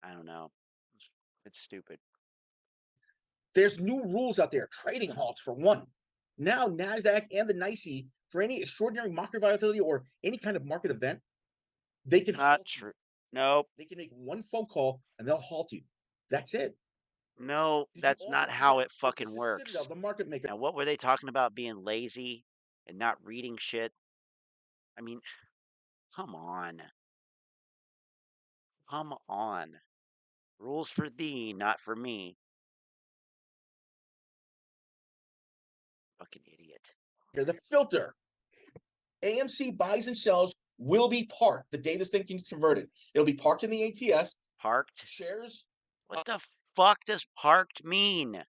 I don't know. It's stupid. There's new rules out there. Trading halts for one. Now NASDAQ and the NYSE, for any extraordinary market volatility or any kind of market event, they can not true. Nope. They can make one phone call and they'll halt you. That's it. No, that's not how it fucking works. Citadel, the market maker. Now, what were they talking about? Being lazy and not reading shit? I mean, come on. Come on. Rules for thee, not for me. Fucking idiot. The filter. AMC buys and sells will be parked the day this thing gets converted. It'll be parked in the ATS. Parked? Shares. What the fuck does parked mean?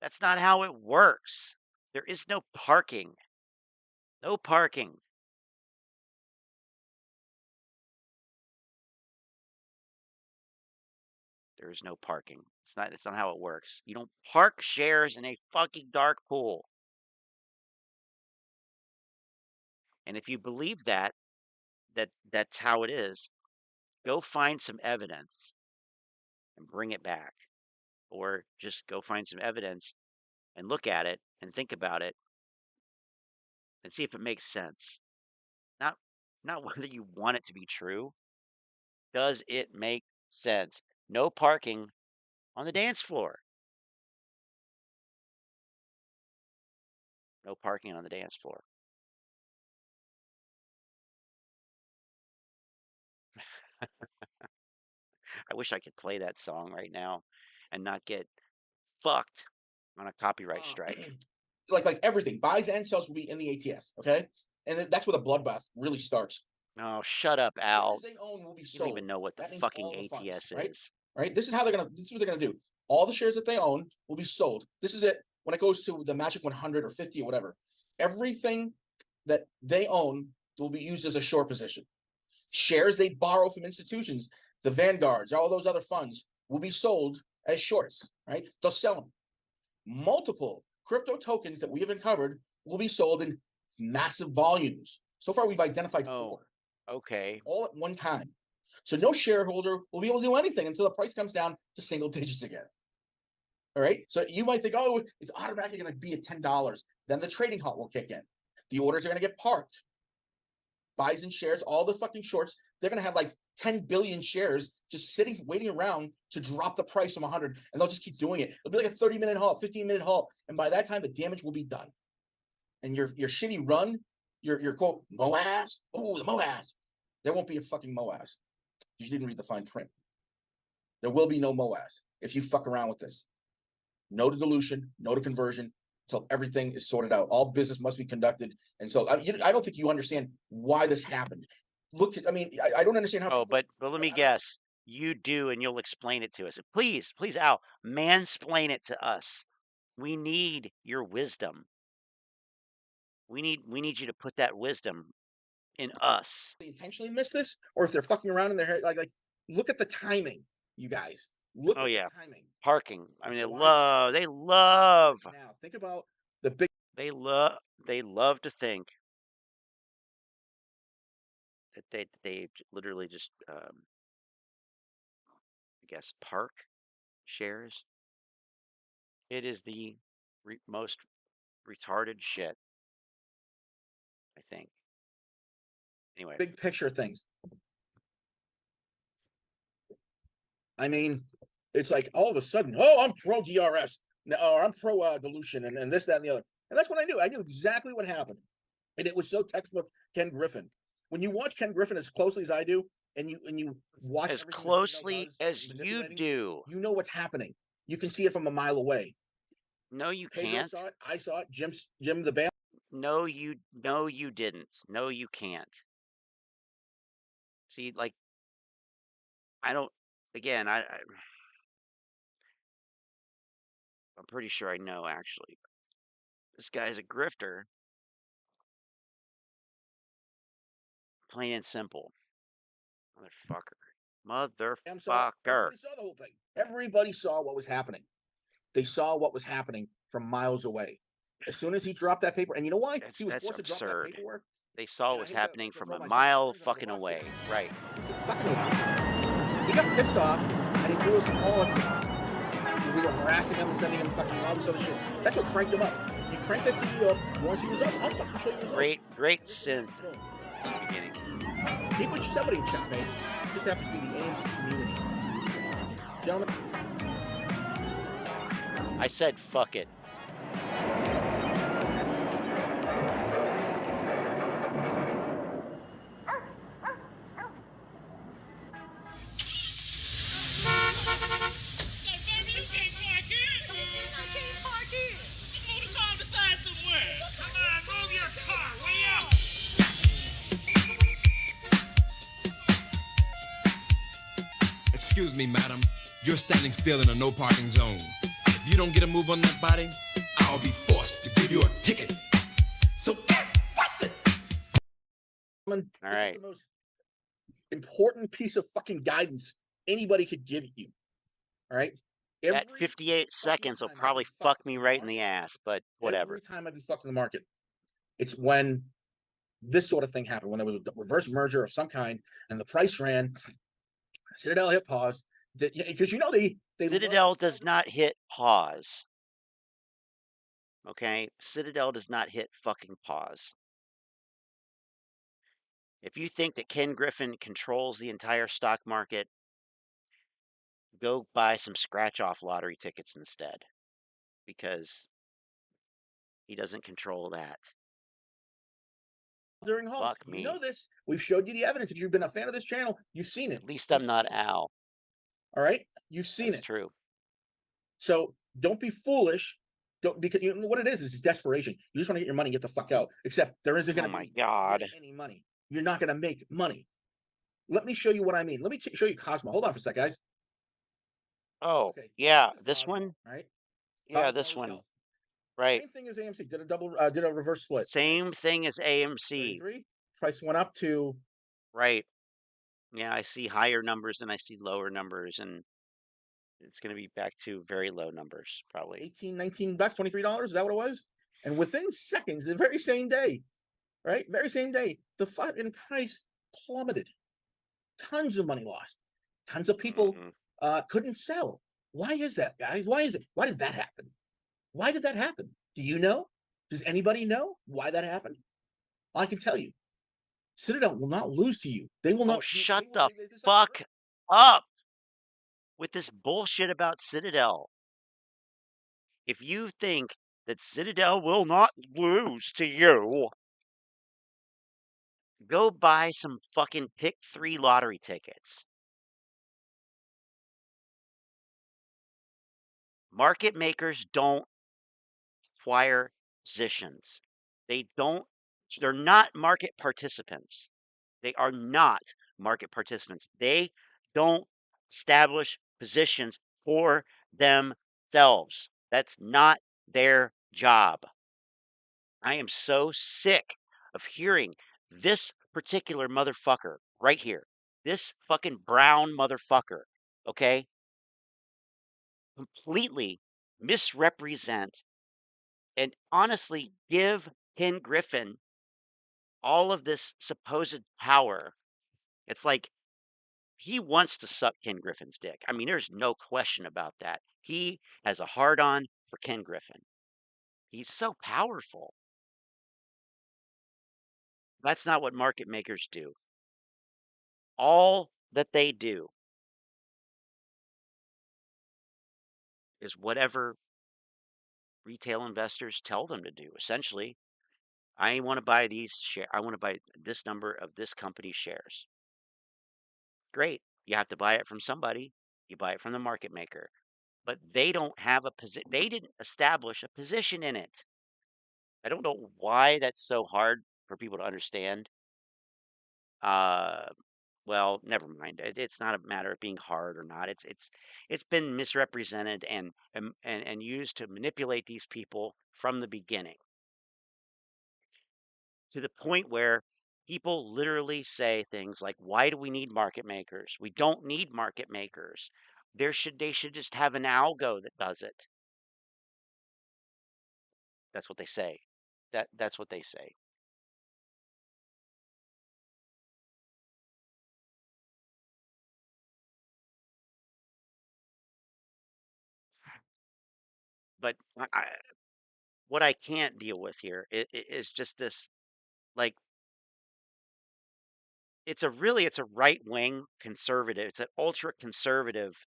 That's not how it works. There is no parking. No parking. There is no parking. It's not how it works. You don't park shares in a fucking dark pool. And if you believe that's how it is, go find some evidence and bring it back. Or just go find some evidence and look at it and think about it and see if it makes sense. Not whether you want it to be true. Does it make sense? No parking on the dance floor. No parking on the dance floor. I wish I could play that song right now and not get fucked on a copyright strike. Like everything, buys and sells will be in the ATS, okay? And that's where the bloodbath really starts. Oh, shut up, Al. They own will be sold. You don't even know what the fucking ATS funds, is. Right? This is what they're gonna do. All the shares that they own will be sold. This is it. When it goes to the magic 100 or 50 or whatever, everything that they own will be used as a short position. Shares they borrow from institutions, the Vanguards, all those other funds will be sold as shorts, right? They'll sell them. Multiple crypto tokens that we have uncovered will be sold in massive volumes. So far, we've identified 4. Okay. All at one time. So no shareholder will be able to do anything until the price comes down to single digits again. All right. So you might think, oh, it's automatically going to be at $10. Then the trading halt will kick in. The orders are going to get parked. Buys and shares, all the fucking shorts, they're going to have like 10 billion shares just sitting, waiting around to drop the price from 100. And they'll just keep doing it. It'll be like a 30-minute halt, 15-minute halt. And by that time, the damage will be done. And your shitty run, your quote, Moass, oh, the Moass. There won't be a fucking Moass. You didn't read the fine print. There will be no Moass if you fuck around with this. No to dilution, no to conversion, until everything is sorted out. All business must be conducted. And so I don't think you understand why this happened. Look, I don't understand how. Oh, but let me guess. You do, and you'll explain it to us. Please, Al, mansplain it to us. We need your wisdom. We need you to put that wisdom in us. They intentionally miss this, or if they're fucking around in their head, like look at the timing, you guys. Look at the timing. Parking. I mean, they love. Now think about the big. They love to think that they literally just I guess park shares. It is the most retarded shit, I think. Anyway, big picture things. I mean, it's like all of a sudden, oh, I'm pro DRS, or I'm pro dilution, and this, that, and the other. And that's what I knew. I knew exactly what happened. And it was so textbook Ken Griffin. When you watch Ken Griffin as closely as I do, and you watch as closely as you do, you know what's happening. You can see it from a mile away. No, you can't. Saw it. I saw it. Jim the band. No, you didn't. No, you can't. See, like, I don't. Again, I'm pretty sure I know, actually. This guy's a grifter. Plain and simple. Motherfucker. Everybody saw the whole thing. Everybody saw what was happening. They saw what was happening from miles away. As soon as he dropped that paper, and you know why? That's he was forced absurd. to drop that paperwork. They saw what was happening from a mile fucking away. Right. He got pissed off, and he threw us all at us. We were harassing him and sending him fucking all this other shit. That's what cranked him up. He cranked that CEO up once he was up. I'll fucking show you results. Great synth in the beginning. He put somebody in checkmate. It just happens to be the AMC community. Gentlemen. I said fuck it. Excuse me, madam. You're standing still in a no parking zone. If you don't get a move on that body, I'll be forced to give you a ticket. So get with it. All right. The most important piece of fucking guidance anybody could give you. All right. That 58 seconds will probably fuck me right in the ass, but whatever. Every time I'd be fucked in the market, it's when this sort of thing happened, when there was a reverse merger of some kind and the price ran. Citadel hit pause because they Citadel does not hit pause. Okay, Citadel does not hit fucking pause. If you think that Ken Griffin controls the entire stock market, go buy some scratch-off lottery tickets instead, because he doesn't control that. During halts. Fuck me. You know this. We've showed you the evidence. If you've been a fan of this channel, you've seen it. At least I'm not Al. All right? You've seen it. That's true. So don't be foolish. Because you know what it is desperation. You just want to get your money and get the fuck out. Except there isn't going to be any money. You're not going to make money. Let me show you what I mean. Let me show you Cosmo. Hold on for a sec, guys. Oh, okay. Yeah. This one? Right? Yeah, Cosmo this one. Health. Right. Same thing as AMC. Did a reverse split. Same thing as AMC. Price went up to. Right. Yeah, I see higher numbers and I see lower numbers, and it's going to be back to very low numbers, probably. 18, 19 bucks, $23. Is that what it was? And within seconds, the very same day, right? Very same day, the fucking price plummeted. Tons of money lost. Tons of people couldn't sell. Why is that, guys? Why is it? Why did that happen? Why did that happen? Do you know? Does anybody know why that happened? I can tell you. Citadel will not lose to you. They will not. Oh, shut the fuck up with this bullshit about Citadel. If you think that Citadel will not lose to you, go buy some fucking pick 3 lottery tickets. Market makers don't acquire positions. They're not market participants. They are not market participants. They don't establish positions for themselves. That's not their job. I am so sick of hearing this particular motherfucker right here. This fucking brown motherfucker, okay? Completely misrepresent and honestly give Ken Griffin all of this supposed power. It's like he wants to suck Ken Griffin's dick. I mean, there's no question about that. He has a hard on for Ken Griffin. He's so powerful. That's not what market makers do. All that they do is whatever retail investors tell them to do. Essentially, I want to buy these shares. I want to buy this number of this company's shares. Great. You have to buy it from somebody. You buy it from the market maker. But they don't have a position. They didn't establish a position in it. I don't know why that's so hard for people to understand. Well, never mind. It's not a matter of being hard or not. It's been misrepresented and used to manipulate these people from the beginning, to the point where people literally say things like, "Why do we need market makers? We don't need market makers. They should just have an algo that does it." That's what they say. That's what they say. But what I can't deal with here is just this, like, it's a right wing conservative. It's an ultra conservative,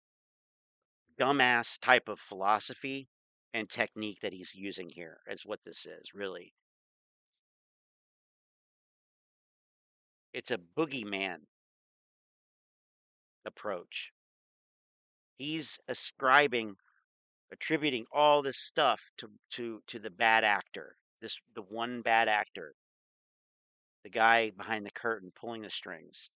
dumbass type of philosophy and technique that he's using here, is what this is, really. It's a boogeyman approach. He's attributing all this stuff to the bad actor, the one bad actor, the guy behind the curtain pulling the strings.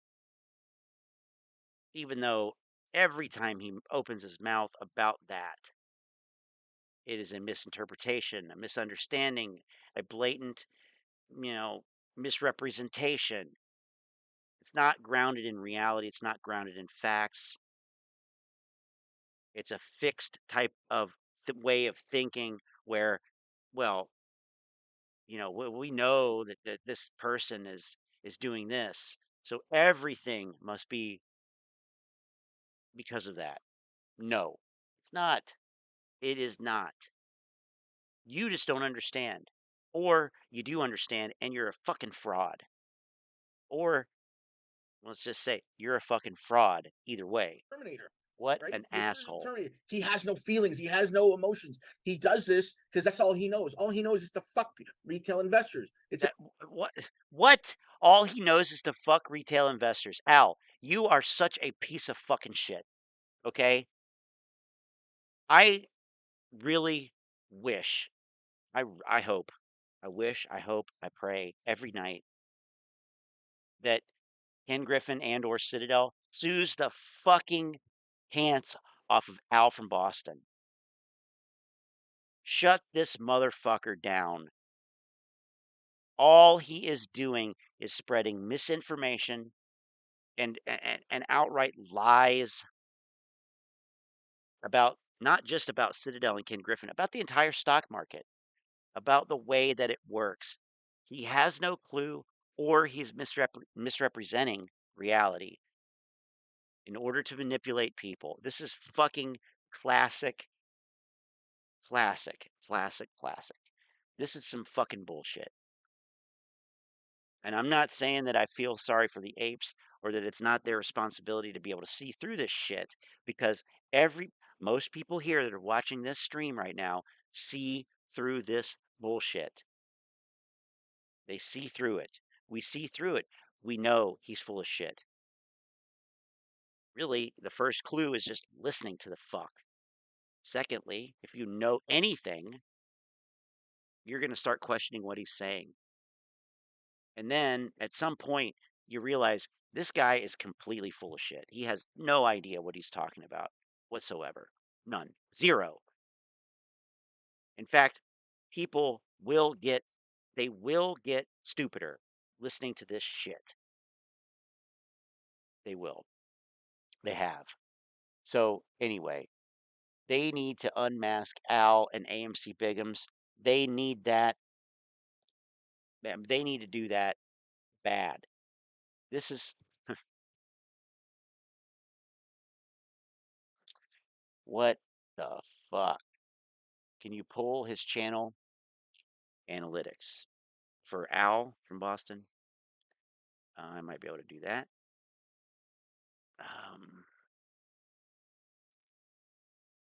Even though every time he opens his mouth about that, it is a misinterpretation, a misunderstanding, a blatant, misrepresentation. It's not grounded in reality. It's not grounded in facts. It's a fixed type of way of thinking where, well, we know that this person is doing this, so everything must be because of that. No, it's not. It is not. You just don't understand. Or you do understand and you're a fucking fraud. Or let's just say you're a fucking fraud either way. Terminator. What Right? an asshole. Terminator. He has no feelings. He has no emotions. He does this because that's all he knows. All he knows is to fuck retail investors. What? All he knows is to fuck retail investors. Al, you are such a piece of fucking shit. Okay? I really wish, I hope, I wish, I hope, I pray every night that Ken Griffin and or Citadel sues the fucking pants off of Al from Boston. Shut this motherfucker down. All he is doing is spreading misinformation and outright lies about not just about Citadel and Ken Griffin, about the entire stock market, about the way that it works. He has no clue, or he's misrepresenting reality in order to manipulate people. This is fucking classic. This is some fucking bullshit. And I'm not saying that I feel sorry for the apes or that it's not their responsibility to be able to see through this shit, because most people here that are watching this stream right now see through this bullshit. They see through it. We see through it. We know he's full of shit. Really, the first clue is just listening to the fuck. Secondly, if you know anything, you're going to start questioning what he's saying. And then at some point, you realize this guy is completely full of shit. He has no idea what he's talking about whatsoever. None. Zero. In fact, people will get stupider listening to this shit. They will. They have. So anyway, they need to unmask Al and AMC Bigums. They need that. They need to do that bad. This is what the fuck? Can you pull his channel analytics for Al from Boston? I might be able to do that.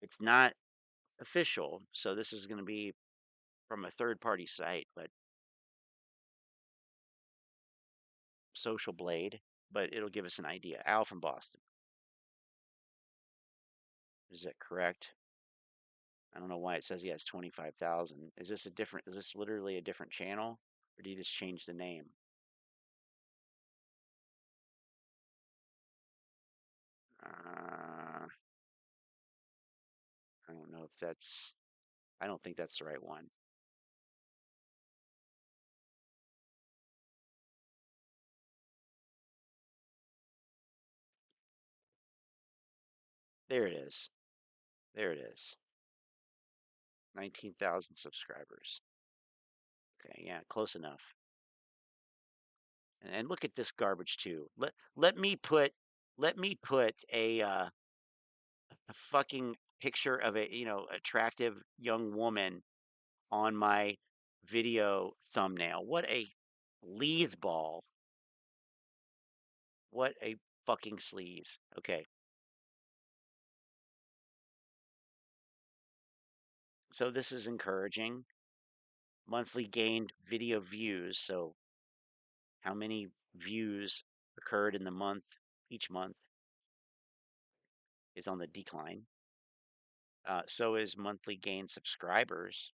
It's not official, so this is going to be from a third-party site, but Social Blade, but it'll give us an idea. Al from Boston. Is that correct? I don't know why it says he has 25,000. Is this literally a different channel, or did you just change the name? I don't know if I don't think that's the right one. There it is. There it is. 19,000 subscribers. Okay, yeah, close enough. And look at this garbage too. Let me put a fucking picture of a attractive young woman on my video thumbnail. What a sleazeball. What a fucking sleaze. Okay. So this is encouraging. Monthly gained video views. So how many views occurred in the month, each month, is on the decline. So is monthly gained subscribers.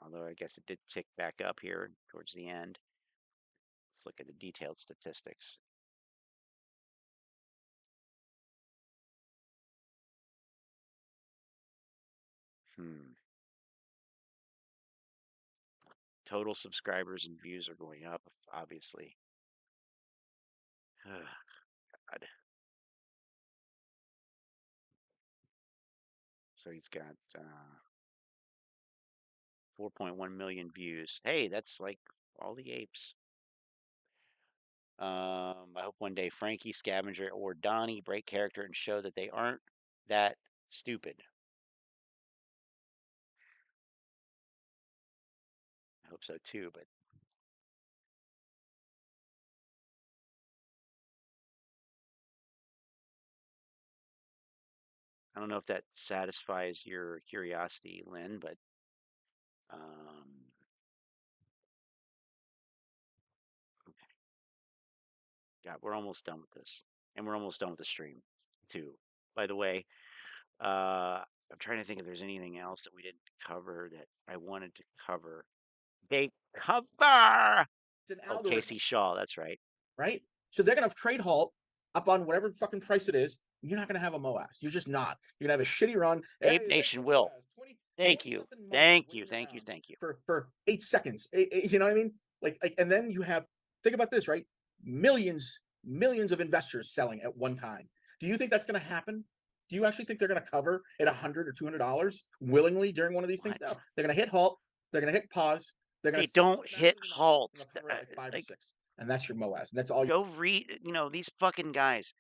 Although I guess it did tick back up here towards the end. Let's look at the detailed statistics. Total subscribers and views are going up, obviously. God. So he's got 4.1 million views. Hey, that's like all the apes. I hope one day Frankie, Scavenger, or Donnie break character and show that they aren't that stupid. I hope so too, but I don't know if that satisfies your curiosity, Lynn, but okay. God, we're almost done with this. And we're almost done with the stream, too. By the way, I'm trying to think if there's anything else that we didn't cover that I wanted to cover. They cover! It's an Oh, algorithm. Casey Shaw, that's right. Right? So they're going to trade halt up on whatever fucking price it is. You're not going to have a Moass. You're just not. You're going to have a shitty run. Ape Nation will. Thank you. Thank you. Thank you. Thank you. For 8 seconds. You know what I mean? And then you have, think about this, right? Millions of investors selling at one time. Do you think that's going to happen? Do you actually think they're going to cover at $100 or $200 willingly during one of these things? No, they're going to hit halt. They're going to hit pause. They don't hit halts. Like 5 or 6, and that's your Moass. And that's all. Go read. These fucking guys,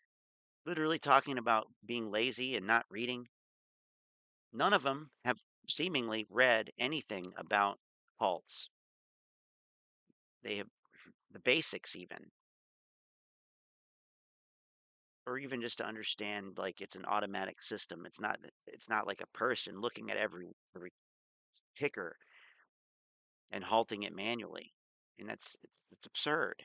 literally talking about being lazy and not reading. None of them have seemingly read anything about halts. They have the basics even. Or even just to understand, like, it's an automatic system. It's not like a person looking at every ticker and halting it manually. And it's absurd.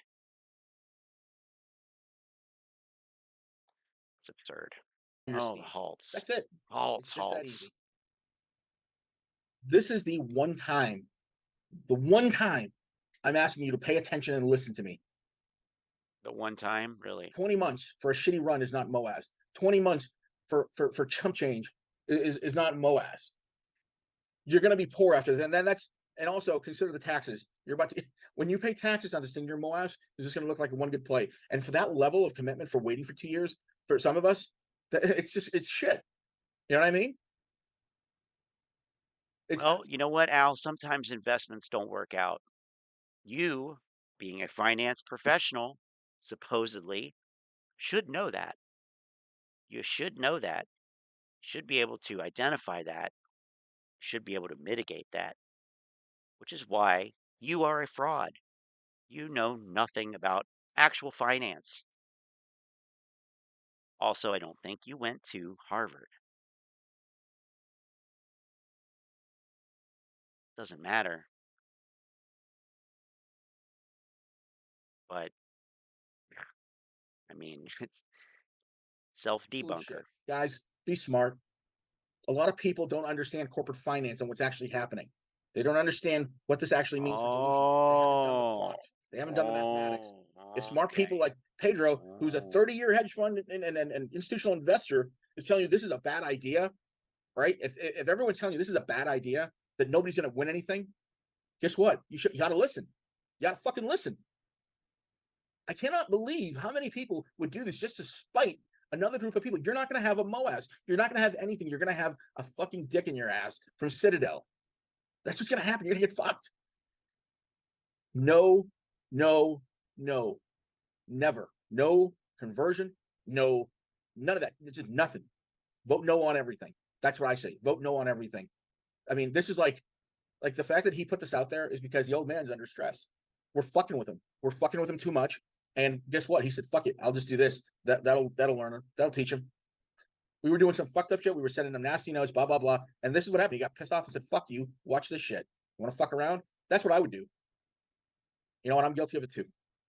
It's absurd. Oh, the halts. That's it. Halts, It's just that halts. easy. This is the one time I'm asking you to pay attention and listen to me. The one time, really? 20 months for a shitty run is not Moass. 20 months for chump change is not Moass. You're going to be poor after that. And then and also consider the taxes. You're about to, when you pay taxes on this thing, your Moass is just going to look like one good play. And for that level of commitment for waiting for 2 years, for some of us, it's shit. You know what I mean? Well, you know what, Al? Sometimes investments don't work out. You, being a finance professional, supposedly, should know that. You should know that. Should be able to identify that. Should be able to mitigate that. Which is why you are a fraud. You know nothing about actual finance. Also, I don't think you went to Harvard. Doesn't matter. But, I mean, it's self-debunker. Guys, be smart. A lot of people don't understand corporate finance and what's actually happening. They don't understand what this actually means for dilution. They haven't done the mathematics. It's smart people like Pedro, who's a 30-year hedge fund and institutional investor, is telling you this is a bad idea, right? If everyone's telling you this is a bad idea, that nobody's going to win anything, guess what? You got to listen. You got to fucking listen. I cannot believe how many people would do this just to spite another group of people. You're not going to have a Moass. You're not going to have anything. You're going to have a fucking dick in your ass from Citadel. That's what's going to happen. You're going to get fucked. No, no, no, never. No conversion. No, none of that. It's just nothing. Vote no on everything. That's what I say. Vote no on everything. I mean, this is like the fact that he put this out there is because the old man's under stress. We're fucking with him. We're fucking with him too much. And guess what? He said, fuck it. I'll just do this. That'll learn him. That'll teach him. We were doing some fucked up shit. We were sending him nasty notes, blah, blah, blah. And this is what happened. He got pissed off and said, fuck you. Watch this shit. You want to fuck around? That's what I would do. You know what? I'm guilty of it too.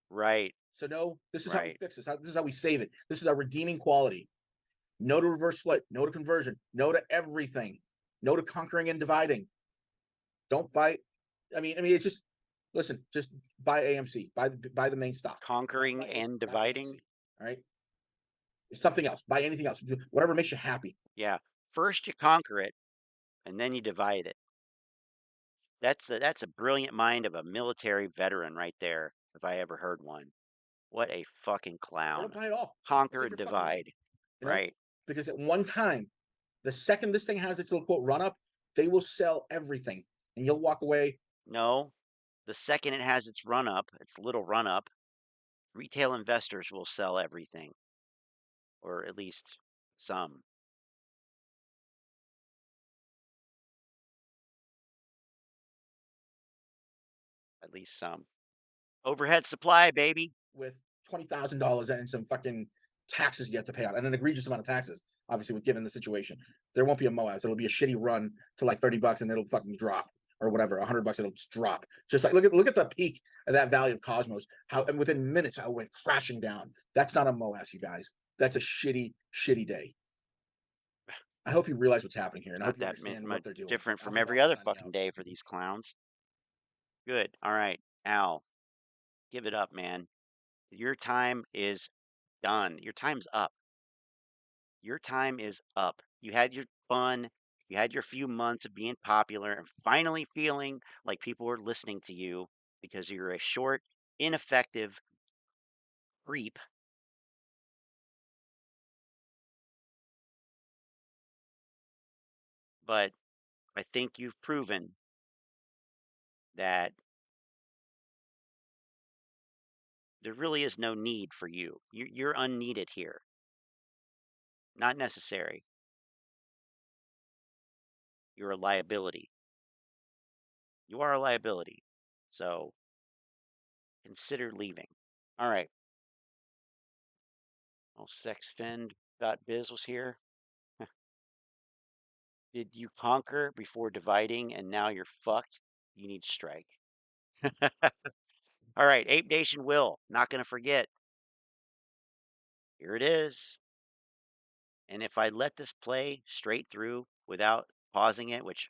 Right. So no, this is how we fix this. This is how we save it. This is our redeeming quality. No to reverse split. No to conversion. No to everything. No to conquering and dividing. Don't buy. I mean, it's just, listen, just buy AMC, buy the main stock. Conquering and dividing. All right. Something else. Buy anything else. Whatever makes you happy. Yeah. First you conquer it, and then you divide it. That's a brilliant mind of a military veteran right there, if I ever heard one. What a fucking clown. Don't buy it all. Conquer and divide. You know? Right. Because at one time, the second this thing has its little quote run up, they will sell everything, and you'll walk away. No. The second it has its run up, its little run up, retail investors will sell everything. Or at least some. At least some. Overhead supply, baby. With $20,000 and some fucking taxes you have to pay out, and an egregious amount of taxes, obviously, with given the situation. There won't be a Moass. It'll be a shitty run to like $30 and it'll fucking drop. Or whatever, $100, it'll just drop. Just like look at the peak of that value of Cosmos. How, and within minutes, how it went crashing down. That's not a Moass, you guys. That's a shitty day. I hope you realize what's happening here, and I hope you understand what they're doing. Different from every other fucking day for these clowns. Good. All right, Al, give it up, man. Your time is done. Your time's up. Your time is up. You had your fun. You had your few months of being popular and finally feeling like people were listening to you. because you're a short, ineffective creep. But I think you've proven that there really is no need for you. You're unneeded here. Not necessary. You're a liability. You are a liability. So consider leaving. All right. Oh, sexfend.biz was here. Did you conquer before dividing and now you're fucked? You need to strike. All right. Ape Nation will. Not going to forget. Here it is. And if I let this play straight through without pausing it, which,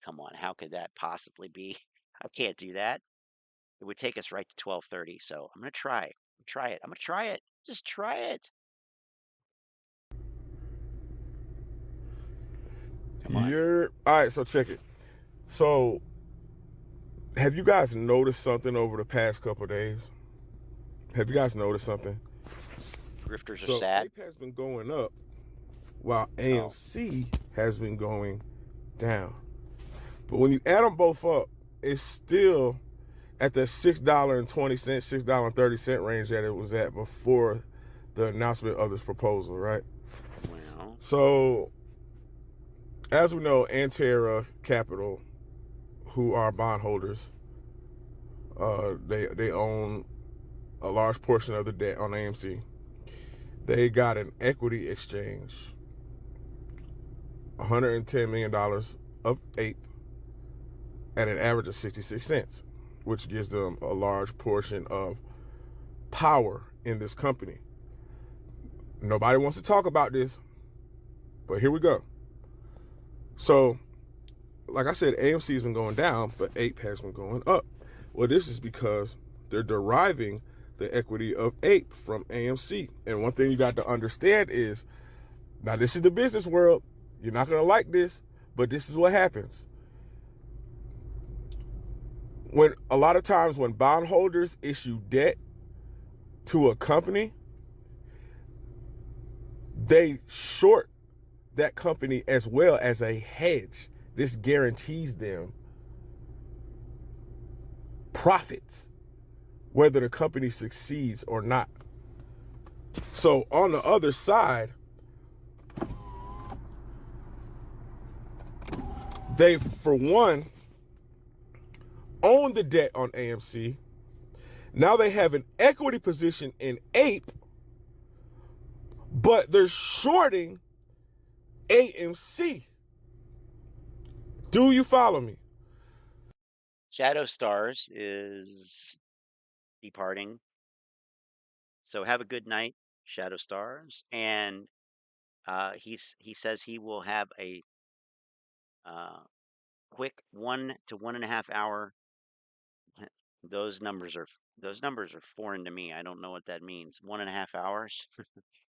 come on, how could that possibly be? I can't do that. It would take us right to 12:30. So I'm going to try. Try it. I'm going to try it. Just try it. All right, so check it. So have you guys noticed something over the past couple of days? Have you guys noticed something? Grifters are sad. Ape has been going up while AMC has been going down. But when you add them both up, it's still at the $6.20, $6.30 range that it was at before the announcement of this proposal, right? Wow. So, as we know, Antera Capital, who are bondholders, they own a large portion of the debt on AMC. They got an equity exchange, $110 million of APE at an average of 66 cents, which gives them a large portion of power in this company. Nobody wants to talk about this, but here we go. So, like I said, AMC has been going down, but APE has been going up. Well, this is because they're deriving the equity of APE from AMC. And one thing you got to understand is, now this is the business world. You're not going to like this, but this is what happens. When a lot of times when bondholders issue debt to a company, they short that company as well as a hedge. This guarantees them profits, whether the company succeeds or not. So on the other side, they, for one, own the debt on AMC. Now they have an equity position in APE, but they're shorting AMC. Do you follow me? Shadow Stars is departing. So have a good night, Shadow Stars. And he says he will have a quick 1 to 1.5 hour. Those numbers are foreign to me. I don't know what that means. 1.5 hours.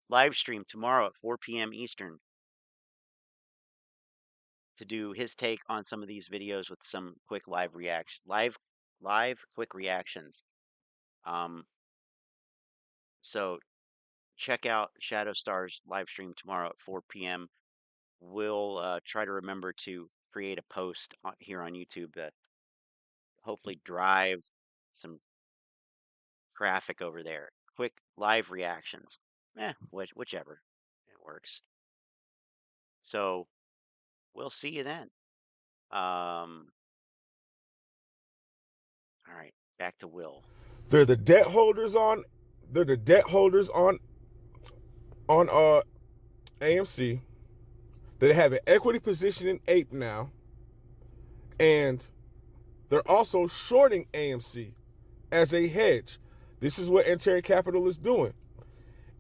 Live stream tomorrow at 4 p.m. Eastern to do his take on some of these videos with some quick live quick reactions. So check out Shadow Stars live stream tomorrow at 4 p.m. We'll try to remember to create a post here on YouTube that hopefully drive some traffic over there. Quick live reactions. Whichever. It works. So we'll see you then. All right, back to Will. They're the debt holders on AMC. They have an equity position in APE now, and they're also shorting AMC as a hedge. This is what Antera Capital is doing.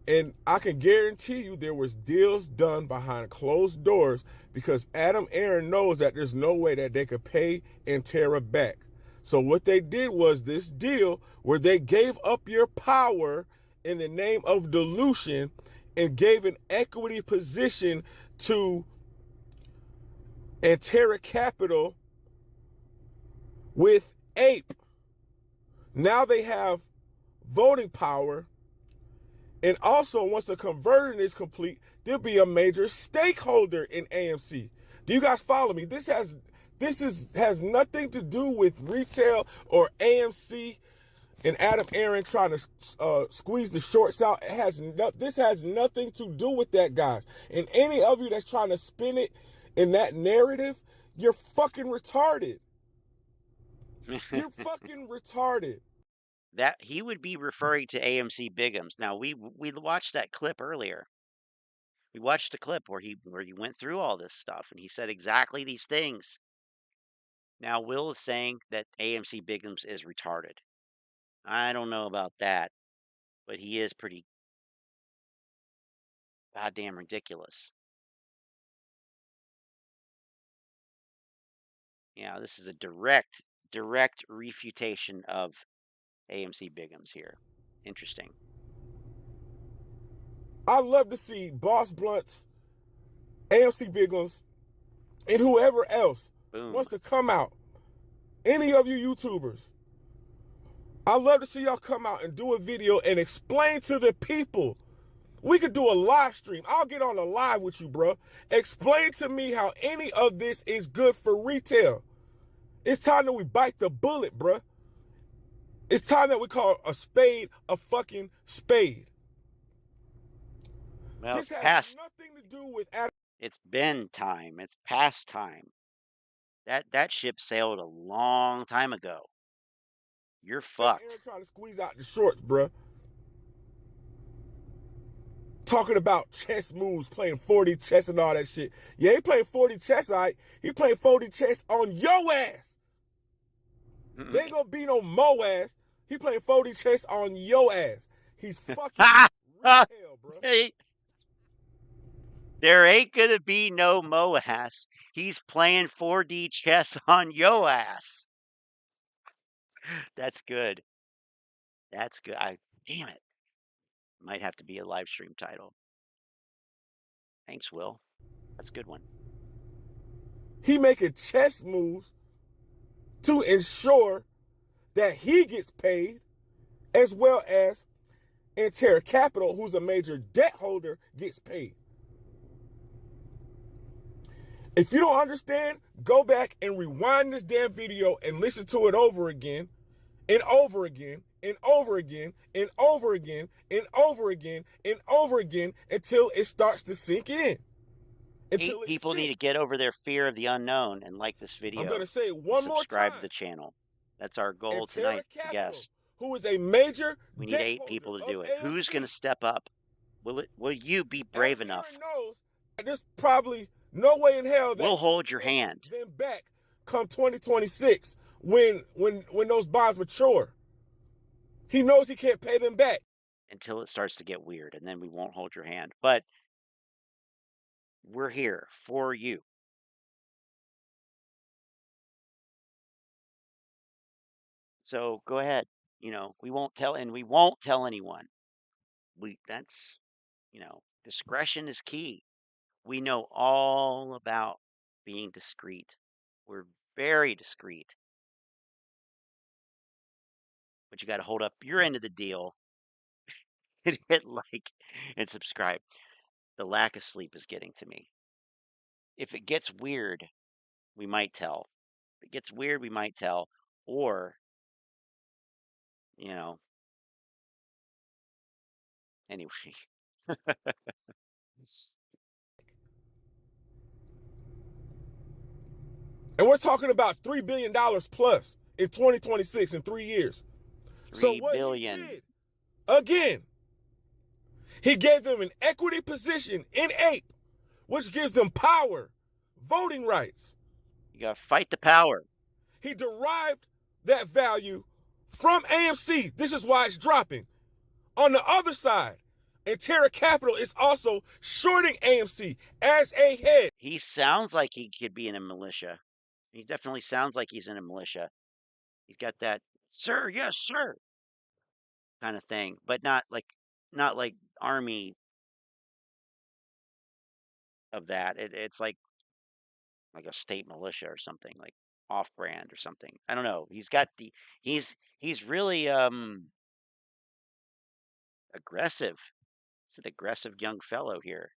And I can guarantee you there was deals done behind closed doors because Aron knows that there's no way that they could pay Antera back. So what they did was this deal where they gave up your power in the name of dilution and gave an equity position to Antera Capital with APE. Now they have voting power. And also, once the conversion is complete, there'll be a major stakeholder in AMC. Do you guys follow me? This has nothing to do with retail or AMC and Aron trying to squeeze the shorts out. This has nothing to do with that, guys. And any of you that's trying to spin it in that narrative, you're fucking retarded. You're fucking retarded. That he would be referring to AMC Bigums. Now we watched that clip earlier. We watched a clip where he went through all this stuff and he said exactly these things. Now Will is saying that AMC Bigums is retarded. I don't know about that, but he is pretty goddamn ridiculous. Yeah, this is a direct refutation of AMC Bigums here. Interesting. I love to see Boss Blunts, AMC Bigums, and whoever else wants to come out. Any of you YouTubers, I love to see y'all come out and do a video and explain to the people. We could do a live stream. I'll get on a live with you, bro. Explain to me how any of this is good for retail. It's time that we bite the bullet, bro. It's time that we call a spade a fucking spade. Well, this has nothing to do with... It's been time. It's past time. That ship sailed a long time ago. You're fucked. Aron trying to squeeze out the shorts, bro. Talking about chess moves, playing 40 chess and all that shit. Yeah, he playing 40 chess, all right? He playing 40 chess on your ass. They ain't gonna be no Moass. He playing 40 chess on your ass. He's fucking retail, bro. Hey. There ain't gonna be no Moass. He's playing 4D chess on yo ass. That's good. That's good. Damn it. Might have to be a live stream title. Thanks, Will. That's a good one. He making chess moves to ensure that he gets paid, as well as Terra Capital, who's a major debt holder, gets paid. If you don't understand, go back and rewind this damn video and listen to it over again, and over again, and over again, and over again, and over again, and over again, until it starts to sink in. People need to get over their fear of the unknown and like this video. I'm going to say it one more time. Subscribe to the channel. That's our goal tonight, I guess. Who is a major... We need 8 people to do it. Who's going to step up? Will you be brave enough? Knows there's probably no way in hell that we'll hold your hand. Then back come 2026 when those bonds mature. He knows he can't pay them back. Until it starts to get weird, and then we won't hold your hand. But we're here for you. So go ahead. We won't tell anyone. That's, discretion is key. We know all about being discreet. We're very discreet. But you got to hold up your end of the deal and hit like and subscribe. The lack of sleep is getting to me. If it gets weird, we might tell. If it gets weird, we might tell. Or, anyway. And we're talking about $3 billion plus in 2026 in 3 years. $3 billion. He did, again, he gave them an equity position in APE, which gives them power, voting rights. You got to fight the power. He derived that value from AMC. This is why it's dropping. On the other side, and Terra Capital is also shorting AMC as a hedge. He sounds like he could be in a militia. He definitely sounds like he's in a militia. He's got that, sir, yes, sir, kind of thing, but not like army of that. It's like a state militia or something. Like off-brand or something. I don't know. He's really aggressive. He's an aggressive young fellow here.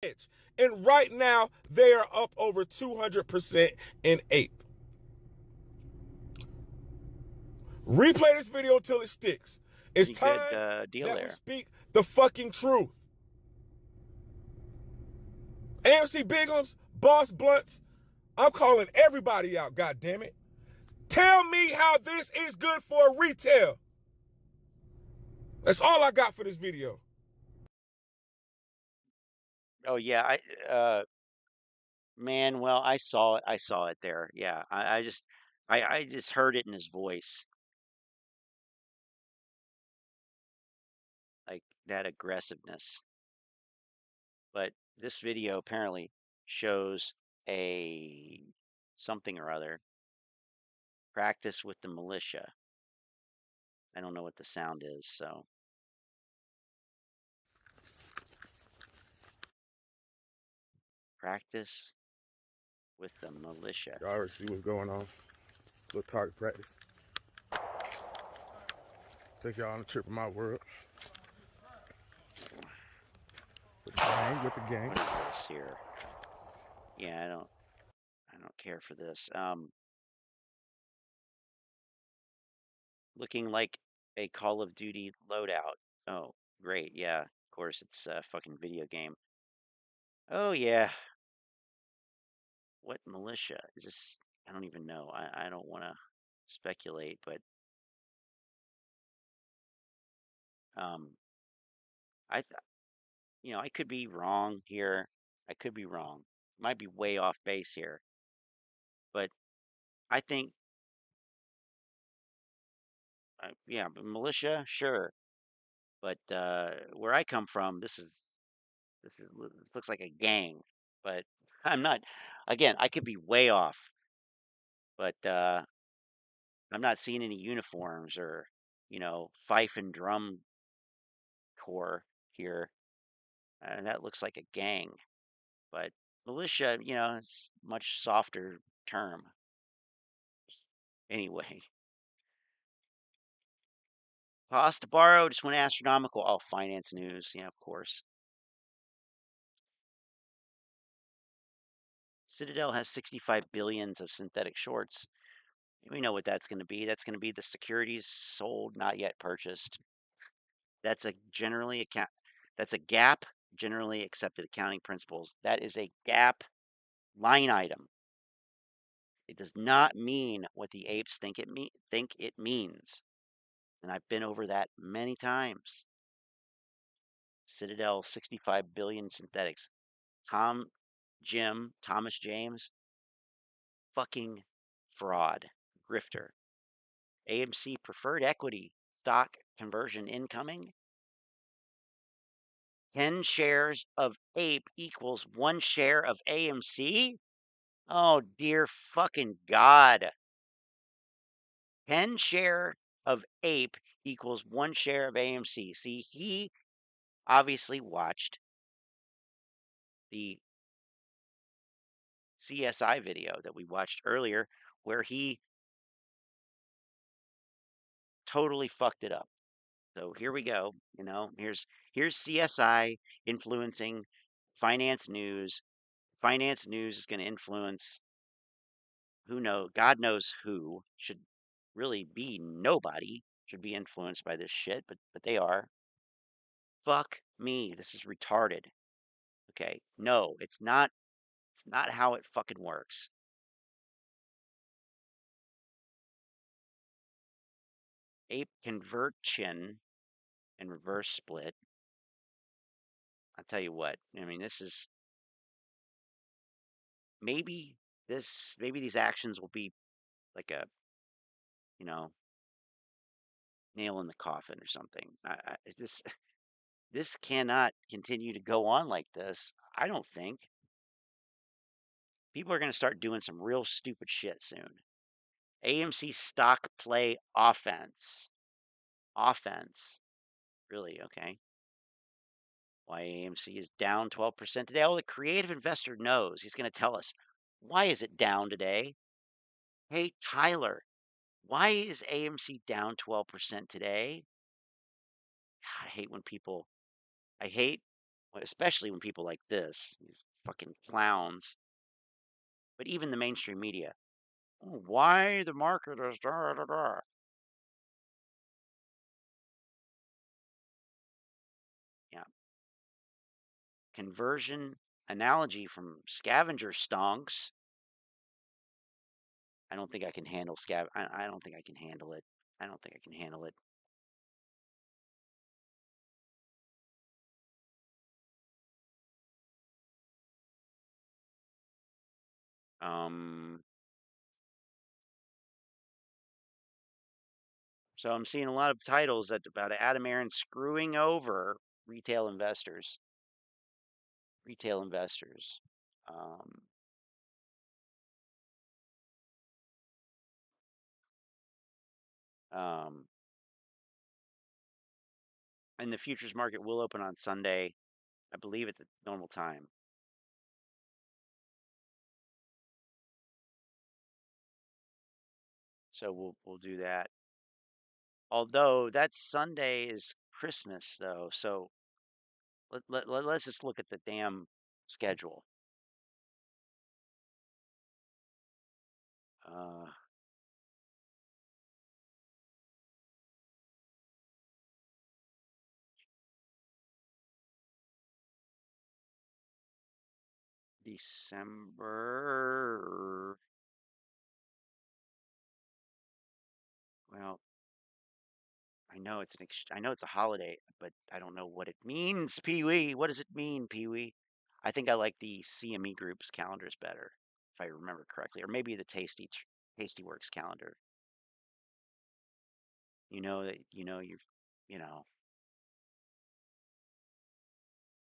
And right now, they are up over 200% in ape. Replay this video till it sticks. It's time deal that there. we speak the fucking truth. AMC Bigums, Boss Blunts, I'm calling everybody out, goddammit. Tell me how this is good for retail. That's all I got for this video. Oh yeah, man, well, I saw it there. Yeah, I just heard it in his voice. Like that aggressiveness. But this video apparently shows a something or other. Practice with the militia. I don't know what the sound is, so. Practice with the militia. Y'all already see what's going on. Little target practice. Take y'all on a trip in my world. With the gang. What is this here? Yeah, I don't care for this. Looking like a Call of Duty loadout. Oh, great. Yeah, of course, it's a fucking video game. Oh, yeah. What militia? Is this? I don't even know. I don't want to speculate, but I thought, I could be wrong here. I could be wrong. Might be way off base here. But I think, yeah, but militia, sure. But where I come from, this looks like a gang. But I'm not. Again, I could be way off. But I'm not seeing any uniforms or, fife and drum corps here. And that looks like a gang. But militia, is a much softer term. Anyway. Cost to borrow just went astronomical. Oh, finance news. Yeah, of course. Citadel has 65 billions of synthetic shorts. We know what that's going to be. That's going to be the securities sold, not yet purchased. That's a GAAP, generally accepted accounting principles. That is a GAAP line item. It does not mean what the apes think it means. And I've been over that many times. Citadel, 65 billion synthetics. Thomas James, fucking fraud, grifter. AMC preferred equity stock conversion incoming. 10 shares of ape equals 1 share of AMC? Oh, dear fucking God. 10 share of ape equals 1 share of AMC. See, he obviously watched the CSI video that we watched earlier where he totally fucked it up. So here we go. Here's CSI influencing finance news. Finance news is going to influence God knows who. Should really be nobody should be influenced by this shit, but they are. Fuck me. This is retarded. Okay. No, it's not how it fucking works. Ape conversion and reverse split. I'll tell you what. I mean, this is maybe these actions will be like a nail in the coffin or something. This cannot continue to go on like this. I don't think. People are going to start doing some real stupid shit soon. AMC stock play offense. Offense. Really? Okay. Why AMC is down 12% today? Oh, the creative investor knows. He's going to tell us. Why is it down today? Hey, Tyler, why is AMC down 12% today? God, I hate, especially when people like these fucking clowns, but even the mainstream media. Oh, why the market is da da da. Yeah. Conversion analogy from scavenger stonks. I don't think I can handle I don't think I can handle it. I don't think I can handle it. So I'm seeing a lot of titles about Aron screwing over retail investors. Retail investors. And the futures market will open on Sunday, I believe, at the normal time. So we'll do that. Although that Sunday is Christmas, though, so let's just look at the damn schedule. December. Well, I know it's a holiday, but I don't know what it means, Pee Wee. What does it mean, Pee Wee? I think I like the CME Group's calendars better, if I remember correctly, or maybe the Tasty Works calendar. You know that you know.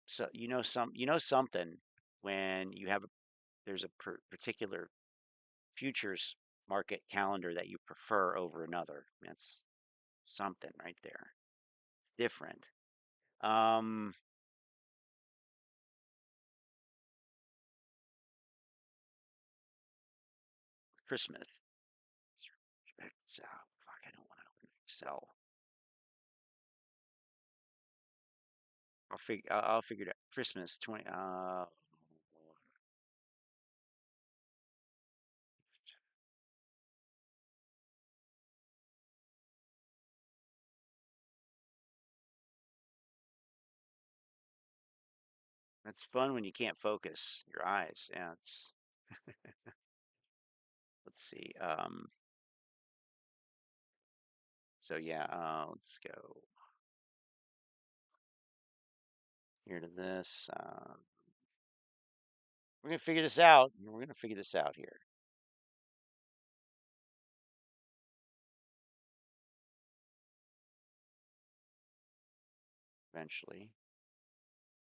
So something when there's a particular futures market calendar that you prefer over another. That's something right there. It's different. Christmas. Excel. Fuck, I don't want to open Excel. I'll figure it out. Christmas 20. That's fun when you can't focus your eyes. Yeah, it's. Let's see. So yeah, let's go here to this. We're gonna figure this out. We're gonna figure this out here. Eventually.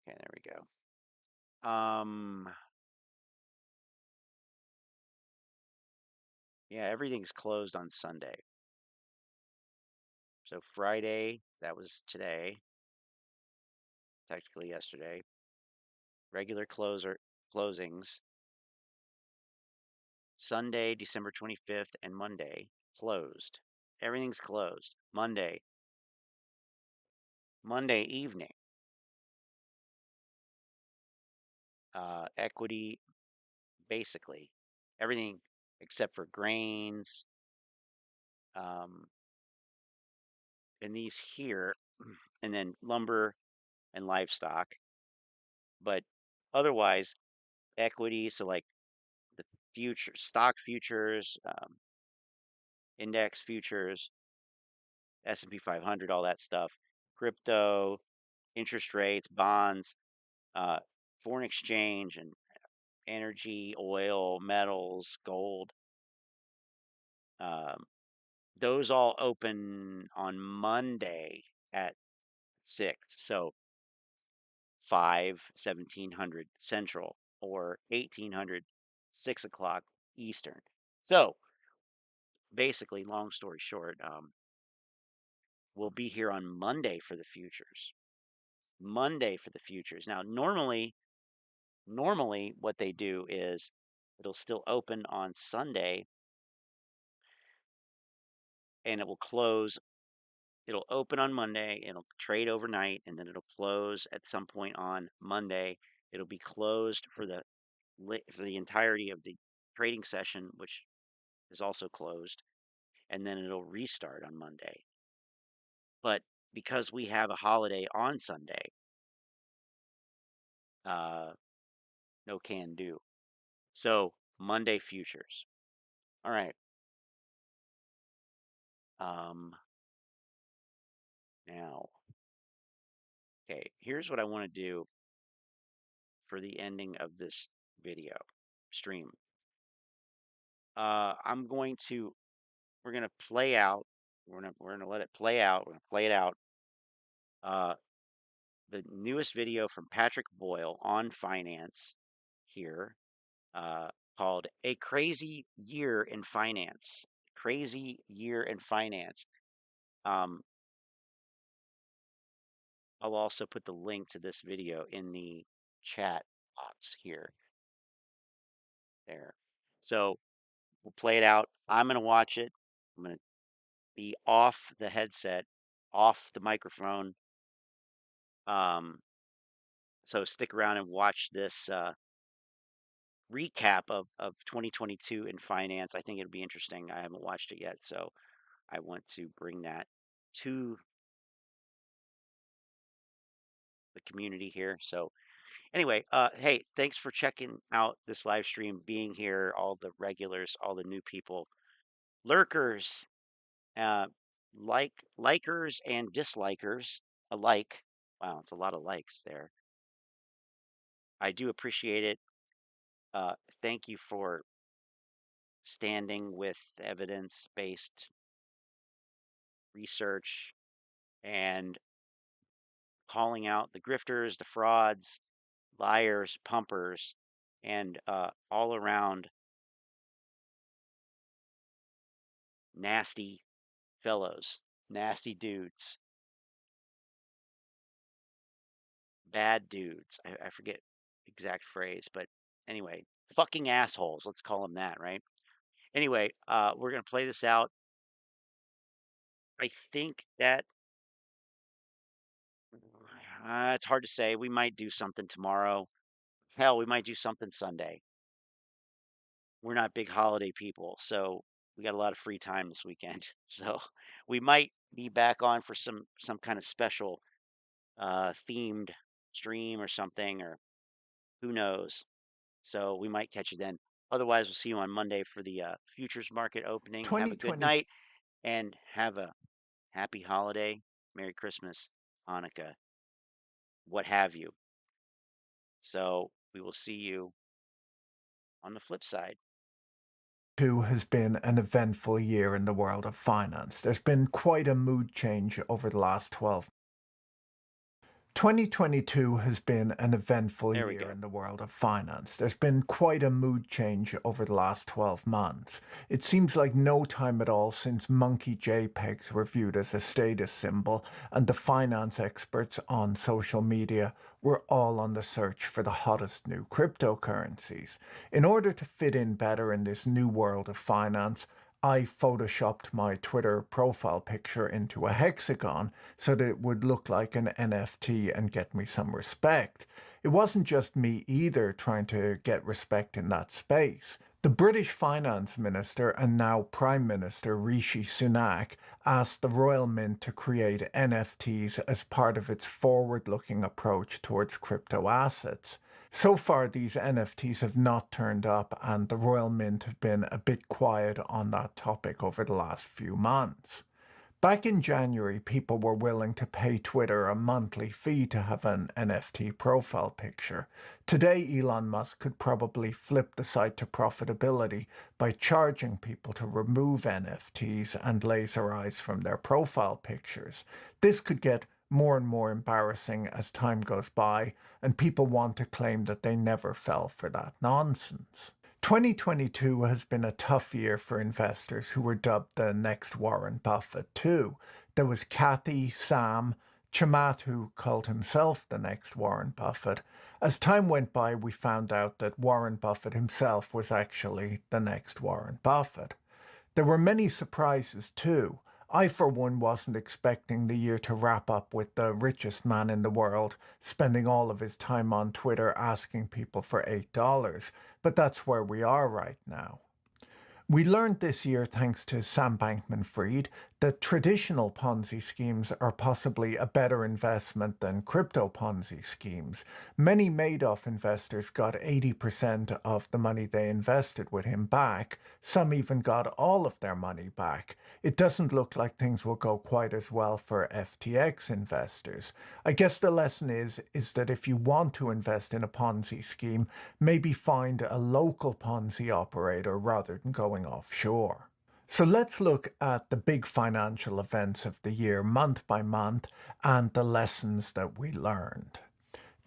Okay, there we go. Yeah, everything's closed on Sunday. So Friday, that was today. Technically yesterday. Regular closings. Sunday, December 25th, and Monday closed. Everything's closed. Monday evening. Equity, basically everything except for grains. And these here, and then lumber and livestock. But otherwise, equity, so like the stock futures, index futures, S&P 500, all that stuff, crypto, interest rates, bonds, foreign exchange, and energy, oil, metals, gold. Those all open on Monday at 6. So 1700 Central, or 1800, 6 o'clock Eastern. So basically, long story short, we'll be here on Monday for the futures. Monday for the futures. Now, normally what they do is it'll still open on Sunday, and it will close. It'll open on Monday, it'll trade overnight, and then it'll close at some point on Monday. It'll be closed for the entirety of the trading session, which is also closed, and then it'll restart on Monday. But because we have a holiday on Sunday, no can do. So Monday futures. All right. Now, okay, here's what I want to do for the ending of this video stream. We're gonna play out. We're gonna let it play out. We're gonna play it out. The newest video from Patrick Boyle on finance here, called "A Crazy Year in Finance." Crazy year in finance. I'll also put the link to this video in the chat box here. There. So we'll play it out. I'm going to watch it. I'm going to be off the headset, off the microphone. So stick around and watch this recap of 2022 in finance. I think it'll be interesting. I haven't watched it yet, so I want to bring that to the community here. So anyway, hey, thanks for checking out this live stream, being here, all the regulars, all the new people, lurkers, likers and dislikers alike. Wow, it's a lot of likes there. I do appreciate it. Thank you for standing with evidence-based research and calling out the grifters, the frauds, liars, pumpers, and all around nasty fellows, nasty dudes, bad dudes. I forget the exact phrase, but anyway, fucking assholes. Let's call them that, right? Anyway, we're going to play this out. I think that it's hard to say. We might do something tomorrow. Hell, we might do something Sunday. We're not big holiday people, so we got a lot of free time this weekend. So we might be back on for some kind of special themed stream or something, or who knows. So we might catch you then. Otherwise, we'll see you on Monday for the futures market opening. Have a good night and have a happy holiday, Merry Christmas, Hanukkah, what have you. So we will see you on the flip side. Has been an eventful year in the world of finance. There's been quite a mood change over the last 12 2022 has been an eventful year in the world of finance. There's been quite a mood change over the last 12 months. It seems like no time at all since monkey JPEGs were viewed as a status symbol, and the finance experts on social media were all on the search for the hottest new cryptocurrencies. In order to fit in better in this new world of finance, I photoshopped my Twitter profile picture into a hexagon so that it would look like an NFT and get me some respect. It wasn't just me either trying to get respect in that space. The British Finance Minister and now Prime Minister Rishi Sunak asked the Royal Mint to create NFTs as part of its forward-looking approach towards crypto assets. So far, these NFTs have not turned up, and the Royal Mint have been a bit quiet on that topic over the last few months. Back in January, people were willing to pay Twitter a monthly fee to have an NFT profile picture. Today, Elon Musk could probably flip the site to profitability by charging people to remove NFTs and laser eyes from their profile pictures. This could get more and more embarrassing as time goes by, and people want to claim that they never fell for that nonsense. 2022 has been a tough year for investors who were dubbed the next Warren Buffett too. There was Kathy, Sam, Chamath, who called himself the next Warren Buffett. As time went by, we found out that Warren Buffett himself was actually the next Warren Buffett. There were many surprises too. I, for one, wasn't expecting the year to wrap up with the richest man in the world spending all of his time on Twitter asking people for $8, but that's where we are right now. We learned this year, thanks to Sam Bankman-Fried, that traditional Ponzi schemes are possibly a better investment than crypto Ponzi schemes. Many Madoff investors got 80% of the money they invested with him back. Some even got all of their money back. It doesn't look like things will go quite as well for FTX investors. I guess the lesson is that if you want to invest in a Ponzi scheme, maybe find a local Ponzi operator rather than going offshore. So let's look at the big financial events of the year, month by month, and the lessons that we learned.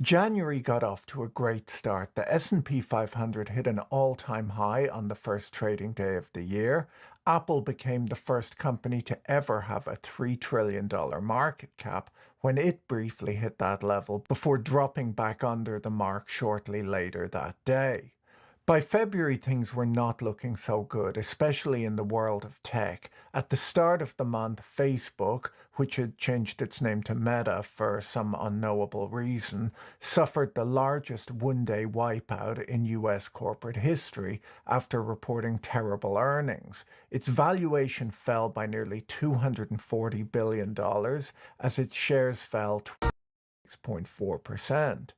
January got off to a great start. The S&P 500 hit an all-time high on the first trading day of the year. Apple became the first company to ever have a $3 trillion market cap when it briefly hit that level before dropping back under the mark shortly later that day. By February, things were not looking so good, especially in the world of tech. At the start of the month, Facebook, which had changed its name to Meta for some unknowable reason, suffered the largest one-day wipeout in US corporate history after reporting terrible earnings. Its valuation fell by nearly $240 billion as its shares fell 6.4%.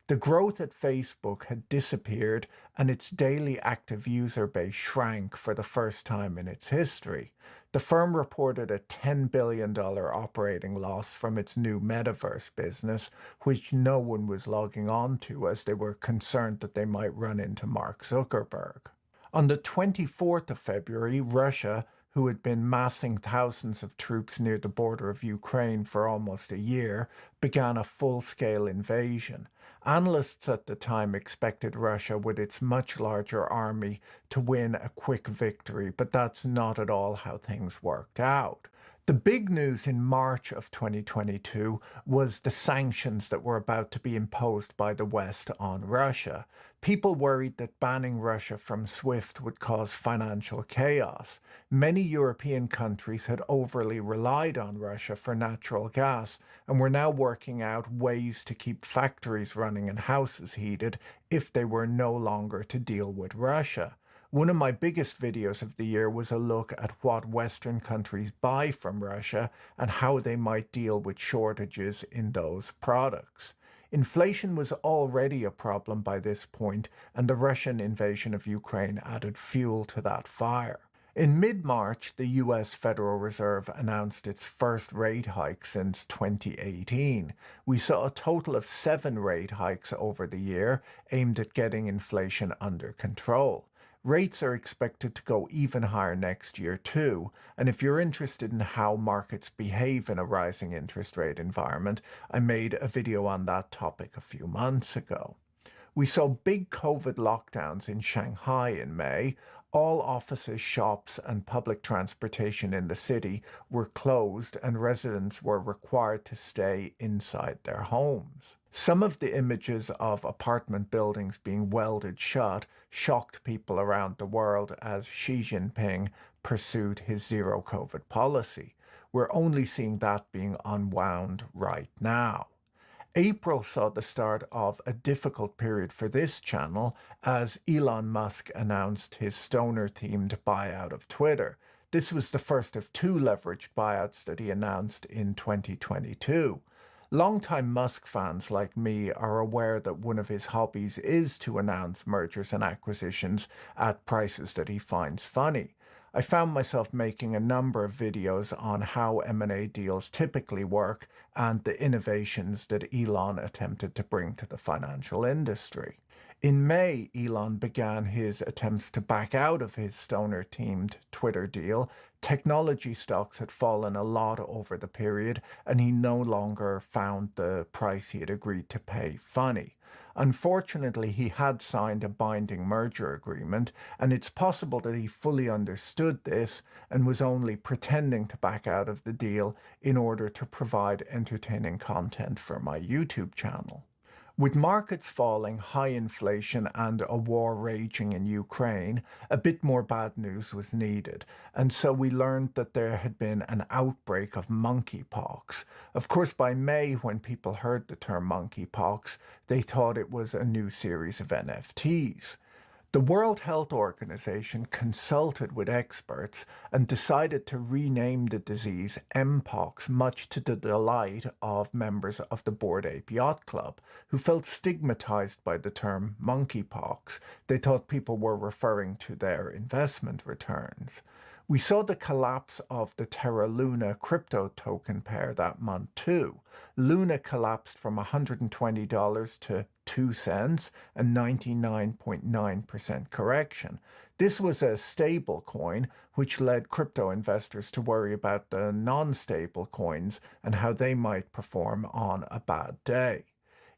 The growth at Facebook had disappeared and its daily active user base shrank for the first time in its history. The firm reported a $10 billion operating loss from its new metaverse business, which no one was logging on to as they were concerned that they might run into Mark Zuckerberg. On the 24th of February, Russia, who had been massing thousands of troops near the border of Ukraine for almost a year, began a full-scale invasion. Analysts at the time expected Russia, with its much larger army, to win a quick victory, but that's not at all how things worked out. The big news in March of 2022 was the sanctions that were about to be imposed by the West on Russia. People worried that banning Russia from SWIFT would cause financial chaos. Many European countries had overly relied on Russia for natural gas and were now working out ways to keep factories running and houses heated if they were no longer to deal with Russia. One of my biggest videos of the year was a look at what Western countries buy from Russia and how they might deal with shortages in those products. Inflation was already a problem by this point, and the Russian invasion of Ukraine added fuel to that fire. In mid-March, the US Federal Reserve announced its first rate hike since 2018. We saw a total of 7 rate hikes over the year, aimed at getting inflation under control. Rates are expected to go even higher next year too, and if you're interested in how markets behave in a rising interest rate environment, I made a video on that topic a few months ago. We saw big COVID lockdowns in Shanghai in May. All offices, shops, and public transportation in the city were closed, and residents were required to stay inside their homes. Some of the images of apartment buildings being welded shut shocked people around the world as Xi Jinping pursued his zero COVID policy. We're only seeing that being unwound right now. April saw the start of a difficult period for this channel as Elon Musk announced his stoner-themed buyout of Twitter. This was the first of 2 leveraged buyouts that he announced in 2022. Longtime Musk fans like me are aware that one of his hobbies is to announce mergers and acquisitions at prices that he finds funny. I found myself making a number of videos on how M&A deals typically work and the innovations that Elon attempted to bring to the financial industry. In May, Elon began his attempts to back out of his stoner-themed Twitter deal. Technology stocks had fallen a lot over the period, and he no longer found the price he had agreed to pay funny. Unfortunately, he had signed a binding merger agreement, and it's possible that he fully understood this and was only pretending to back out of the deal in order to provide entertaining content for my YouTube channel. With markets falling, high inflation, and a war raging in Ukraine, a bit more bad news was needed, and so we learned that there had been an outbreak of monkeypox. Of course, by May, when people heard the term monkeypox, they thought it was a new series of NFTs. The World Health Organization consulted with experts and decided to rename the disease Mpox, much to the delight of members of the Bored Ape Yacht Club, who felt stigmatized by the term monkeypox. They thought people were referring to their investment returns. We saw the collapse of the Terra Luna crypto token pair that month too. Luna collapsed from $120 to 2 cents, a 99.9% correction. This was a stable coin, which led crypto investors to worry about the non-stable coins and how they might perform on a bad day.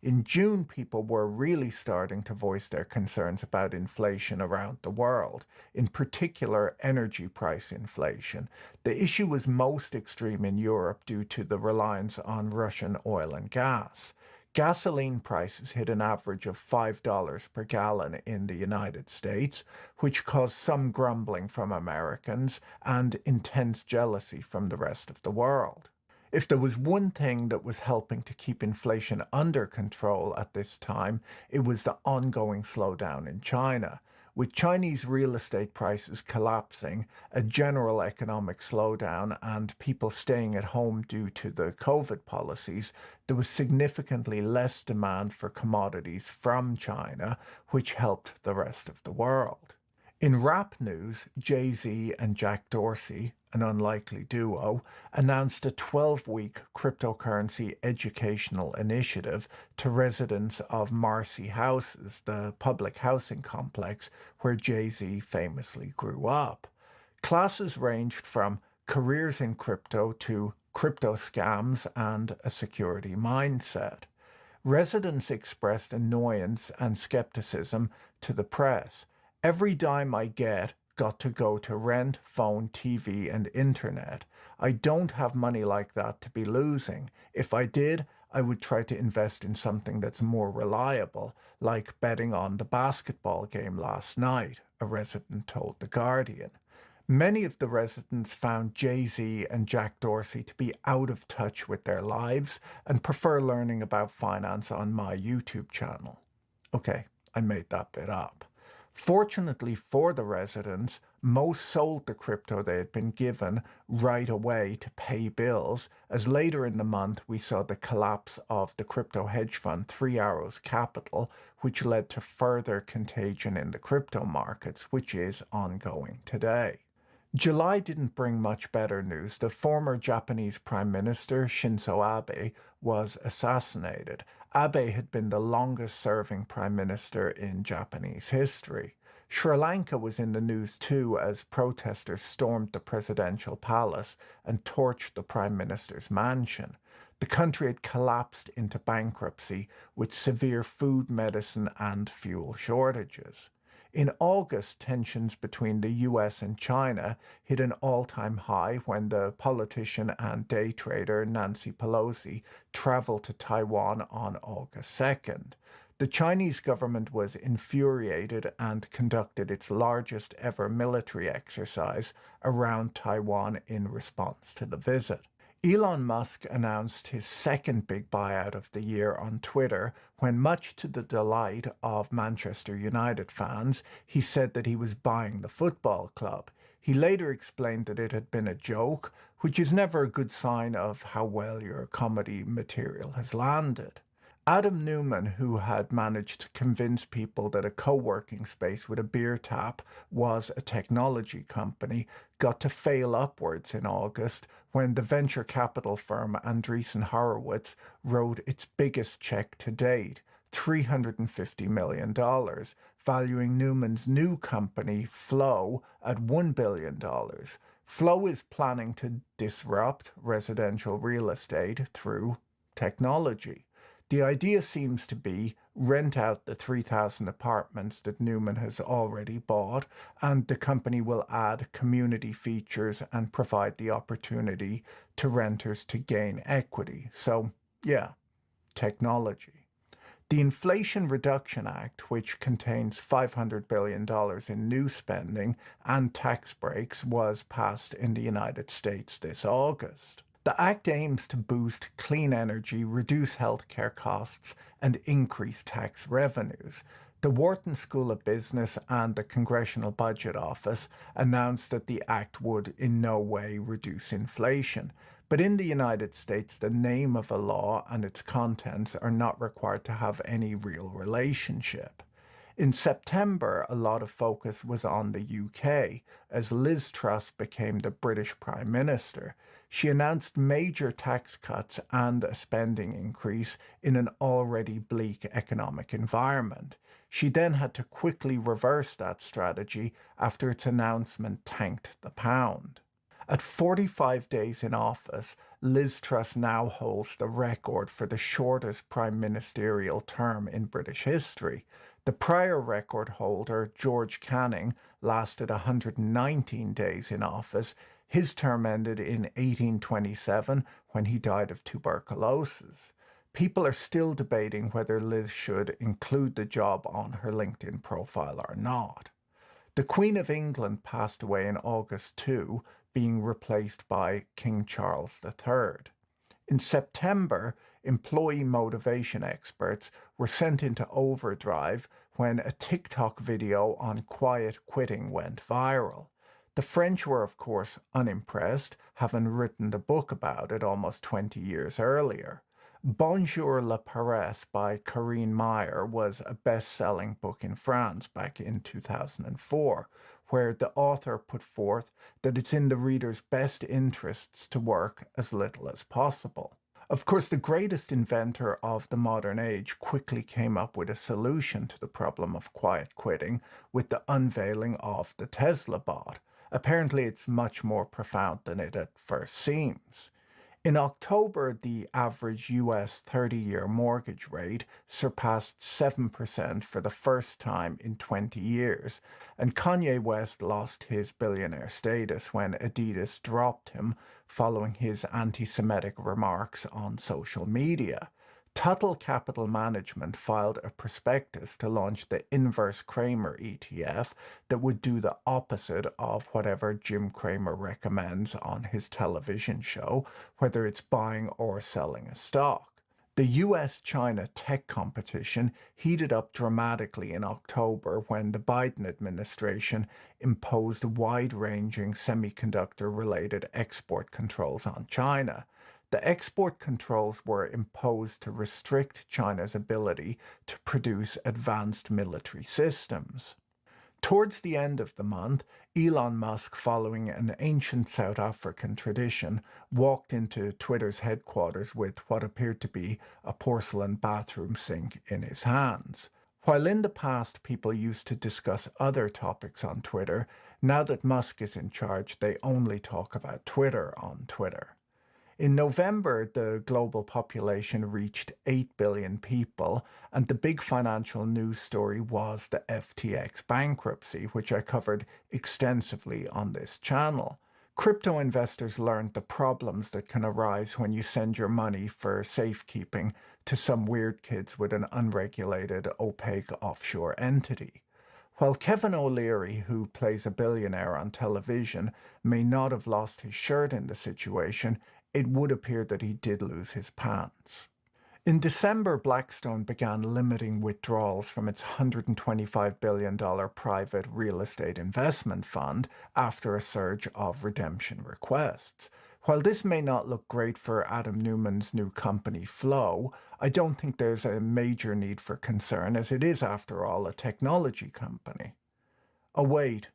In June, people were really starting to voice their concerns about inflation around the world, in particular energy price inflation. The issue was most extreme in Europe due to the reliance on Russian oil and gas. Gasoline prices hit an average of $5 per gallon in the United States, which caused some grumbling from Americans and intense jealousy from the rest of the world. If there was one thing that was helping to keep inflation under control at this time, it was the ongoing slowdown in China. With Chinese real estate prices collapsing, a general economic slowdown, and people staying at home due to the COVID policies, there was significantly less demand for commodities from China, which helped the rest of the world. In rap news, Jay-Z and Jack Dorsey, an unlikely duo, announced a 12-week cryptocurrency educational initiative to residents of Marcy Houses, the public housing complex where Jay-Z famously grew up. Classes ranged from careers in crypto to crypto scams and a security mindset. Residents expressed annoyance and skepticism to the press. Every dime I get got to go to rent, phone, TV, and internet. I don't have money like that to be losing. If I did, I would try to invest in something that's more reliable, like betting on the basketball game last night, a resident told The Guardian. Many of the residents found Jay-Z and Jack Dorsey to be out of touch with their lives and prefer learning about finance on my YouTube channel. Okay, I made that bit up. Fortunately for the residents, most sold the crypto they had been given right away to pay bills, as later in the month we saw the collapse of the crypto hedge fund 3 Arrows Capital, which led to further contagion in the crypto markets, which is ongoing today. July didn't bring much better news. The former Japanese Prime Minister Shinzo Abe was assassinated. Abe had been the longest-serving prime minister in Japanese history. Sri Lanka was in the news too as protesters stormed the presidential palace and torched the prime minister's mansion. The country had collapsed into bankruptcy with severe food, medicine, and fuel shortages. In August, tensions between the US and China hit an all-time high when the politician and day trader Nancy Pelosi traveled to Taiwan on August 2nd. The Chinese government was infuriated and conducted its largest ever military exercise around Taiwan in response to the visit. Elon Musk announced his second big buyout of the year on Twitter when, much to the delight of Manchester United fans, he said that he was buying the football club. He later explained that it had been a joke, which is never a good sign of how well your comedy material has landed. Adam Newman, who had managed to convince people that a co-working space with a beer tap was a technology company, got to fail upwards in August when the venture capital firm Andreessen Horowitz wrote its biggest check to date, $350 million, valuing Newman's new company, Flow, at $1 billion. Flow is planning to disrupt residential real estate through technology. The idea seems to be rent out the 3,000 apartments that Newman has already bought, and the company will add community features and provide the opportunity to renters to gain equity. So, yeah, technology. The Inflation Reduction Act, which contains $500 billion in new spending and tax breaks, was passed in the United States this August. The act aims to boost clean energy, reduce healthcare costs, and increase tax revenues. The Wharton School of Business and the Congressional Budget Office announced that the act would in no way reduce inflation. But in the United States, the name of a law and its contents are not required to have any real relationship. In September, a lot of focus was on the UK as Liz Truss became the British Prime Minister. She announced major tax cuts and a spending increase in an already bleak economic environment. She then had to quickly reverse that strategy after its announcement tanked the pound. At 45 days in office, Liz Truss now holds the record for the shortest prime ministerial term in British history. The prior record holder, George Canning, lasted 119 days in office. His term ended in 1827 when he died of tuberculosis. People are still debating whether Liz should include the job on her LinkedIn profile or not. The Queen of England passed away in August too, being replaced by King Charles III. In September, employee motivation experts were sent into overdrive when a TikTok video on quiet quitting went viral. The French were, of course, unimpressed, having written the book about it almost 20 years earlier. Bonjour la Paresse by Corinne Meyer was a best-selling book in France back in 2004, where the author put forth that it's in the reader's best interests to work as little as possible. Of course, the greatest inventor of the modern age quickly came up with a solution to the problem of quiet quitting with the unveiling of the Tesla bot. Apparently, it's much more profound than it at first seems. In October, the average US 30-year mortgage rate surpassed 7% for the first time in 20 years, and Kanye West lost his billionaire status when Adidas dropped him following his anti-Semitic remarks on social media. Total Capital Management filed a prospectus to launch the inverse Cramer ETF that would do the opposite of whatever Jim Cramer recommends on his television show, whether it's buying or selling a stock. The US-China tech competition heated up dramatically in October when the Biden administration imposed wide-ranging semiconductor-related export controls on China. The export controls were imposed to restrict China's ability to produce advanced military systems. Towards the end of the month, Elon Musk, following an ancient South African tradition, walked into Twitter's headquarters with what appeared to be a porcelain bathroom sink in his hands. While in the past people used to discuss other topics on Twitter, now that Musk is in charge, they only talk about Twitter on Twitter. In November, the global population reached 8 billion people, and the big financial news story was the FTX bankruptcy, which I covered extensively on this channel. Crypto investors learned the problems that can arise when you send your money for safekeeping to some weird kids with an unregulated, opaque offshore entity. While Kevin O'Leary, who plays a billionaire on television, may not have lost his shirt in the situation, it would appear that he did lose his pants. In December, Blackstone began limiting withdrawals from its $125 billion private real estate investment fund after a surge of redemption requests. While this may not look great for Adam Neumann's new company, Flow, I don't think there's a major need for concern, as it is, after all, a technology company. Oh wait,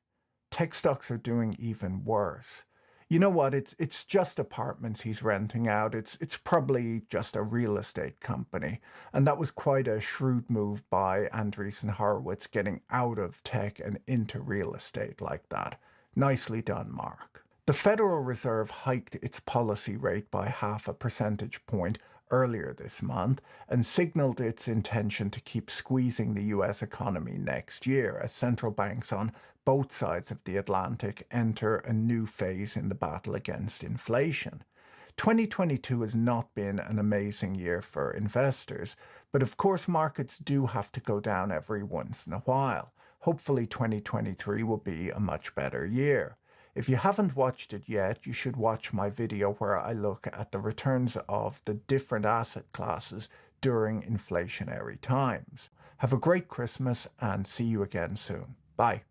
tech stocks are doing even worse. You know what, it's just apartments he's renting out. It's probably just a real estate company. And that was quite a shrewd move by Andreessen Horowitz, getting out of tech and into real estate like that. Nicely done, Mark. The Federal Reserve hiked its policy rate by 0.5 percentage point earlier this month and signaled its intention to keep squeezing the US economy next year as central banks on both sides of the Atlantic enter a new phase in the battle against inflation. 2022 has not been an amazing year for investors, but of course markets do have to go down every once in a while. Hopefully 2023 will be a much better year. If you haven't watched it yet, you should watch my video where I look at the returns of the different asset classes during inflationary times. Have a great Christmas and see you again soon. Bye.